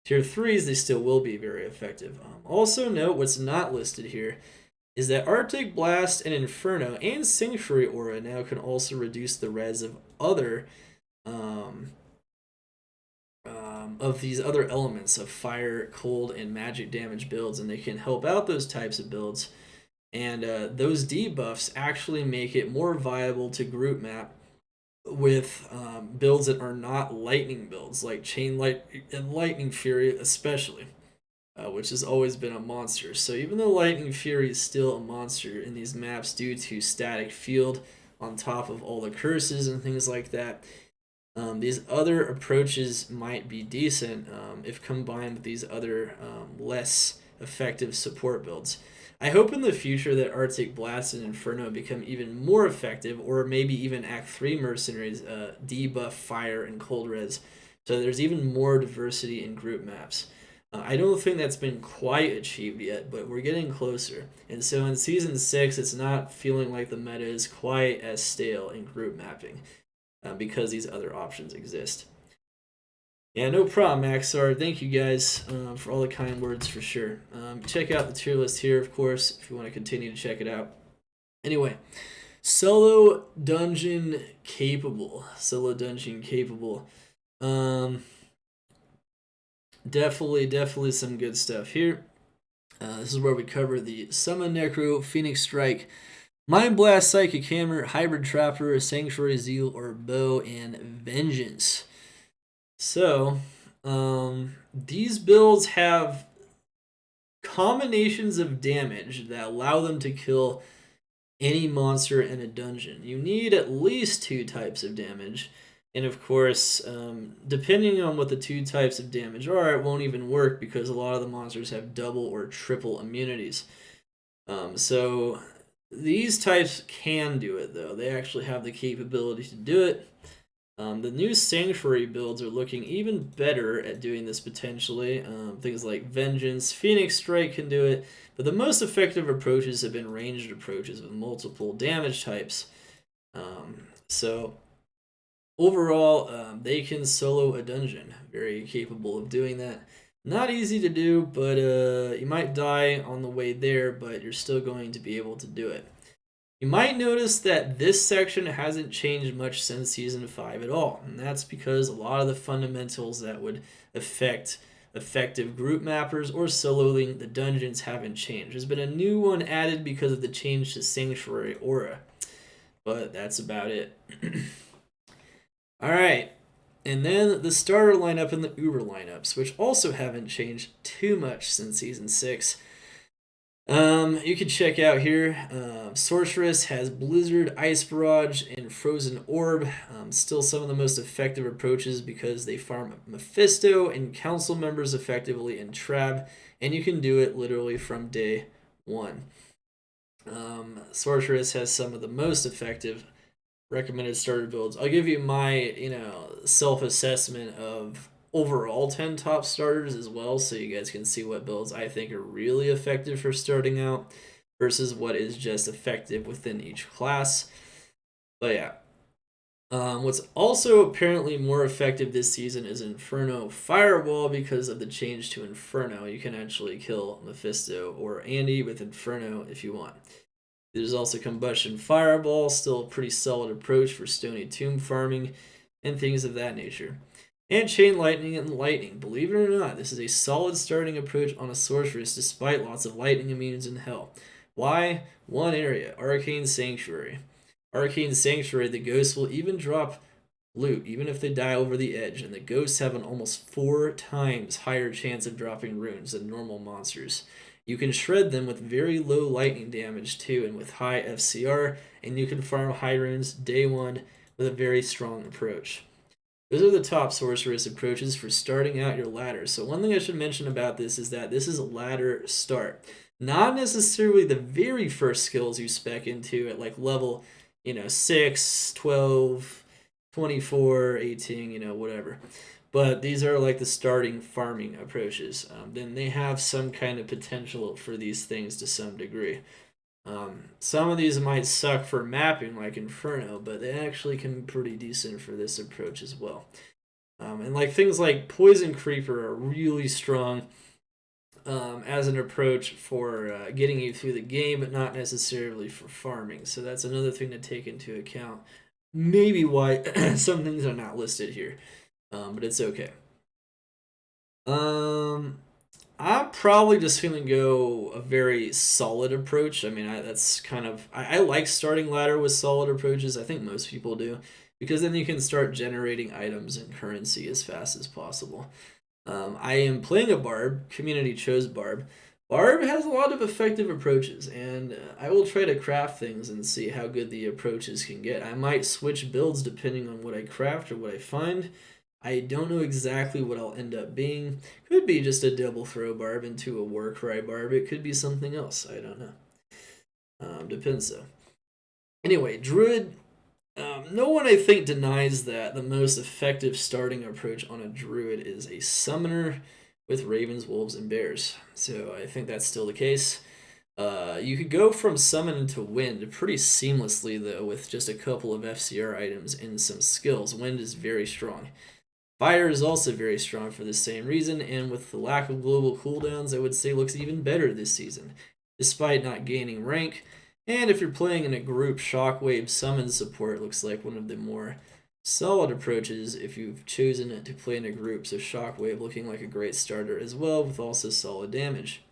Tier 3s, they still will be very effective. Also note what's not listed here is that Arctic Blast and Inferno and Sanctuary Aura now can also reduce the res of other of these other elements of fire, cold, and magic damage builds, and they can help out those types of builds. And those debuffs actually make it more viable to group map with builds that are not lightning builds, like Chain Light and Lightning Fury especially, which has always been a monster. So even though Lightning Fury is still a monster in these maps due to static field on top of all the curses and things like that, these other approaches might be decent if combined with these other less effective support builds. I hope in the future that Arctic Blast and Inferno become even more effective, or maybe even Act 3 Mercenaries debuff fire and cold res, so there's even more diversity in group maps. I don't think that's been quite achieved yet, but we're getting closer. And so in Season 6, it's not feeling like the meta is quite as stale in group mapping. Because these other options exist. Yeah, no problem, Maxar. Thank you guys for all the kind words for sure. Check out the tier list here, of course, if you want to continue to check it out. Anyway, solo dungeon capable. Definitely some good stuff here. This is where we cover the Summon Necro, Phoenix Strike, Mind Blast, Psychic Hammer, Hybrid Trapper, Sanctuary Zeal, or Bow, and Vengeance. So, these builds have combinations of damage that allow them to kill any monster in a dungeon. You need at least 2 types of damage. And of course, depending on what the 2 types of damage are, it won't even work because a lot of the monsters have double or triple immunities. So these types can do it, though. They actually have the capability to do it. The new Sanctuary builds are looking even better at doing this potentially. Things like Vengeance, Phoenix Strike can do it, but the most effective approaches have been ranged approaches with multiple damage types. So overall, they can solo a dungeon. Very capable of doing that. Not easy to do, but you might die on the way there, but you're still going to be able to do it. You might notice that this section hasn't changed much since Season 5 at all, and that's because a lot of the fundamentals that would affect effective group mappers or soloing the dungeons haven't changed. There's been a new one added because of the change to Sanctuary Aura, but that's about it. Alright, and then the starter lineup and the Uber lineups, which also haven't changed too much since Season 6. You can check out here, Sorceress has Blizzard, Ice Barrage, and Frozen Orb. Still some of the most effective approaches because they farm Mephisto and council members effectively in Trab, and you can do it literally from day 1. Sorceress has some of the most effective recommended starter builds. I'll give you my, self-assessment of overall 10 top starters as well, so you guys can see what builds I think are really effective for starting out versus what is just effective within each class. But yeah, what's also apparently more effective this season is Inferno Fireball because of the change to Inferno. You can actually kill Mephisto or Andy with Inferno if you want. There's also Combustion Fireball, still a pretty solid approach for Stony Tomb farming and things of that nature. And Chain Lightning and Lightning. Believe it or not, this is a solid starting approach on a Sorceress despite lots of lightning immunities in hell. Why? One area, Arcane Sanctuary. Arcane Sanctuary, the ghosts will even drop loot, even if they die over the edge, and the ghosts have an almost 4 times higher chance of dropping runes than normal monsters. You can shred them with very low lightning damage too, and with high FCR, and you can farm high runes day 1 with a very strong approach. Those are the top sorceress approaches for starting out your ladder. So one thing I should mention about this is that this is a ladder start. Not necessarily the very first skills you spec into at like level, 6, 12, 24, 18, whatever. But these are like the starting farming approaches. Then they have some kind of potential for these things to some degree. Some of these might suck for mapping like Inferno, but they actually can be pretty decent for this approach as well. And like things like Poison Creeper are really strong as an approach for getting you through the game, but not necessarily for farming. So that's another thing to take into account. Maybe why some things are not listed here, but it's okay. I'm probably just gonna go a very solid approach. I mean, that's kind of I like starting ladder with solid approaches. I think most people do, because then you can start generating items and currency as fast as possible. I am playing a Barb. Community chose Barb. Barb has a lot of effective approaches, and I will try to craft things and see how good the approaches can get. I might switch builds depending on what I craft or what I find. I don't know exactly what I'll end up being. Could be just a double throw Barb into a Warcry Barb. It could be something else. I don't know. Depends though. Anyway, Druid. No one, I think, denies that the most effective starting approach on a Druid is a Summoner with Ravens, Wolves, and Bears. So I think that's still the case. You could go from Summon into Wind pretty seamlessly, though, with just a couple of FCR items and some skills. Wind is very strong. Fire is also very strong for the same reason, and with the lack of global cooldowns, I would say looks even better this season, despite not gaining rank. And if you're playing in a group, Shockwave Summon support looks like one of the more solid approaches if you've chosen it to play in a group, so Shockwave looking like a great starter as well, with also solid damage.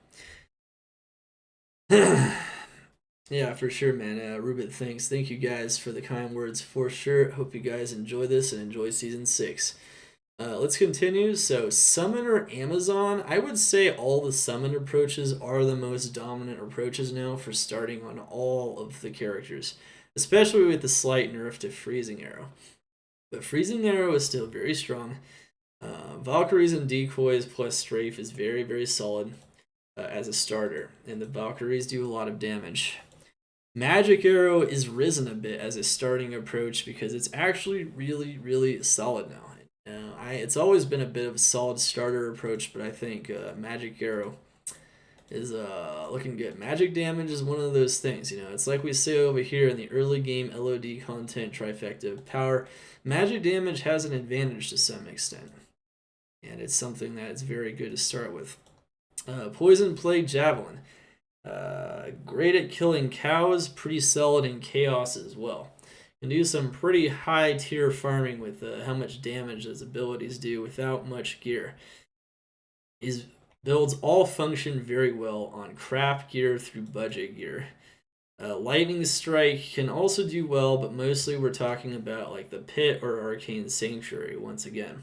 Yeah, for sure, man. Rubit, thanks. Thank you guys for the kind words, for sure. Hope you guys enjoy this and enjoy Season 6. Let's continue. So, Summoner Amazon. I would say all the summon approaches are the most dominant approaches now for starting on all of the characters, especially with the slight nerf to Freezing Arrow. But Freezing Arrow is still very strong. Valkyries and Decoys plus Strafe is very, very solid as a starter, and the Valkyries do a lot of damage. Magic Arrow is risen a bit as a starting approach because it's actually really, really solid now. It's always been a bit of a solid starter approach, but I think Magic Arrow is looking good. Magic damage is one of those things, it's like we say over here in the early game LOD content trifecta of power. Magic damage has an advantage to some extent, and it's something that is very good to start with. Poison Plague Javelin. Great at killing cows, pretty solid in chaos as well. Can do some pretty high tier farming with how much damage his abilities do without much gear. His builds all function very well on craft gear through budget gear. Lightning Strike can also do well, but mostly we're talking about like the Pit or Arcane Sanctuary once again.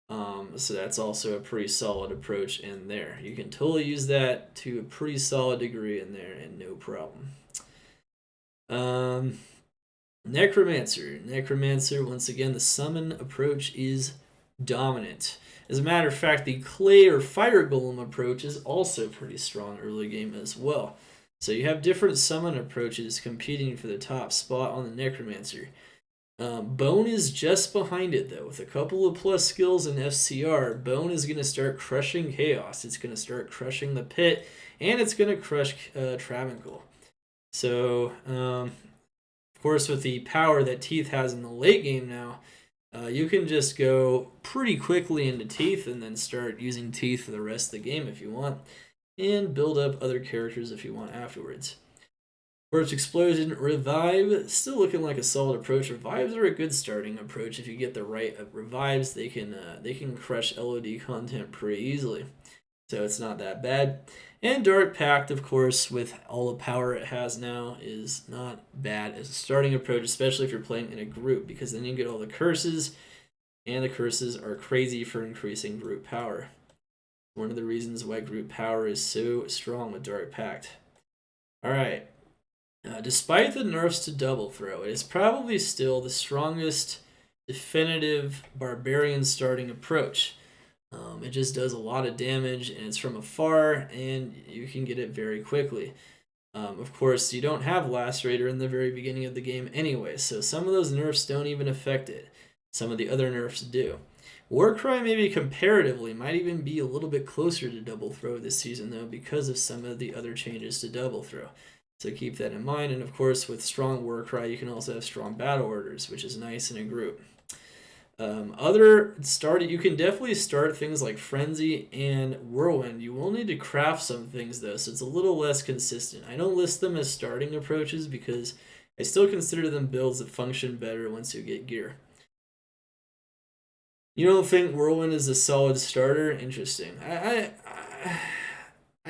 So that's also a pretty solid approach in there. You can totally use that to a pretty solid degree in there and no problem. Necromancer. Necromancer, once again, the summon approach is dominant. As a matter of fact, the Clay or Fire Golem approach is also pretty strong early game as well. So you have different summon approaches competing for the top spot on the Necromancer. Bone is just behind it, though. With a couple of plus skills in FCR, Bone is going to start crushing Chaos. It's going to start crushing the Pit, and it's going to crush Travancore. So, of course, with the power that Teeth has in the late game now, you can just go pretty quickly into Teeth and then start using Teeth for the rest of the game if you want, and build up other characters if you want afterwards. Burst Explosion, Revive, still looking like a solid approach. Revives are a good starting approach if you get the right revives. They can crush LOD content pretty easily, so it's not that bad. And Dark Pact, of course, with all the power it has now, is not bad as a starting approach, especially if you're playing in a group, because then you get all the curses, and the curses are crazy for increasing group power. One of the reasons why group power is so strong with Dark Pact. Alright. Despite the nerfs to Double Throw, it is probably still the strongest definitive Barbarian starting approach. It just does a lot of damage, and it's from afar, and you can get it very quickly. Of course, you don't have Lacerator in the very beginning of the game anyway, so some of those nerfs don't even affect it. Some of the other nerfs do. Warcry maybe comparatively might even be a little bit closer to Double Throw this season, though, because of some of the other changes to Double Throw. So keep that in mind, and of course, with strong Warcry, you can also have strong battle orders, which is nice in a group. You can definitely start things like Frenzy and Whirlwind. You will need to craft some things though, so it's a little less consistent. I don't list them as starting approaches because I still consider them builds that function better once you get gear. You don't think Whirlwind is a solid starter? Interesting. I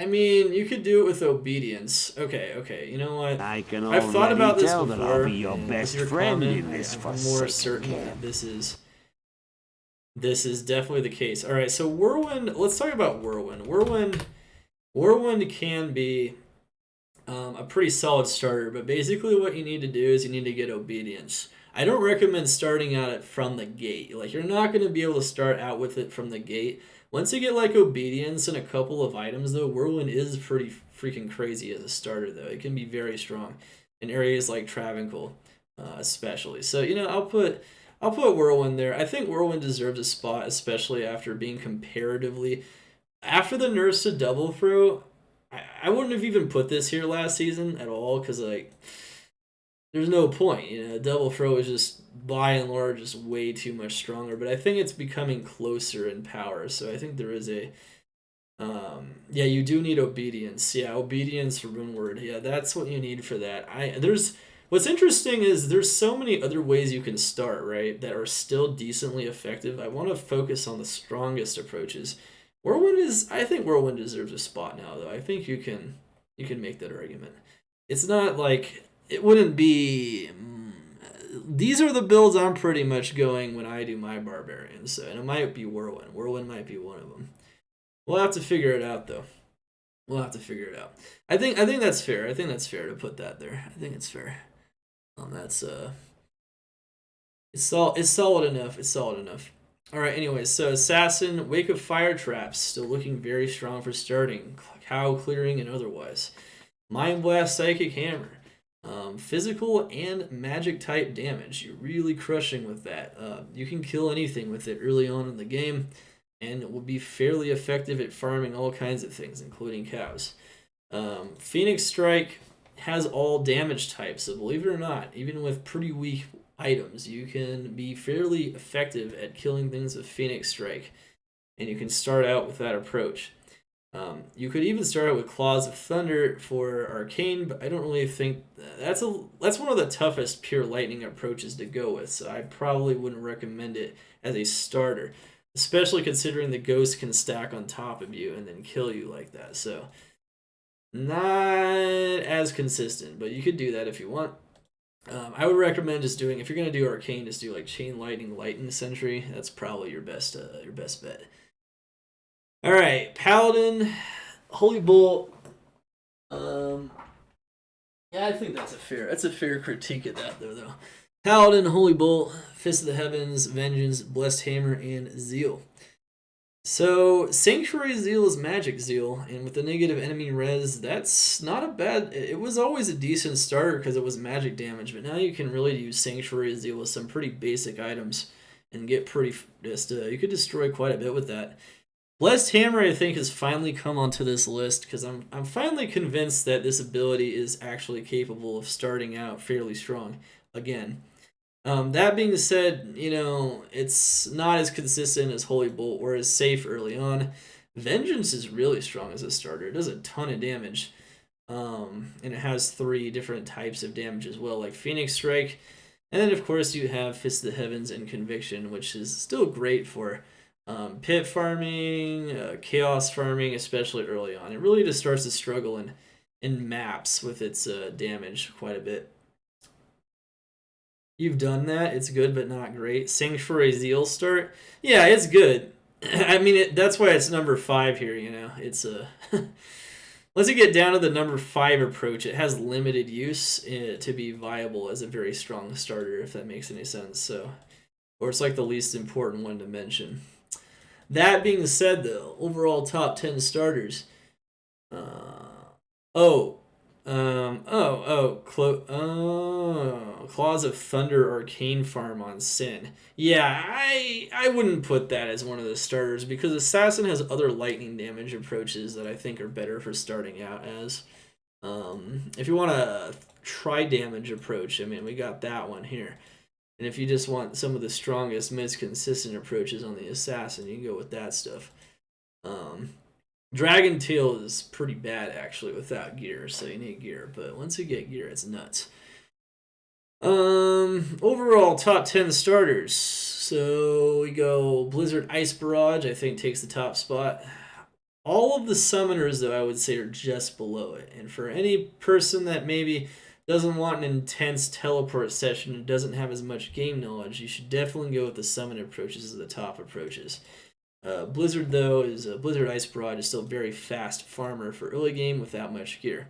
mean, you could do it with Obedience. Okay. You know what? I can I've thought about this before. That I'll be your best friend in this I'm more certain that this is definitely the case. All right, so Whirlwind. Let's talk about Whirlwind. Whirlwind can be a pretty solid starter, but basically what you need to do is you need to get Obedience. I don't recommend starting out it from the gate. Like, you're not going to be able to start out with it from the gate. Once you get like Obedience and a couple of items, though, Whirlwind is pretty freaking crazy as a starter, though. It can be very strong in areas like Travancore, especially. So, you know, I'll put Whirlwind there. I think Whirlwind deserves a spot, especially after being comparatively... After the nerfs to Double Throw, I wouldn't have even put this here last season at all, because, like, there's no point. You know, Double Throw is just, by and large, just way too much stronger. But I think it's becoming closer in power, so I think there is a... yeah, you do need Obedience. Yeah, Obedience for Runeward. Yeah, that's what you need for that. What's interesting is there's so many other ways you can start, right, that are still decently effective. I want to focus on the strongest approaches. I think Whirlwind deserves a spot now, though. I think you can make that argument. It's not like, it wouldn't be... These are the builds I'm pretty much going when I do my Barbarians, and it might be Whirlwind. Whirlwind might be one of them. We'll have to figure it out, though. We'll have to figure it out. I think that's fair. I think that's fair to put that there. I think it's fair. It's solid enough. It's solid enough. All right. Anyways, so Assassin, Wake of Fire Traps, still looking very strong for starting. Cow clearing and otherwise. Mind Blast, Psychic Hammer, physical and magic type damage. You're really crushing with that. You can kill anything with it early on in the game, and it will be fairly effective at farming all kinds of things, including cows. Phoenix Strike has all damage types, so believe it or not, even with pretty weak items, you can be fairly effective at killing things with Phoenix Strike, and you can start out with that approach. You could even start out with Claws of Thunder for Arcane, but I don't really think that's one of the toughest pure lightning approaches to go with, so I probably wouldn't recommend it as a starter, especially considering the ghost can stack on top of you and then kill you like that. So not as consistent, but you could do that if you want. I would recommend just doing, if you're going to do Arcane, just do like Chain Lightning, Lighten Sentry. That's probably your best bet. All right, Paladin, Holy Bolt. Yeah, I think that's a fair critique of that though. Paladin, Holy Bolt, Fist of the Heavens, Vengeance, Blessed Hammer, and Zeal. So Sanctuary Zeal is magic Zeal, and with the negative enemy res, that's not a bad... It was always a decent starter because it was magic damage, but now you can really use Sanctuary Zeal with some pretty basic items and get pretty... you could destroy quite a bit with that. Blessed Hammer, I think, has finally come onto this list because I'm finally convinced that this ability is actually capable of starting out fairly strong again. That being said, you know, it's not as consistent as Holy Bolt or as safe early on. Vengeance is really strong as a starter. It does a ton of damage, and it has 3 different types of damage as well, like Phoenix Strike, and then of course you have Fist of the Heavens and Conviction, which is still great for pit farming, chaos farming, especially early on. It really just starts to struggle in maps with its damage quite a bit. You've done that. It's good, but not great. Sanctuary Zeal start. Yeah, it's good. I mean, that's why it's number 5 here, you know. It's once you get down to the number 5 approach, it has limited use to be viable as a very strong starter, if that makes any sense. So, or it's like the least important one to mention. That being said, though, overall top 10 starters. Claws of Thunder Arcane Farm on Sin. Yeah, I wouldn't put that as one of the starters because Assassin has other lightning damage approaches that I think are better for starting out as. If you want a tri-damage approach, I mean, we got that one here. And if you just want some of the strongest, most consistent approaches on the Assassin, you can go with that stuff. Dragon Tail is pretty bad, actually, without gear, so you need gear. But once you get gear, it's nuts. Overall, top 10 starters. So we go Blizzard Ice Barrage, I think, takes the top spot. All of the summoners, though, I would say are just below it. And for any person that maybe doesn't want an intense teleport session and doesn't have as much game knowledge, you should definitely go with the summon approaches as the top approaches. Blizzard, though, is Blizzard Ice Barrage is still a very fast farmer for early game without much gear.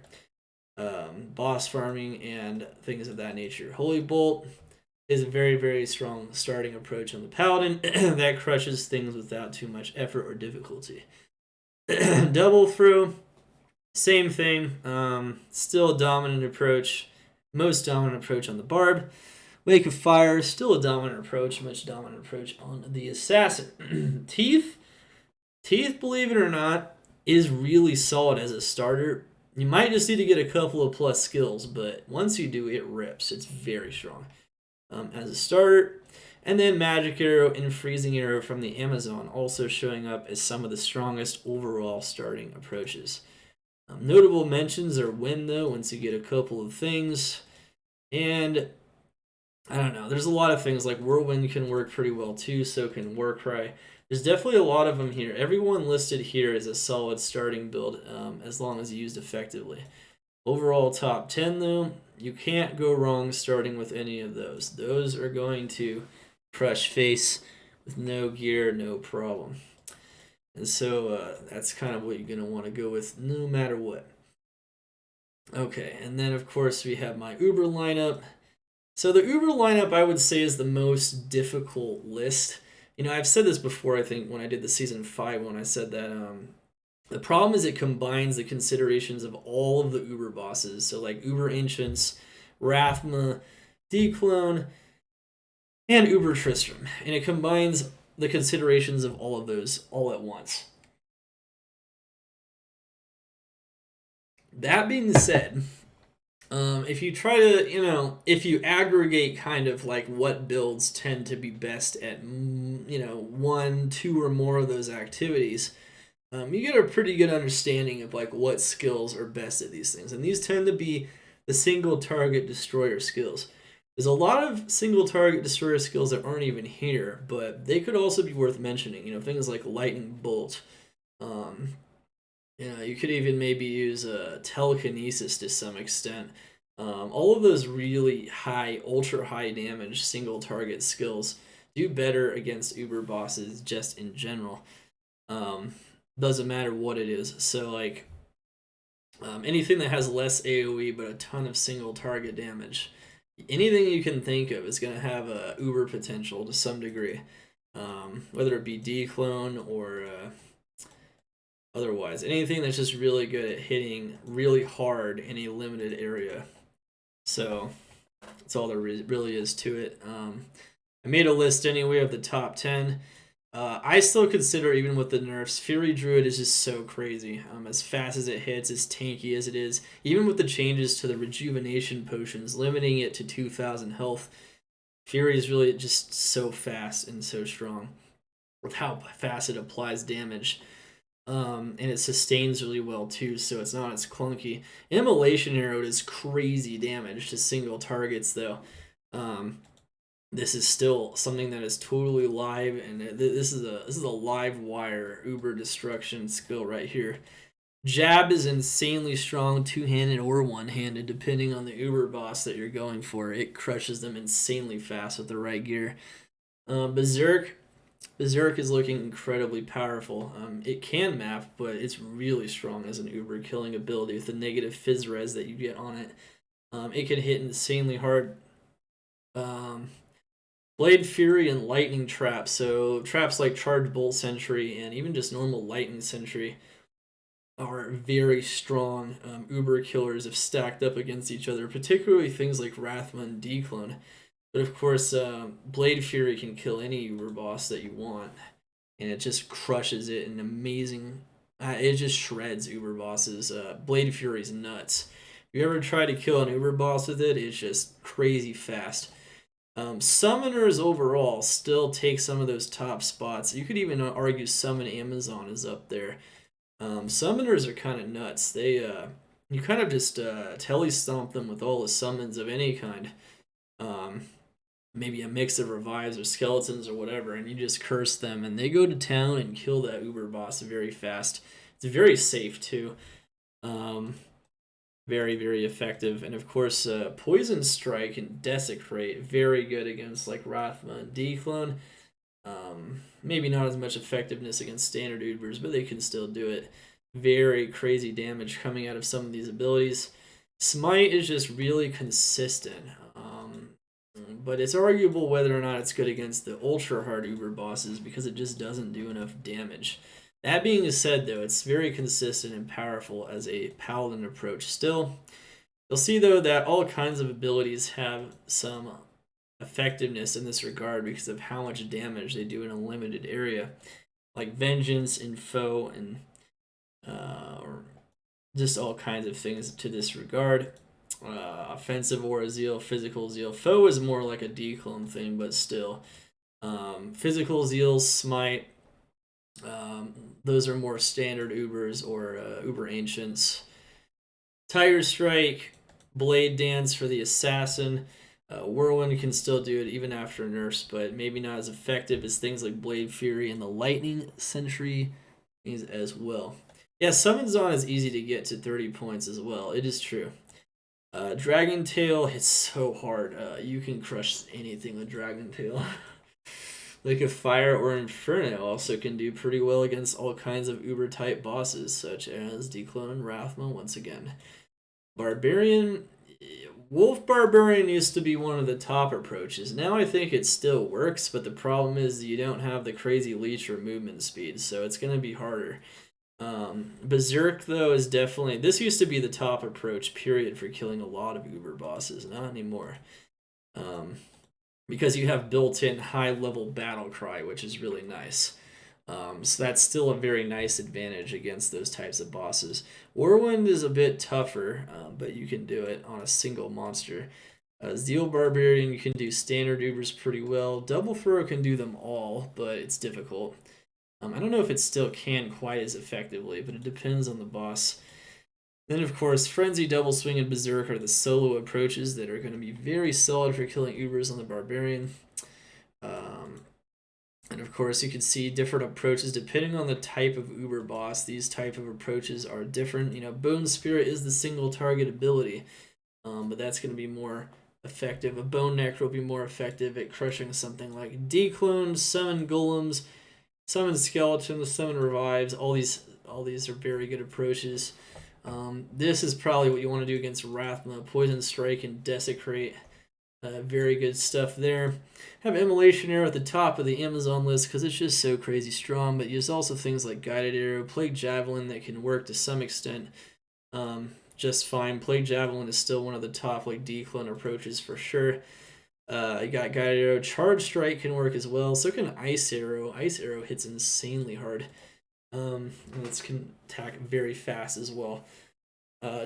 Boss farming and things of that nature. Holy Bolt is a very, very strong starting approach on the Paladin that crushes things without too much effort or difficulty. Double Throw, same thing. Still a dominant approach. Most dominant approach on the Barb. Wake of Fire, still a dominant approach. Much dominant approach on the Assassin. Teeth, believe it or not, is really solid as a starter. You might just need to get a couple of plus skills, but once you do, it rips. It's very strong as a starter. And then Magic Arrow and Freezing Arrow from the Amazon also showing up as some of the strongest overall starting approaches. Notable mentions are Wind, though, once you get a couple of things. And I don't know, there's a lot of things like Whirlwind can work pretty well too, so can Warcry. There's definitely a lot of them here. Everyone listed here is a solid starting build as long as used effectively. Overall top 10, though, you can't go wrong starting with any of those. Those are going to crush face with no gear, no problem. And so that's kind of what you're going to want to go with no matter what. Okay, and then of course we have my Uber lineup. So the Uber lineup, I would say, is the most difficult list. You know, I've said this before, I think, when I did the Season 5 one, I said that the problem is it combines the considerations of all of the Uber bosses. So like Uber Ancients, Rathma, Dclone, and Uber Tristram. And it combines the considerations of all of those all at once. That being said, if you try to, if you aggregate kind of like what builds tend to be best at, 1, 2, or more of those activities, you get a pretty good understanding of like what skills are best at these things. And these tend to be the single target destroyer skills. There's a lot of single target destroyer skills that aren't even here, but they could also be worth mentioning. Things like Lightning Bolt. You could even maybe use telekinesis to some extent. All of those really high, ultra high damage single target skills do better against Uber bosses just in general. Doesn't matter what it is. So like anything that has less AoE but a ton of single target damage, anything you can think of is going to have a Uber potential to some degree, whether it be Dclone or otherwise. Anything that's just really good at hitting really hard in a limited area. So that's all there really is to it. I made a list anyway of the top 10. I still consider, even with the nerfs, Fury Druid is just so crazy. As fast as it hits, as tanky as it is. Even with the changes to the rejuvenation potions, limiting it to 2,000 health, Fury is really just so fast and so strong with how fast it applies damage. And it sustains really well too, so it's not as clunky. Immolation Arrow does crazy damage to single targets, though. This is still something that is totally live, and this is a live wire Uber destruction skill right here. Jab is insanely strong, two-handed or one-handed, depending on the Uber boss that you're going for. It crushes them insanely fast with the right gear. Berserk is looking incredibly powerful. It can map, but it's really strong as an Uber killing ability with the negative phys res that you get on it. It can hit insanely hard. Blade Fury and Lightning Trap. So traps like Charged Bolt Sentry and even just normal Lightning Sentry are very strong Uber killers if stacked up against each other, particularly things like Rathma and Dclone. But of course, Blade Fury can kill any Uber boss that you want, and it just crushes it in amazing. It just shreds Uber bosses. Blade Fury's nuts. If you ever try to kill an Uber boss with it, it's just crazy fast. Summoners overall still take some of those top spots. You could even argue Summon Amazon is up there. Summoners are kind of nuts. They you kind of just telly stomp them with all the summons of any kind. Maybe a mix of revives or skeletons or whatever, and you just curse them, and they go to town and kill that Uber boss very fast. It's very safe too. Very, very effective. And of course, Poison Strike and Desecrate, very good against like Rathma and Dclone. Maybe not as much effectiveness against standard Ubers, but they can still do it. Very crazy damage coming out of some of these abilities. Smite is just really consistent. But it's arguable whether or not it's good against the ultra hard Uber bosses because it just doesn't do enough damage. That being said, though, it's very consistent and powerful as a Paladin approach still. You'll see, though, that all kinds of abilities have some effectiveness in this regard because of how much damage they do in a limited area. Like Vengeance and Foe and just all kinds of things to this regard. Offensive Aura Zeal, Physical Zeal. Foe is more like a Dclone thing, but still. Physical Zeal, Smite. Those are more standard Ubers or Uber Ancients. Tiger Strike, Blade Dance for the Assassin. Whirlwind can still do it even after nerfs, but maybe not as effective as things like Blade Fury and the Lightning Sentry as well. Yeah, Summon Zone is easy to get to 30 points as well. It is true. Dragon Tail hits so hard. You can crush anything with Dragon Tail. Like a Fire or Inferno also can do pretty well against all kinds of Uber type bosses, such as Dclone and Rathma once again. Barbarian, Wolf Barbarian used to be one of the top approaches. Now I think it still works, but the problem is you don't have the crazy leech or movement speed, so it's going to be harder. Berserk, though, is definitely... This used to be the top approach, period, for killing a lot of Uber bosses. Not anymore. Because you have built-in high-level battle cry, which is really nice. So that's still a very nice advantage against those types of bosses. Whirlwind is a bit tougher, but you can do it on a single monster. Zeal Barbarian, you can do standard Ubers pretty well. Double Furrow can do them all, but it's difficult. I don't know if it still can quite as effectively, but it depends on the boss. Then, of course, Frenzy, Double Swing, and Berserk are the solo approaches that are going to be very solid for killing Ubers on the Barbarian. And, of course, you can see different approaches depending on the type of Uber boss. These type of approaches are different. You know, Bone Spirit is the single target ability, but that's going to be more effective. A Bone Necro will be more effective at crushing something like Dclone, Summon Golems, Summon Skeletons, Summon Revives. All these are very good approaches. This is probably what you want to do against Rathma. Poison Strike and Desecrate. Very good stuff there. Have Immolation Arrow at the top of the Amazon list because it's just so crazy strong, but there's also things like Guided Arrow, Plague Javelin that can work to some extent just fine. Plague Javelin is still one of the top like Dclone approaches for sure. You got Guided Arrow. Charge Strike can work as well. So can Ice Arrow. Ice Arrow hits insanely hard. And it can attack very fast as well.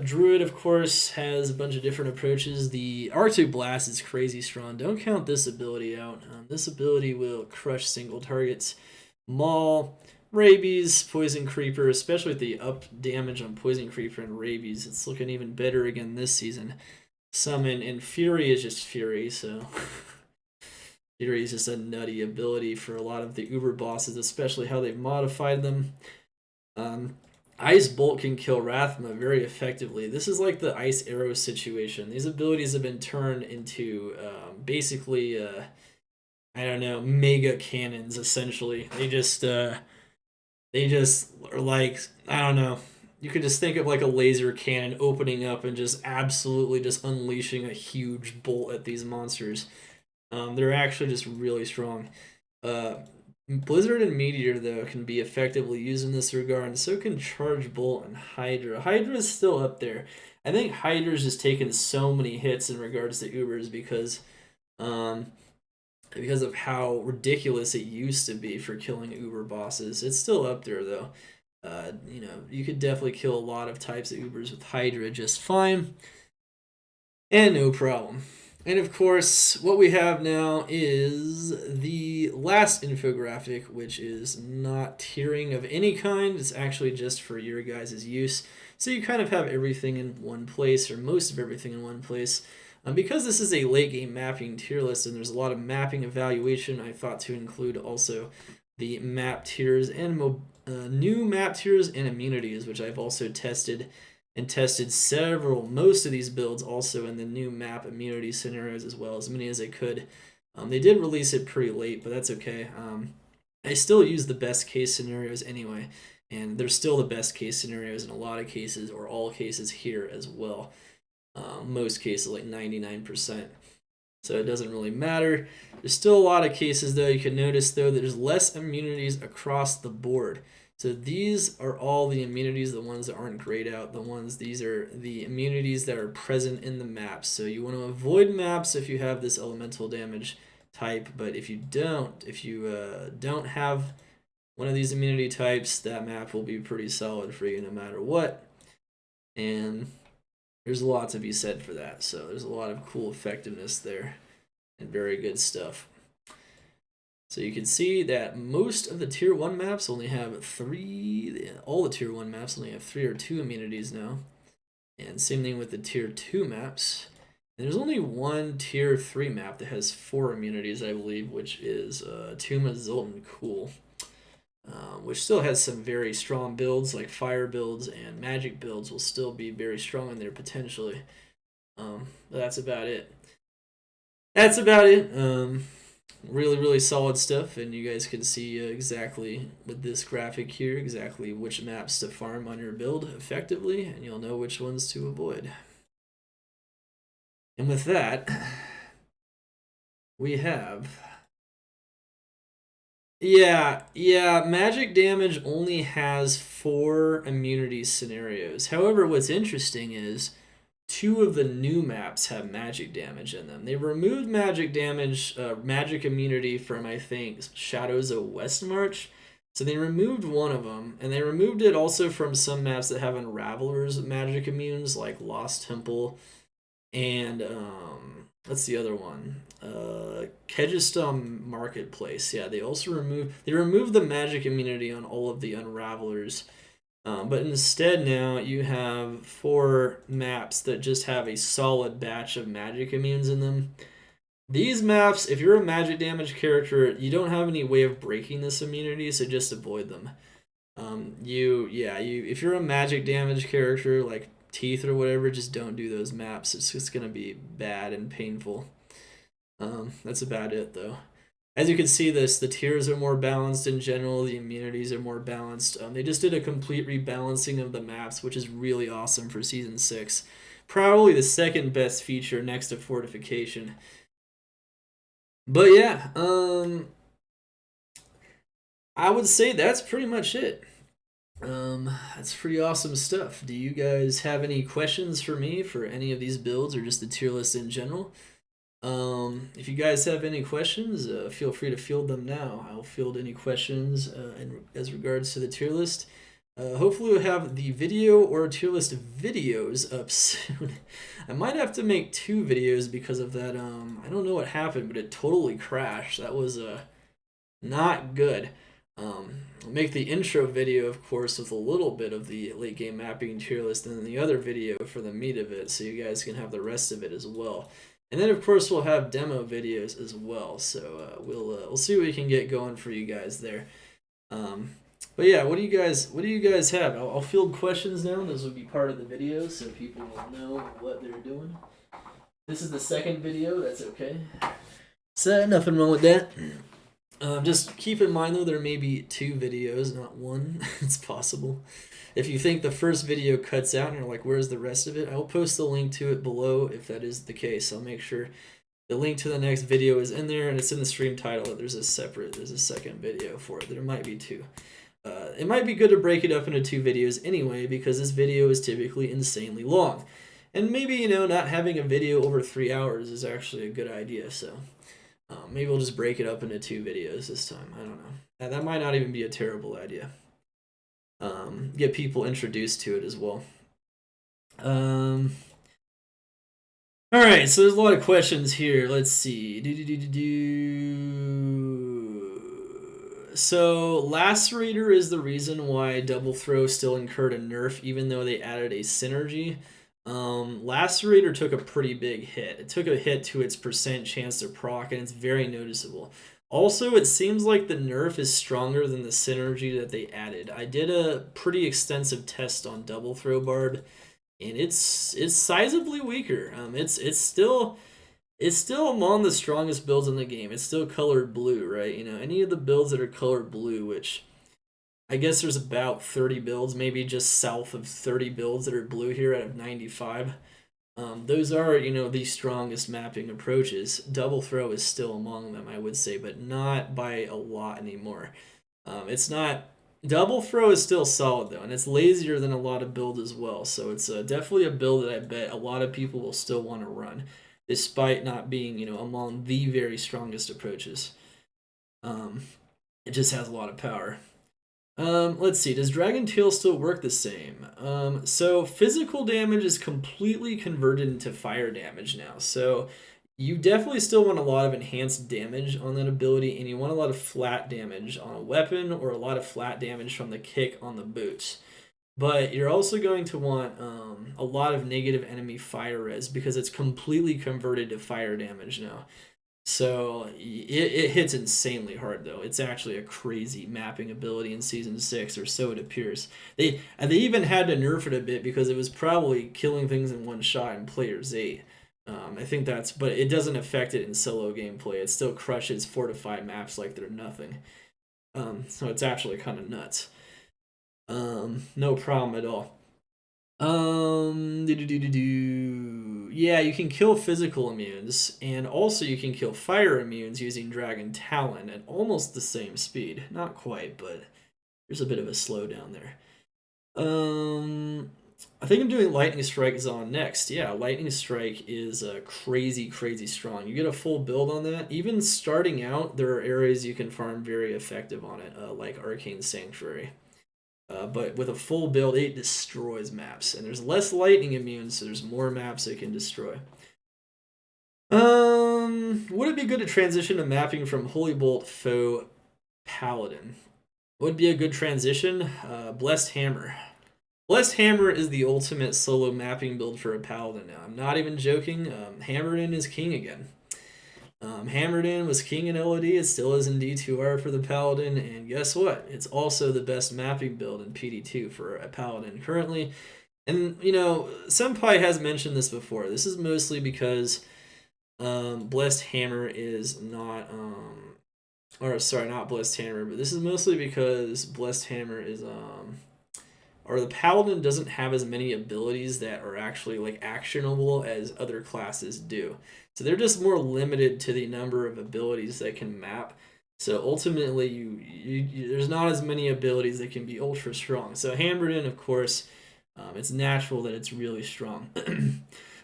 Druid, of course, has a bunch of different approaches. The Arctic Blast is crazy strong. Don't count this ability out. This ability will crush single targets. Maul, Rabies, Poison Creeper, especially with the up damage on Poison Creeper and Rabies. It's looking even better again this season. Summon, and Fury is just Fury, so... Fury is just a nutty ability for a lot of the Uber bosses, especially how they've modified them. Ice Bolt can kill Rathma very effectively. This is like the Ice Arrow situation. These abilities have been turned into basically, I don't know, mega cannons, essentially. They just are like, I don't know. You could just think of like a laser cannon opening up and just absolutely just unleashing a huge bolt at these monsters. They're actually just really strong. Blizzard and Meteor, though, can be effectively used in this regard, and so can Charge Bolt and Hydra. Hydra is still up there. I think Hydra's just taken so many hits in regards to Ubers because of how ridiculous it used to be for killing Uber bosses. It's still up there, though. You know, you could definitely kill a lot of types of Ubers with Hydra just fine, and no problem. And of course, what we have now is the last infographic, which is not tiering of any kind. It's actually just for your guys' use. So you kind of have everything in one place, or most of everything in one place. Because this is a late game mapping tier list and there's a lot of mapping evaluation, I thought to include also the map tiers and new map tiers and immunities, which I've also tested and tested most of these builds also in the new map immunity scenarios as well, as many as I could. They did release it pretty late, but that's okay. I still use the best case scenarios anyway, and they're still the best case scenarios in a lot of cases, or all cases here as well. Most cases, like 99%. So it doesn't really matter. There's still a lot of cases, though. You can notice, though, that there's less immunities across the board. So these are all the immunities, the ones that aren't grayed out. These are the immunities that are present in the maps. So you want to avoid maps if you have this elemental damage type, but if you don't have one of these immunity types, that map will be pretty solid for you no matter what. And there's a lot to be said for that. So there's a lot of cool effectiveness there and very good stuff. So you can see that most of the tier 1 maps only have 3, all the tier 1 maps only have 3 or 2 immunities now. And same thing with the tier 2 maps. And there's only one tier 3 map that has 4 immunities, I believe, which is Tomb of Zoltan Cool. Which still has some very strong builds, like fire builds and magic builds will still be very strong in there potentially. But that's about it. Really solid stuff, and you guys can see exactly with this graphic here exactly which maps to farm on your build effectively, and you'll know which ones to avoid. And with that, we have magic damage only has 4 immunity scenarios. However, what's interesting is 2 of the new maps have magic damage in them. They removed magic damage, magic immunity from, I think, Shadows of Westmarch. So they removed one of them, and they removed it also from some maps that have Unravelers magic immunes, like Lost Temple, and what's the other one? Kegistom Marketplace. Yeah, they also removed the magic immunity on all of the Unravelers. But instead now you have 4 maps that just have a solid batch of magic immunes in them. These maps, if you're a magic damage character, you don't have any way of breaking this immunity, so just avoid them. If you're a magic damage character like Teeth or whatever, just don't do those maps. It's just gonna be bad and painful. That's about it though. As you can see, the tiers are more balanced in general. The immunities are more balanced. They just did a complete rebalancing of the maps, which is really awesome for Season 6. Probably the second best feature next to Fortification. But yeah, I would say that's pretty much it. That's pretty awesome stuff. Do you guys have any questions for me for any of these builds or just the tier list in general? If you guys have any questions, feel free to field them now. I'll field any questions as regards to the tier list. Hopefully we'll have the video or tier list videos up soon. I might have to make 2 videos because of that. I don't know what happened, but it totally crashed. That was not good. I'll make the intro video, of course, with a little bit of the late game mapping tier list, and then the other video for the meat of it, so you guys can have the rest of it as well. And then, of course, we'll have demo videos as well. So we'll see what we can get going for you guys there. But yeah, what do you guys have? I'll field questions now. Those will be part of the video, so people will know what they're doing. This is the second video. That's okay. So nothing wrong with that. Just keep in mind though, there may be 2 videos, not 1. It's possible. If you think the first video cuts out and you're like, where's the rest of it? I'll post the link to it below if that is the case. I'll make sure The link to the next video is in there, and it's in the stream title. There's a second video for it. There might be two. It might be good to break it up into 2 videos anyway, because this video is typically insanely long. And maybe, you know, not having a video over 3 hours is actually a good idea, so maybe we'll just break it up into 2 videos this time. I don't know. That might not even be a terrible idea. Get people introduced to it as well. Alright, so there's a lot of questions here. Let's see. So, Lacerator is the reason why Double Throw still incurred a nerf, even though they added a synergy. Lacerator took a pretty big hit. It took a hit to its % chance to proc, and it's very noticeable. Also, it seems like the nerf is stronger than the synergy that they added. I did a pretty extensive test on Double Throw Barb, and it's sizably weaker. It's still among the strongest builds in the game. It's still colored blue, right? You know, any of the builds that are colored blue, which I guess there's about 30 builds, maybe just south of 30 builds that are blue here out of 95. Those are, you know, the strongest mapping approaches. Double Throw is still among them, I would say, but not by a lot anymore. It's not... Double Throw is still solid, though, and it's lazier than a lot of builds as well, so it's definitely a build that I bet a lot of people will still want to run, despite not being, you know, among the very strongest approaches. It just has a lot of power. Let's see, does Dragon Tail still work the same? So physical damage is completely converted into fire damage now, so you definitely still want a lot of enhanced damage on that ability, and you want a lot of flat damage on a weapon, or a lot of flat damage from the kick on the boots. But you're also going to want a lot of negative enemy fire res, because it's completely converted to fire damage now. So it hits insanely hard, though. It's actually a crazy mapping ability in Season 6, or so it appears. They even had to nerf it a bit, because it was probably killing things in one shot in Player's 8. I think that's... But it doesn't affect it in solo gameplay. It still crushes fortified maps like they're nothing. So it's actually kind of nuts. No problem at all. Yeah, you can kill physical immunes, and also you can kill fire immunes using Dragon Talon at almost the same speed. Not quite, but there's a bit of a slowdown there. I think I'm doing Lightning Strike Zon next. Yeah, Lightning Strike is crazy, crazy strong. You get a full build on that. Even starting out, there are areas you can farm very effective on it, like Arcane Sanctuary. But with a full build, it destroys maps. And there's less lightning immune, so there's more maps it can destroy. Would it be good to transition to mapping from Holy Bolt Foe Paladin? Would be a good transition? Blessed Hammer. Blessed Hammer is the ultimate solo mapping build for a Paladin now. I'm not even joking. Hammered In is king again. Hammered In was king in LOD, it still is in D2R for the Paladin, and guess what? It's also the best mapping build in PD2 for a Paladin currently. And, you know, Senpai has mentioned this before. This is mostly because Blessed Hammer is not... or, sorry, not Blessed Hammer, but this is mostly because Blessed Hammer is... or the Paladin doesn't have as many abilities that are actually like actionable as other classes do. So they're just more limited to the number of abilities they can map. So ultimately, there's not as many abilities that can be ultra strong. So Hammered In, of course, it's natural that it's really strong.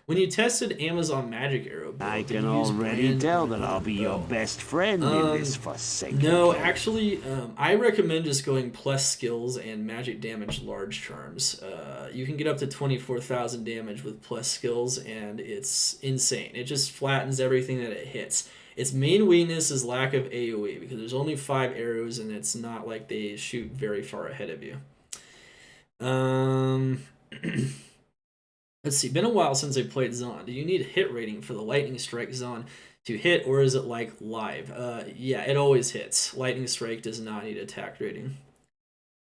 When you tested Amazon Magic Arrow build, I can already tell that I'll be your best friend in this forsaken No, game. actually, I recommend just going plus skills and magic damage large charms. You can get up to 24,000 damage with plus skills, and it's insane. It just flattens everything that it hits. Its main weakness is lack of AoE, because there's only 5 arrows, and it's not like they shoot very far ahead of you. Let's see, been a while since I played Zon. Do you need a hit rating for the Lightning Strike Zon to hit, or is it like live? Yeah, it always hits. Lightning Strike does not need attack rating.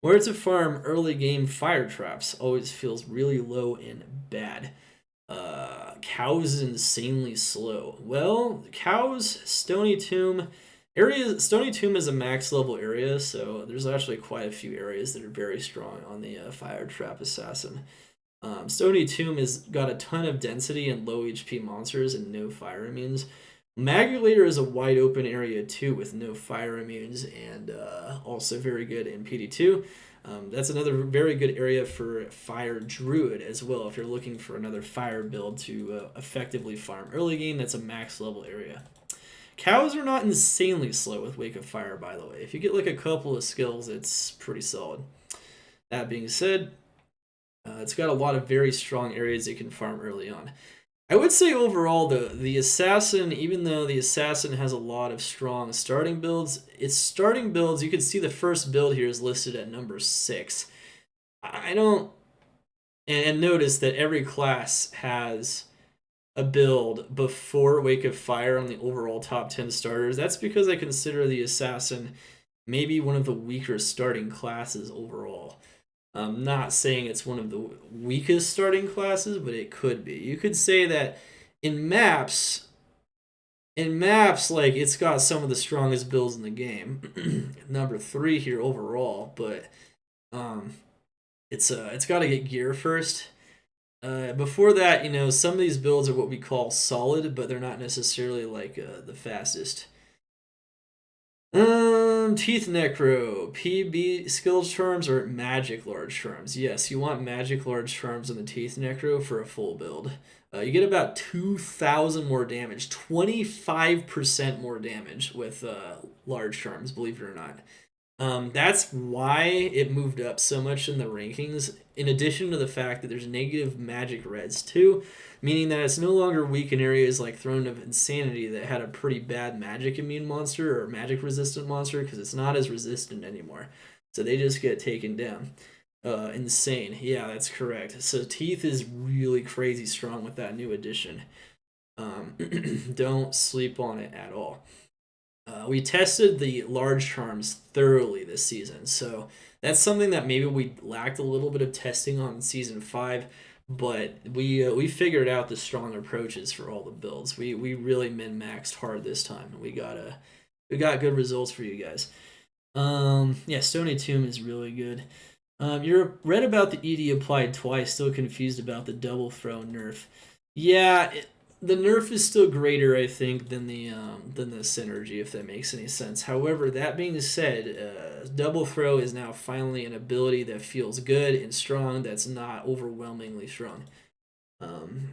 Where to farm early game fire traps always feels really low and bad. Cows is insanely slow. Well, Cows, Stony Tomb... Stony Tomb is a max level area, so there's actually quite a few areas that are very strong on the Fire Trap Assassin. Stony Tomb has got a ton of density and low HP monsters and no fire immunes. Magulator is a wide open area too with no fire immunes and also very good in PD2. That's another very good area for Fire Druid as well. If you're looking for another fire build to effectively farm early game, that's a max level area. Cows are not insanely slow with Wake of Fire, by the way. If you get like a couple of skills, it's pretty solid. That being said, it's got a lot of very strong areas you can farm early on. I would say overall, the Assassin, even though the Assassin has a lot of strong starting builds, its starting builds, you can see the first build here is listed at number 6. I don't... And notice that every class has a build before Wake of Fire on the overall top 10 starters. That's because I consider the Assassin maybe one of the weaker starting classes overall. I'm not saying it's one of the weakest starting classes, but it could be. You could say that in maps, like, it's got some of the strongest builds in the game. Number 3 here overall, but it's got to get gear first. Before that, you know, some of these builds are what we call solid, but they're not necessarily like the fastest. Teeth Necro, PB skill charms or magic large charms. Yes, you want magic large charms on the Teeth Necro for a full build. You get about 2,000 more damage, 25% more damage with large charms, believe it or not. That's why it moved up so much in the rankings, in addition to the fact that there's negative magic reds too, meaning that it's no longer weak in areas like Throne of Insanity that had a pretty bad magic immune monster or magic resistant monster, because it's not as resistant anymore. So they just get taken down. Insane. Yeah, that's correct. So Teeth is really crazy strong with that new addition. Don't sleep on it at all. We tested the large charms thoroughly this season, so that's something that maybe we lacked a little bit of testing on in Season 5, but we figured out the strong approaches for all the builds. We really min-maxed hard this time, and we got good results for you guys. Yeah, Stony Tomb is really good. You read about the ED applied twice, still confused about the double throw nerf. Yeah, the nerf is still greater, I think, than the synergy, if that makes any sense. However, that being said, double throw is now finally an ability that feels good and strong. That's not overwhelmingly strong.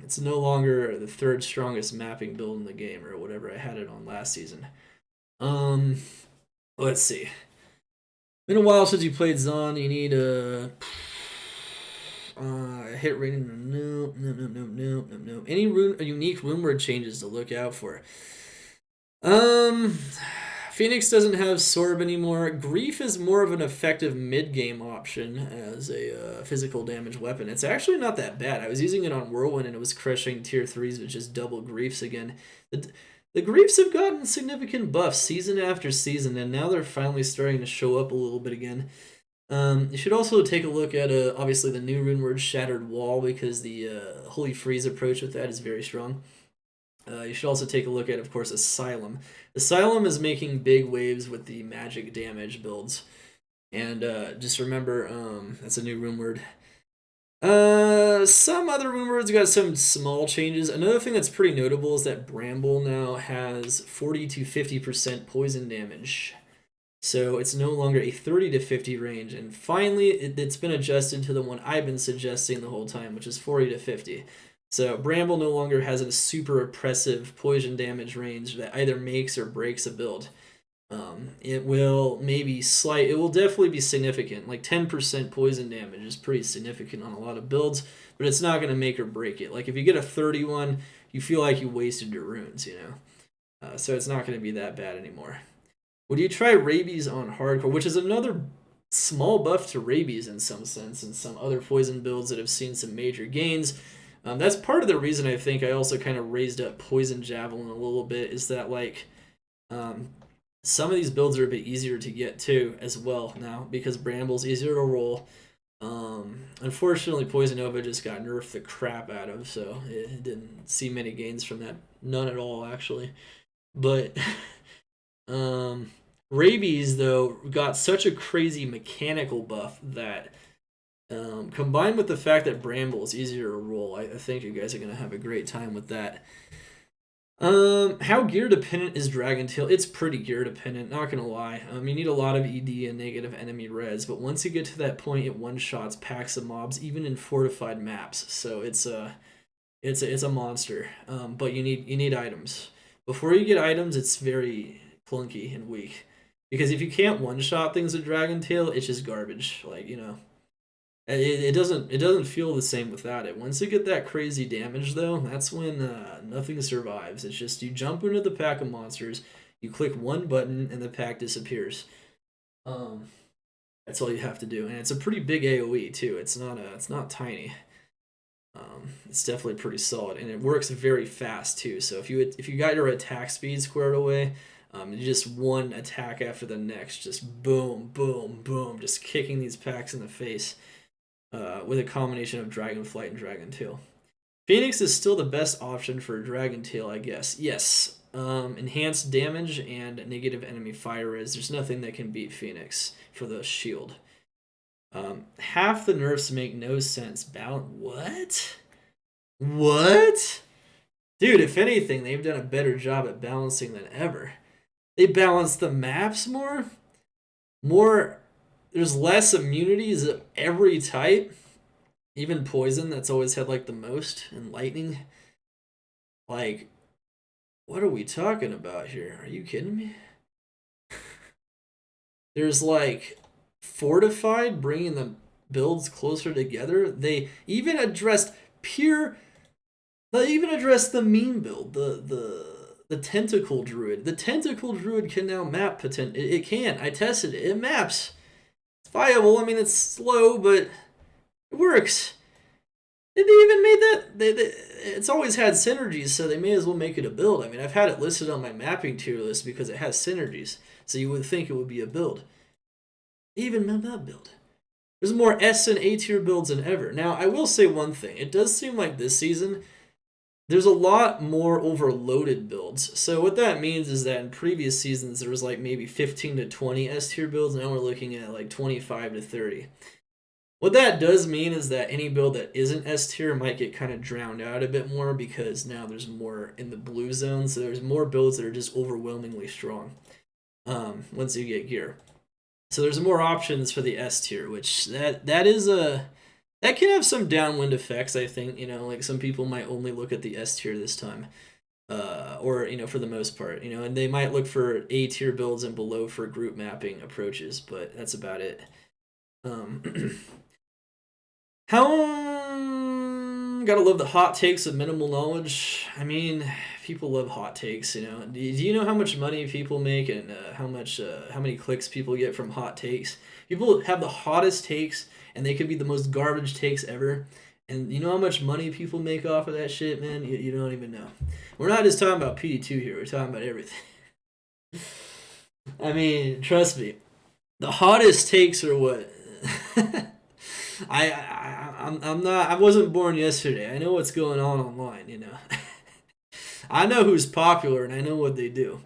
It's no longer the 3rd strongest mapping build in the game, or whatever I had it on last season. Let's see. Been a while since you played Zon. You need a hit rating. No. Any unique rune word changes to look out for? Phoenix doesn't have Sorb anymore. Grief is more of an effective mid-game option as a physical damage weapon. It's actually not that bad. I was using it on Whirlwind and it was crushing tier 3s with just double Griefs again. The Griefs have gotten significant buffs season after season, and now they're finally starting to show up a little bit again. You should also take a look at, obviously, the new rune word Shattered Wall, because the Holy Freeze approach with that is very strong. You should also take a look at, of course, Asylum. Asylum is making big waves with the magic damage builds. And just remember, that's a new rune word. Some other rune words got some small changes. Another thing that's pretty notable is that Bramble now has 40 to 50% poison damage. So it's no longer a 30 to 50 range, and finally it's been adjusted to the one I've been suggesting the whole time, which is 40 to 50. So Bramble no longer has a super oppressive poison damage range that either makes or breaks a build. It will it will definitely be significant. Like 10% poison damage is pretty significant on a lot of builds, but it's not going to make or break it. Like if you get a 31, you feel like you wasted your runes, you know? So it's not going to be that bad anymore. Would you try Rabies on hardcore, which is another small buff to Rabies in some sense, and some other poison builds that have seen some major gains? That's part of the reason I think I also kind of raised up Poison Javelin a little bit, is that like some of these builds are a bit easier to get to as well now, because Bramble's easier to roll. Unfortunately, Poison Nova just got nerfed the crap out of, so it didn't see many gains from that. None at all, actually. But Rabies, though, got such a crazy mechanical buff that combined with the fact that Bramble is easier to roll, I think you guys are going to have a great time with that. How gear dependent is Dragontail? It's pretty gear dependent, not gonna lie. You need a lot of ED and negative enemy res, but once you get to that point, it one-shots packs of mobs, even in fortified maps. So it's a monster. But you need items. Before you get items, it's very clunky and weak. Because if you can't one-shot things with Dragontail, it's just garbage. Like, you know. It doesn't feel the same without it. Once you get that crazy damage though, that's when nothing survives. It's just you jump into the pack of monsters, you click one button, and the pack disappears. That's all you have to do, and it's a pretty big AOE too. It's not tiny. It's definitely pretty solid, and it works very fast too. So if you got your attack speed squared away, just one attack after the next, just boom, boom, boom, just kicking these packs in the face. With a combination of Dragonflight and Dragontail. Phoenix is still the best option for Dragontail, I guess. Yes. Enhanced damage and negative enemy fire res. There's nothing that can beat Phoenix for the shield. Half the nerfs make no sense. What? What? Dude, if anything, they've done a better job at balancing than ever. They balance the maps more. There's less immunities of every type. Even poison, that's always had like the most, and lightning. Like, what are we talking about here? Are you kidding me? There's like fortified, bringing the builds closer together. They even addressed the meme build, the tentacle druid. The tentacle druid can now map it can. I tested it. It maps. It's viable. I mean, it's slow, but it works. They even made that. It's always had synergies, so they may as well make it a build. I mean, I've had it listed on my mapping tier list because it has synergies, so you would think it would be a build. Even that build. There's more S and A tier builds than ever. Now, I will say one thing. It does seem like this season, there's a lot more overloaded builds. So what that means is that in previous seasons, there was like maybe 15 to 20 S tier builds. Now we're looking at like 25 to 30. What that does mean is that any build that isn't S tier might get kind of drowned out a bit more because now there's more in the blue zone. So there's more builds that are just overwhelmingly strong once you get gear. So there's more options for the S tier, which that can have some downwind effects, I think. You know, like some people might only look at the S tier this time. Or, you know, for the most part, you know, and they might look for A tier builds and below for group mapping approaches, but that's about it. Gotta love the hot takes of minimal knowledge. I mean, people love hot takes, you know. Do you know how much money people make and how many clicks people get from hot takes? People have the hottest takes, and they could be the most garbage takes ever. And you know how much money people make off of that shit, man? You don't even know. We're not just talking about PD2 here. We're talking about everything. I trust me. The hottest takes are what... I wasn't born yesterday. I know what's going on online, you know. I know who's popular and I know what they do.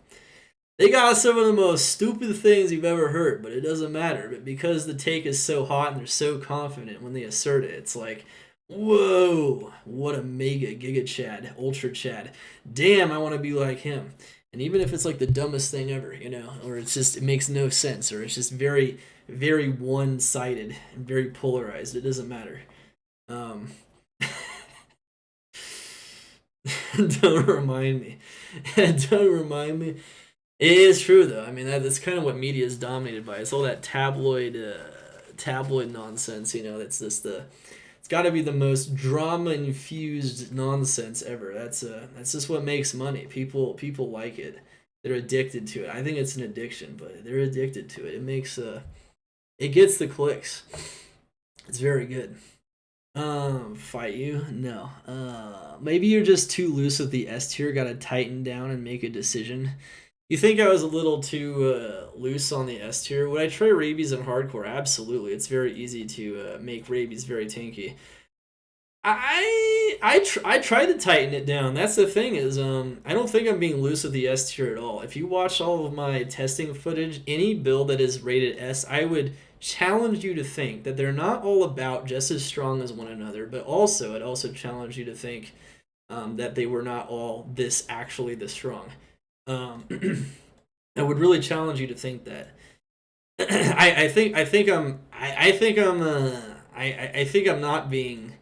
They got some of the most stupid things you've ever heard, but it doesn't matter. But because the take is so hot and they're so confident when they assert it, it's like, whoa, what a mega giga Chad, ultra Chad. Damn, I want to be like him. And even if it's like the dumbest thing ever, you know, or it makes no sense, or it's just very, very one-sided and very polarized, it doesn't matter. Don't remind me. Don't remind me. It is true, though. I mean, that's kind of what media is dominated by. It's all that tabloid nonsense, you know, that's just it's got to be the most drama-infused nonsense ever. That's just what makes money. People like it. They're addicted to it. I think it's an addiction, but they're addicted to it. It makes it gets the clicks. It's very good. Fight you? No. Maybe you're just too loose with the S tier. Got to tighten down and make a decision. You think I was a little too loose on the S tier? Would I try rabies in hardcore? Absolutely. It's very easy to make rabies very tanky. I try to tighten it down. That's the thing is, I don't think I'm being loose with the S tier at all. If you watch all of my testing footage, any build that is rated S, I would challenge you to think that they're not all about just as strong as one another, but also I'd also challenge you to think that they were not all this strong. I would really challenge you to think that. I think I'm not being.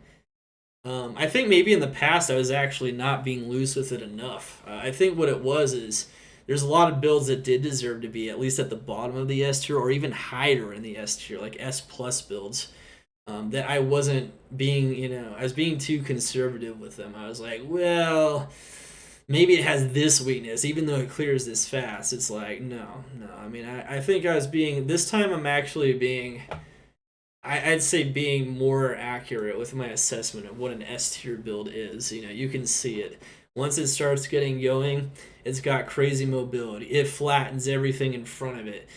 I think maybe in the past I was actually not being loose with it enough. I think what it was is there's a lot of builds that did deserve to be at least at the bottom of the S tier or even higher in the S tier, like S plus builds. That I wasn't being, I was being too conservative with them. I was like, well, maybe it has this weakness, even though it clears this fast. It's like, no. I mean, I think I was being, this time I'm actually being, I'd say being more accurate with my assessment of what an S tier build is. You can see it. Once it starts getting going, it's got crazy mobility. It flattens everything in front of it.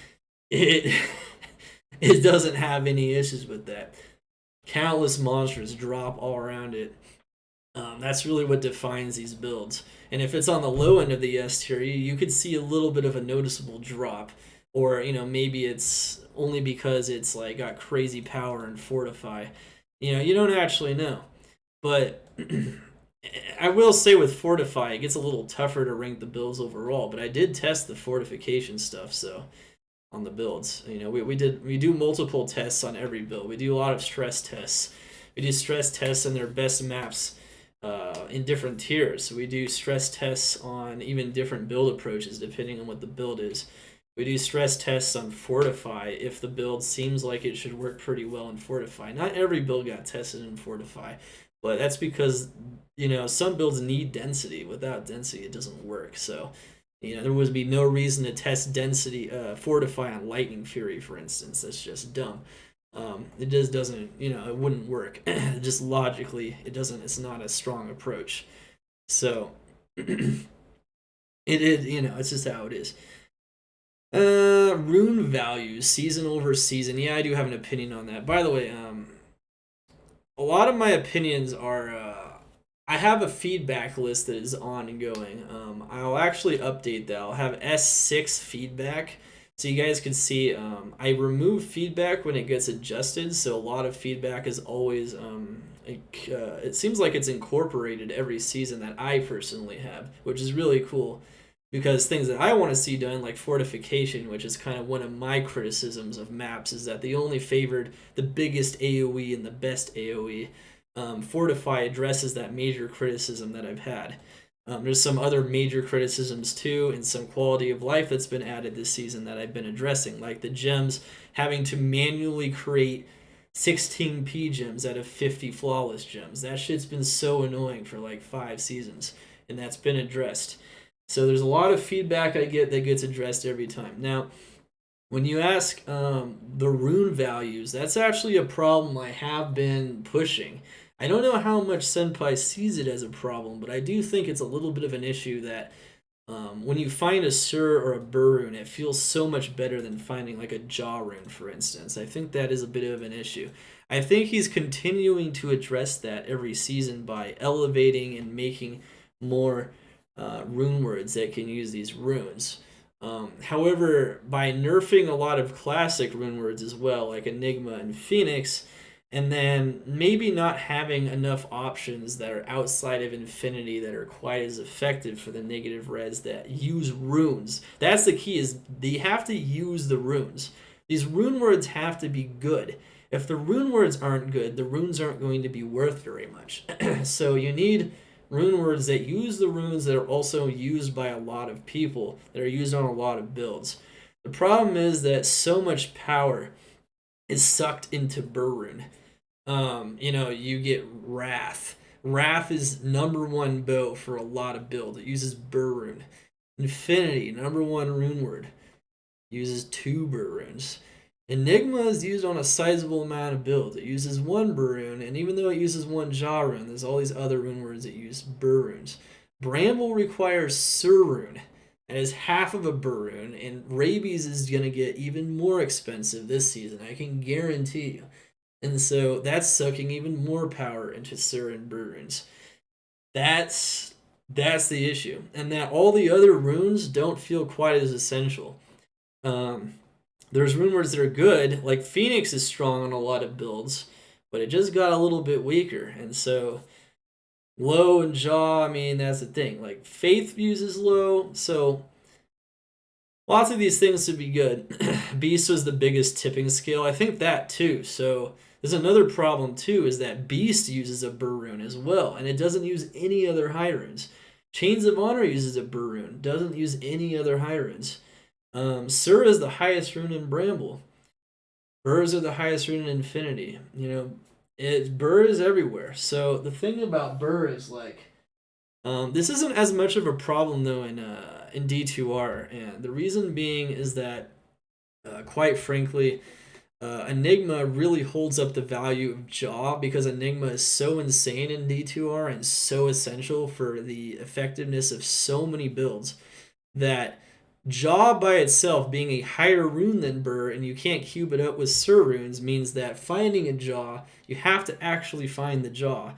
It doesn't have any issues with that. Countless monsters drop all around it. That's really what defines these builds. And if it's on the low end of the S tier, you could see a little bit of a noticeable drop. Or, maybe it's only because it's like got crazy power and fortify. You don't actually know. But I will say with fortify, it gets a little tougher to rank the builds overall. But I did test the fortification stuff, so on the builds. We do multiple tests on every build. We do a lot of stress tests. We do stress tests on their best maps in different tiers. We do stress tests on even different build approaches depending on what the build is. We do stress tests on Fortify if the build seems like it should work pretty well in Fortify. Not every build got tested in Fortify, but that's because some builds need density. Without density, it doesn't work. So there would be no reason to test density, Fortify on Lightning Fury, for instance. That's just dumb. It just doesn't, it wouldn't work. Just logically, it doesn't. It's not a strong approach. So it's just how it is. Rune values, season over season. Yeah, I do have an opinion on that. By the way, a lot of my opinions are. I have a feedback list that is ongoing. I'll actually update that. I'll have S6 feedback, so you guys can see. I remove feedback when it gets adjusted, so a lot of feedback is always. It seems like it's incorporated every season that I personally have, which is really cool. Because things that I want to see done, like fortification, which is kind of one of my criticisms of maps, is that they only favored the biggest AoE and the best AoE. Fortify addresses that major criticism that I've had. There's some other major criticisms too, and some quality of life that's been added this season that I've been addressing, like the gems having to manually create 16 P gems out of 50 flawless gems. That shit's been so annoying for like 5 seasons, and that's been addressed. So there's a lot of feedback I get that gets addressed every time. Now, when you ask the rune values, that's actually a problem I have been pushing. I don't know how much Senpai sees it as a problem, but I do think it's a little bit of an issue that when you find a Sur or a Bur rune, it feels so much better than finding like a Jaw rune, for instance. I think that is a bit of an issue. I think he's continuing to address that every season by elevating and making more rune words that can use these runes. However, by nerfing a lot of classic rune words as well, like Enigma and Phoenix, and then maybe not having enough options that are outside of Infinity that are quite as effective for the negative res that use runes. That's the key, is they have to use the runes. These rune words have to be good. If the rune words aren't good, the runes aren't going to be worth very much. So you need rune words that use the runes that are also used by a lot of people, that are used on a lot of builds. The problem is that so much power is sucked into Burrune. You get Wrath. Wrath is number one bow for a lot of builds. It uses Burrune. Infinity, number one rune word, uses 2 Burrunes. Enigma is used on a sizable amount of builds. It uses 1 Burrune, and even though it uses 1 Jaw rune, there's all these other rune words that use Burrunes. Bramble requires Sur rune. That is half of a Burrune, and Rabies is going to get even more expensive this season, I can guarantee you. And so that's sucking even more power into Sur and Burrunes. That's the issue. And that all the other runes don't feel quite as essential. There's rune words that are good, like Phoenix is strong on a lot of builds, but it just got a little bit weaker. And so Low and Jaw, I mean, that's the thing. Like, Faith uses low, so lots of these things would be good. Beast was the biggest tipping scale. I think that too. So there's another problem too, is that Beast uses a burr rune as well, and it doesn't use any other high runes. Chains of Honor uses a burr rune, doesn't use any other high runes. Sur is the highest rune in Bramble. Burrs are the highest rune in Infinity. You know, burr is everywhere. So the thing about burr is like, this isn't as much of a problem though in D2R, and the reason being is that, quite frankly, Enigma really holds up the value of Jaw, because Enigma is so insane in D2R and so essential for the effectiveness of so many builds that Jaw by itself, being a higher rune than Burr, and you can't cube it up with Sur runes, means that finding a Jaw, you have to actually find the Jaw.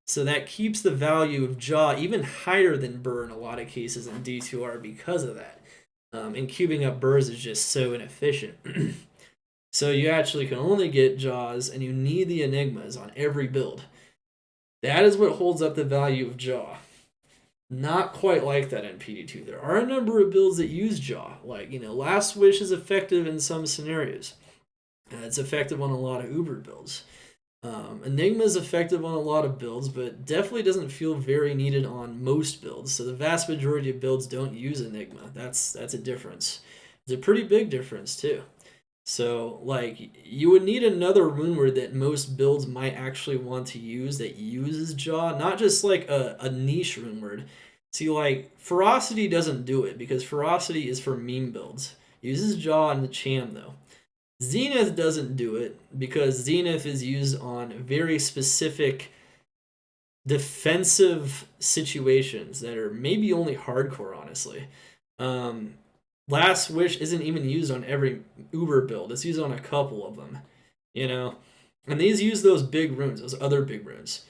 So that keeps the value of Jaw even higher than Burr in a lot of cases in D2R because of that. And cubing up Burrs is just so inefficient. So you actually can only get Jaws, and you need the Enigmas on every build. That is what holds up the value of Jaw. Not quite like that in PD2. There are a number of builds that use Jaw. Like, you know, Last Wish is effective in some scenarios. It's effective on a lot of Uber builds. Enigma is effective on a lot of builds, but definitely doesn't feel very needed on most builds. So the vast majority of builds don't use Enigma. That's a difference. It's a pretty big difference too. So, like, you would need another rune word that most builds might actually want to use that uses Jaw, not just like a niche rune word. See, like, Ferocity doesn't do it, because Ferocity is for meme builds. It uses Jaw in the Cham, though. Zenith doesn't do it, because Zenith is used on very specific defensive situations that are maybe only hardcore, honestly. Last Wish isn't even used on every Uber build. It's used on a couple of them, you know? And these use those big runes, those other big runes.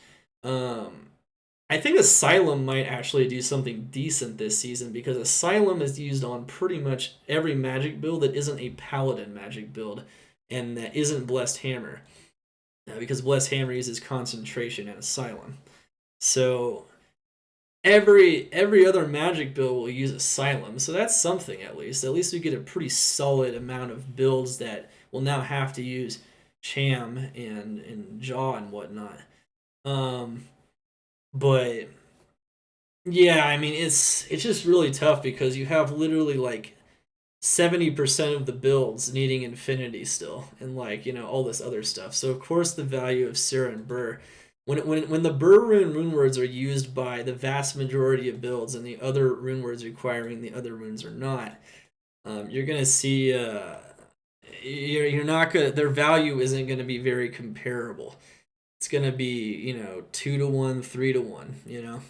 I think Asylum might actually do something decent this season, because Asylum is used on pretty much every magic build that isn't a Paladin magic build and that isn't Blessed Hammer. Because Blessed Hammer uses Concentration and Asylum. So every other magic build will use Asylum, so that's something at least. At least we get a pretty solid amount of builds that will now have to use Cham and Jaw and whatnot. But yeah, I mean, it's just really tough, because you have literally like 70% of the builds needing Infinity still, and like, you know, all this other stuff. So of course the value of Sir and Burr, when the Burr rune words are used by the vast majority of builds, and the other rune words requiring the other runes are not, you're gonna see you're not gonna, their value isn't gonna be very comparable. It's gonna be, you know, 2-to-1, 3-to-1. You know,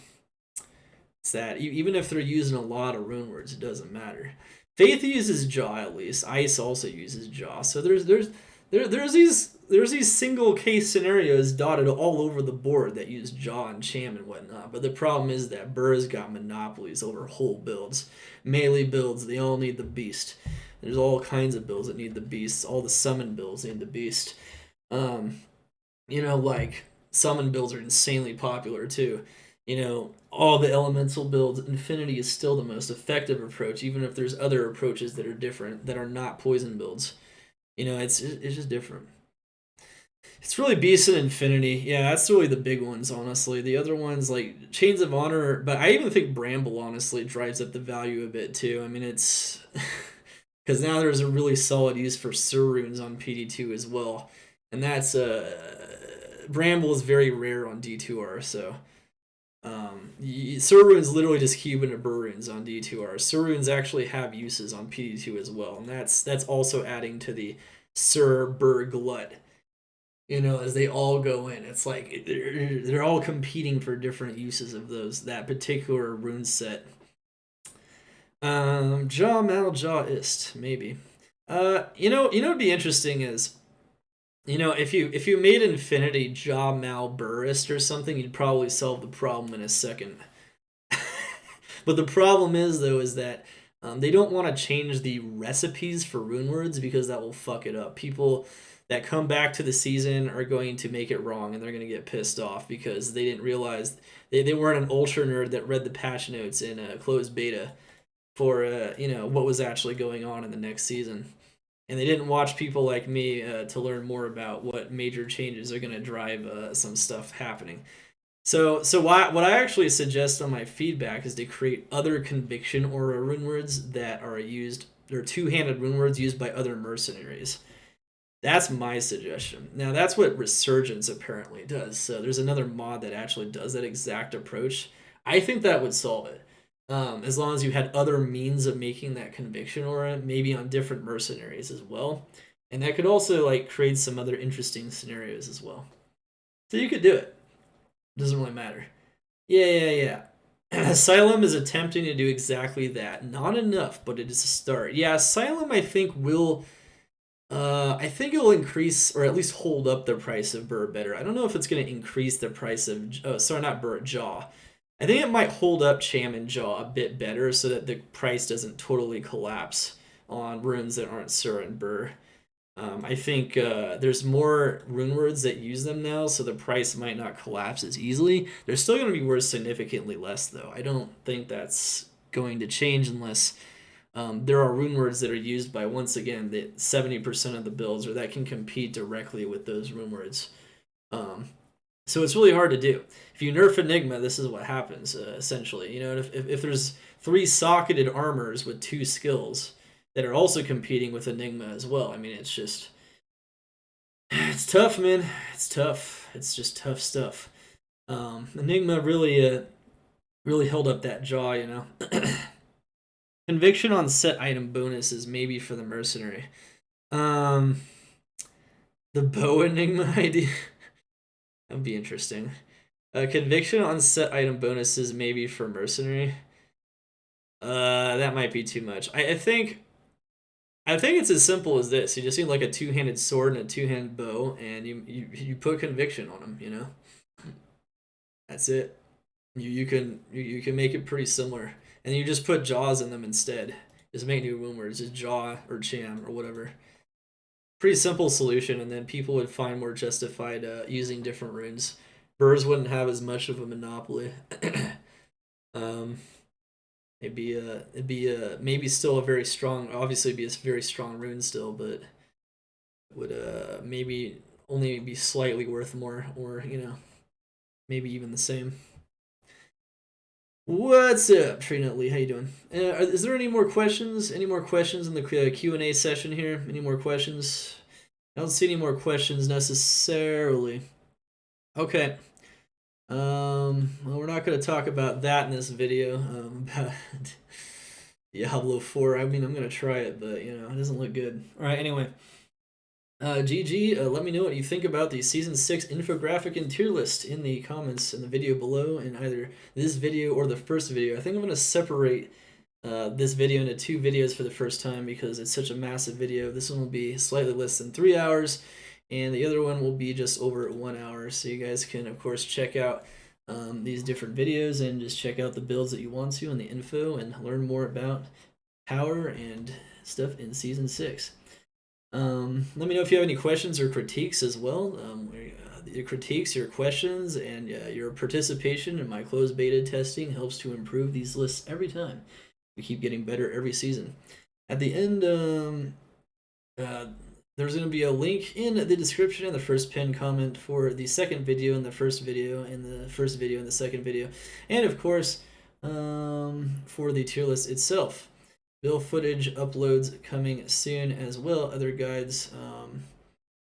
it's that even if they're using a lot of rune words, it doesn't matter. Faith uses Jaw at least. Ice also uses Jaw. So there's these single case scenarios dotted all over the board that use Jaw and Cham and whatnot. But the problem is that Burr's got monopolies over whole builds. Melee builds, they all need the Beast. There's all kinds of builds that need the Beast. All the summon builds need the Beast. You know, like, summon builds are insanely popular too. You know, all the elemental builds, Infinity is still the most effective approach, even if there's other approaches that are different, that are not poison builds. You know, it's just different. It's really Beast and Infinity. Yeah, that's really the big ones, honestly. The other ones, like Chains of Honor, but I even think Bramble, honestly, drives up the value a bit, too. I mean, it's... because now there's a really solid use for Sur runes on PD2 as well. And that's... Bramble is very rare on D2R, so... Sur runes literally just cube into Burr runes on D2R. Sur runes actually have uses on PD2 as well, and that's also adding to the Sur Burr glut. You know, as they all go in, it's like they're all competing for different uses of that particular rune set. Jaw Mal Jaw Ist, maybe. You know what'd be interesting is, you know, if you made Infinity Jaw Mal Burrist or something, you'd probably solve the problem in a second. But the problem is, though, is that they don't want to change the recipes for rune words, because that will fuck it up. People that come back to the season are going to make it wrong, and they're going to get pissed off because they didn't realize they weren't an ultra nerd that read the patch notes in a closed beta for what was actually going on in the next season. And they didn't watch people like me to learn more about what major changes are going to drive some stuff happening. So what I actually suggest on my feedback is to create other conviction aura rune words that are used, or two-handed rune words used by other mercenaries. That's my suggestion. Now that's what Resurgence apparently does. So there's another mod that actually does that exact approach. I think that would solve it. As long as you had other means of making that conviction aura, maybe on different mercenaries as well. And that could also like create some other interesting scenarios as well. So you could do it. Doesn't really matter. Yeah. Asylum is attempting to do exactly that. Not enough, but it is a start. Yeah, Asylum I think will... I think it will increase, or at least hold up the price of Burr better. I don't know if it's going to increase the price of... Oh, sorry, not Burr, Jaw. I think it might hold up Cham and Jaw a bit better so that the price doesn't totally collapse on runes that aren't Sur and Burr. I think there's more rune words that use them now, so the price might not collapse as easily. They're still going to be worth significantly less, though. I don't think that's going to change unless there are rune words that are used by, once again, the 70% of the builds, or that can compete directly with those rune words. So it's really hard to do. If you nerf Enigma, this is what happens, essentially. You know, if there's 3 socketed armors with 2 skills that are also competing with Enigma as well, I mean, it's just... It's tough, man. It's tough. It's just tough stuff. Enigma really held up that Jaw, you know. Conviction on set item bonuses, maybe for the mercenary. The bow Enigma idea... That'd be interesting. Conviction on set item bonuses, maybe for mercenary. That might be too much. I think it's as simple as this. You just need like a two-handed sword and a two-handed bow, and you put conviction on them. You know, that's it. You can make it pretty similar, and you just put jaws in them instead. Just make new rune words, just jaw or cham or whatever. Pretty simple solution, and then people would find more justified using different runes. Burrs wouldn't have as much of a monopoly. It'd be maybe still a very strong, obviously be a very strong rune still, but would maybe only be slightly worth more, or maybe even the same. What's up, Trinity? How you doing? Is there any more questions? Any more questions in the Q&A session here? Any more questions? I don't see any more questions necessarily. Okay. Well, we're not going to talk about that in this video. About Diablo 4. I mean, I'm going to try it, but, it doesn't look good. All right, anyway. GG, let me know what you think about the Season 6 infographic and tier list in the comments in the video below, in either this video or the first video. I think I'm going to separate this video into 2 videos for the first time because it's such a massive video. This one will be slightly less than 3 hours, and the other one will be just over 1 hour. So you guys can, of course, check out these different videos and just check out the builds that you want to and the info and learn more about power and stuff in Season 6. Let me know if you have any questions or critiques as well. Your critiques, your questions, and your participation in my closed beta testing helps to improve these lists every time. We keep getting better every season. At the end, there's going to be a link in the description and the first pinned comment for the second video and the first video and the first video and the second video. And of course, for the tier list itself. Build footage uploads coming soon as well. Other guides.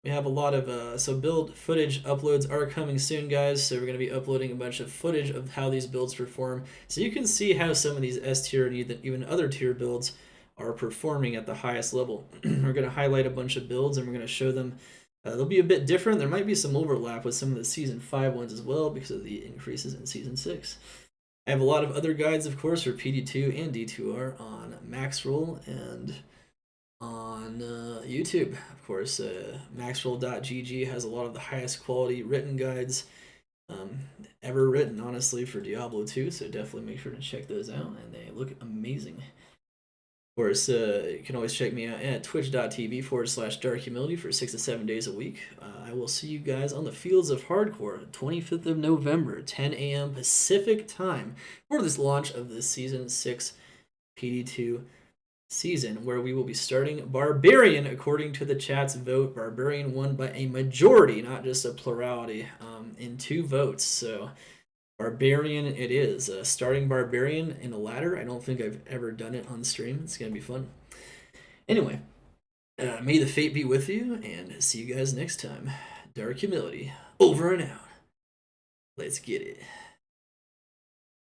We have a lot of so build footage uploads are coming soon, guys. So we're going to be uploading a bunch of footage of how these builds perform, so you can see how some of these S tier and even other tier builds are performing at the highest level. We're going to highlight a bunch of builds and we're going to show them. They'll be a bit different. There might be some overlap with some of the Season 5 ones as well because of the increases in Season 6. I have a lot of other guides, of course, for PD2 and D2R on Maxroll and on YouTube. Of course, maxroll.gg has a lot of the highest quality written guides ever written, honestly, for Diablo 2, so definitely make sure to check those out, and they look amazing. Of course, you can always check me out at twitch.tv/darkhumility for 6 to 7 days a week. I will see you guys on the Fields of Hardcore, 25th of November, 10 a.m. Pacific time, for this launch of the Season 6 PD2 season, where we will be starting Barbarian according to the chat's vote. Barbarian won by a majority, not just a plurality, in 2 votes. So Barbarian it is. Starting Barbarian in a ladder. I don't think I've ever done it on stream. It's going to be fun. Anyway, may the fate be with you, and see you guys next time. Dark Humility, over and out. Let's get it.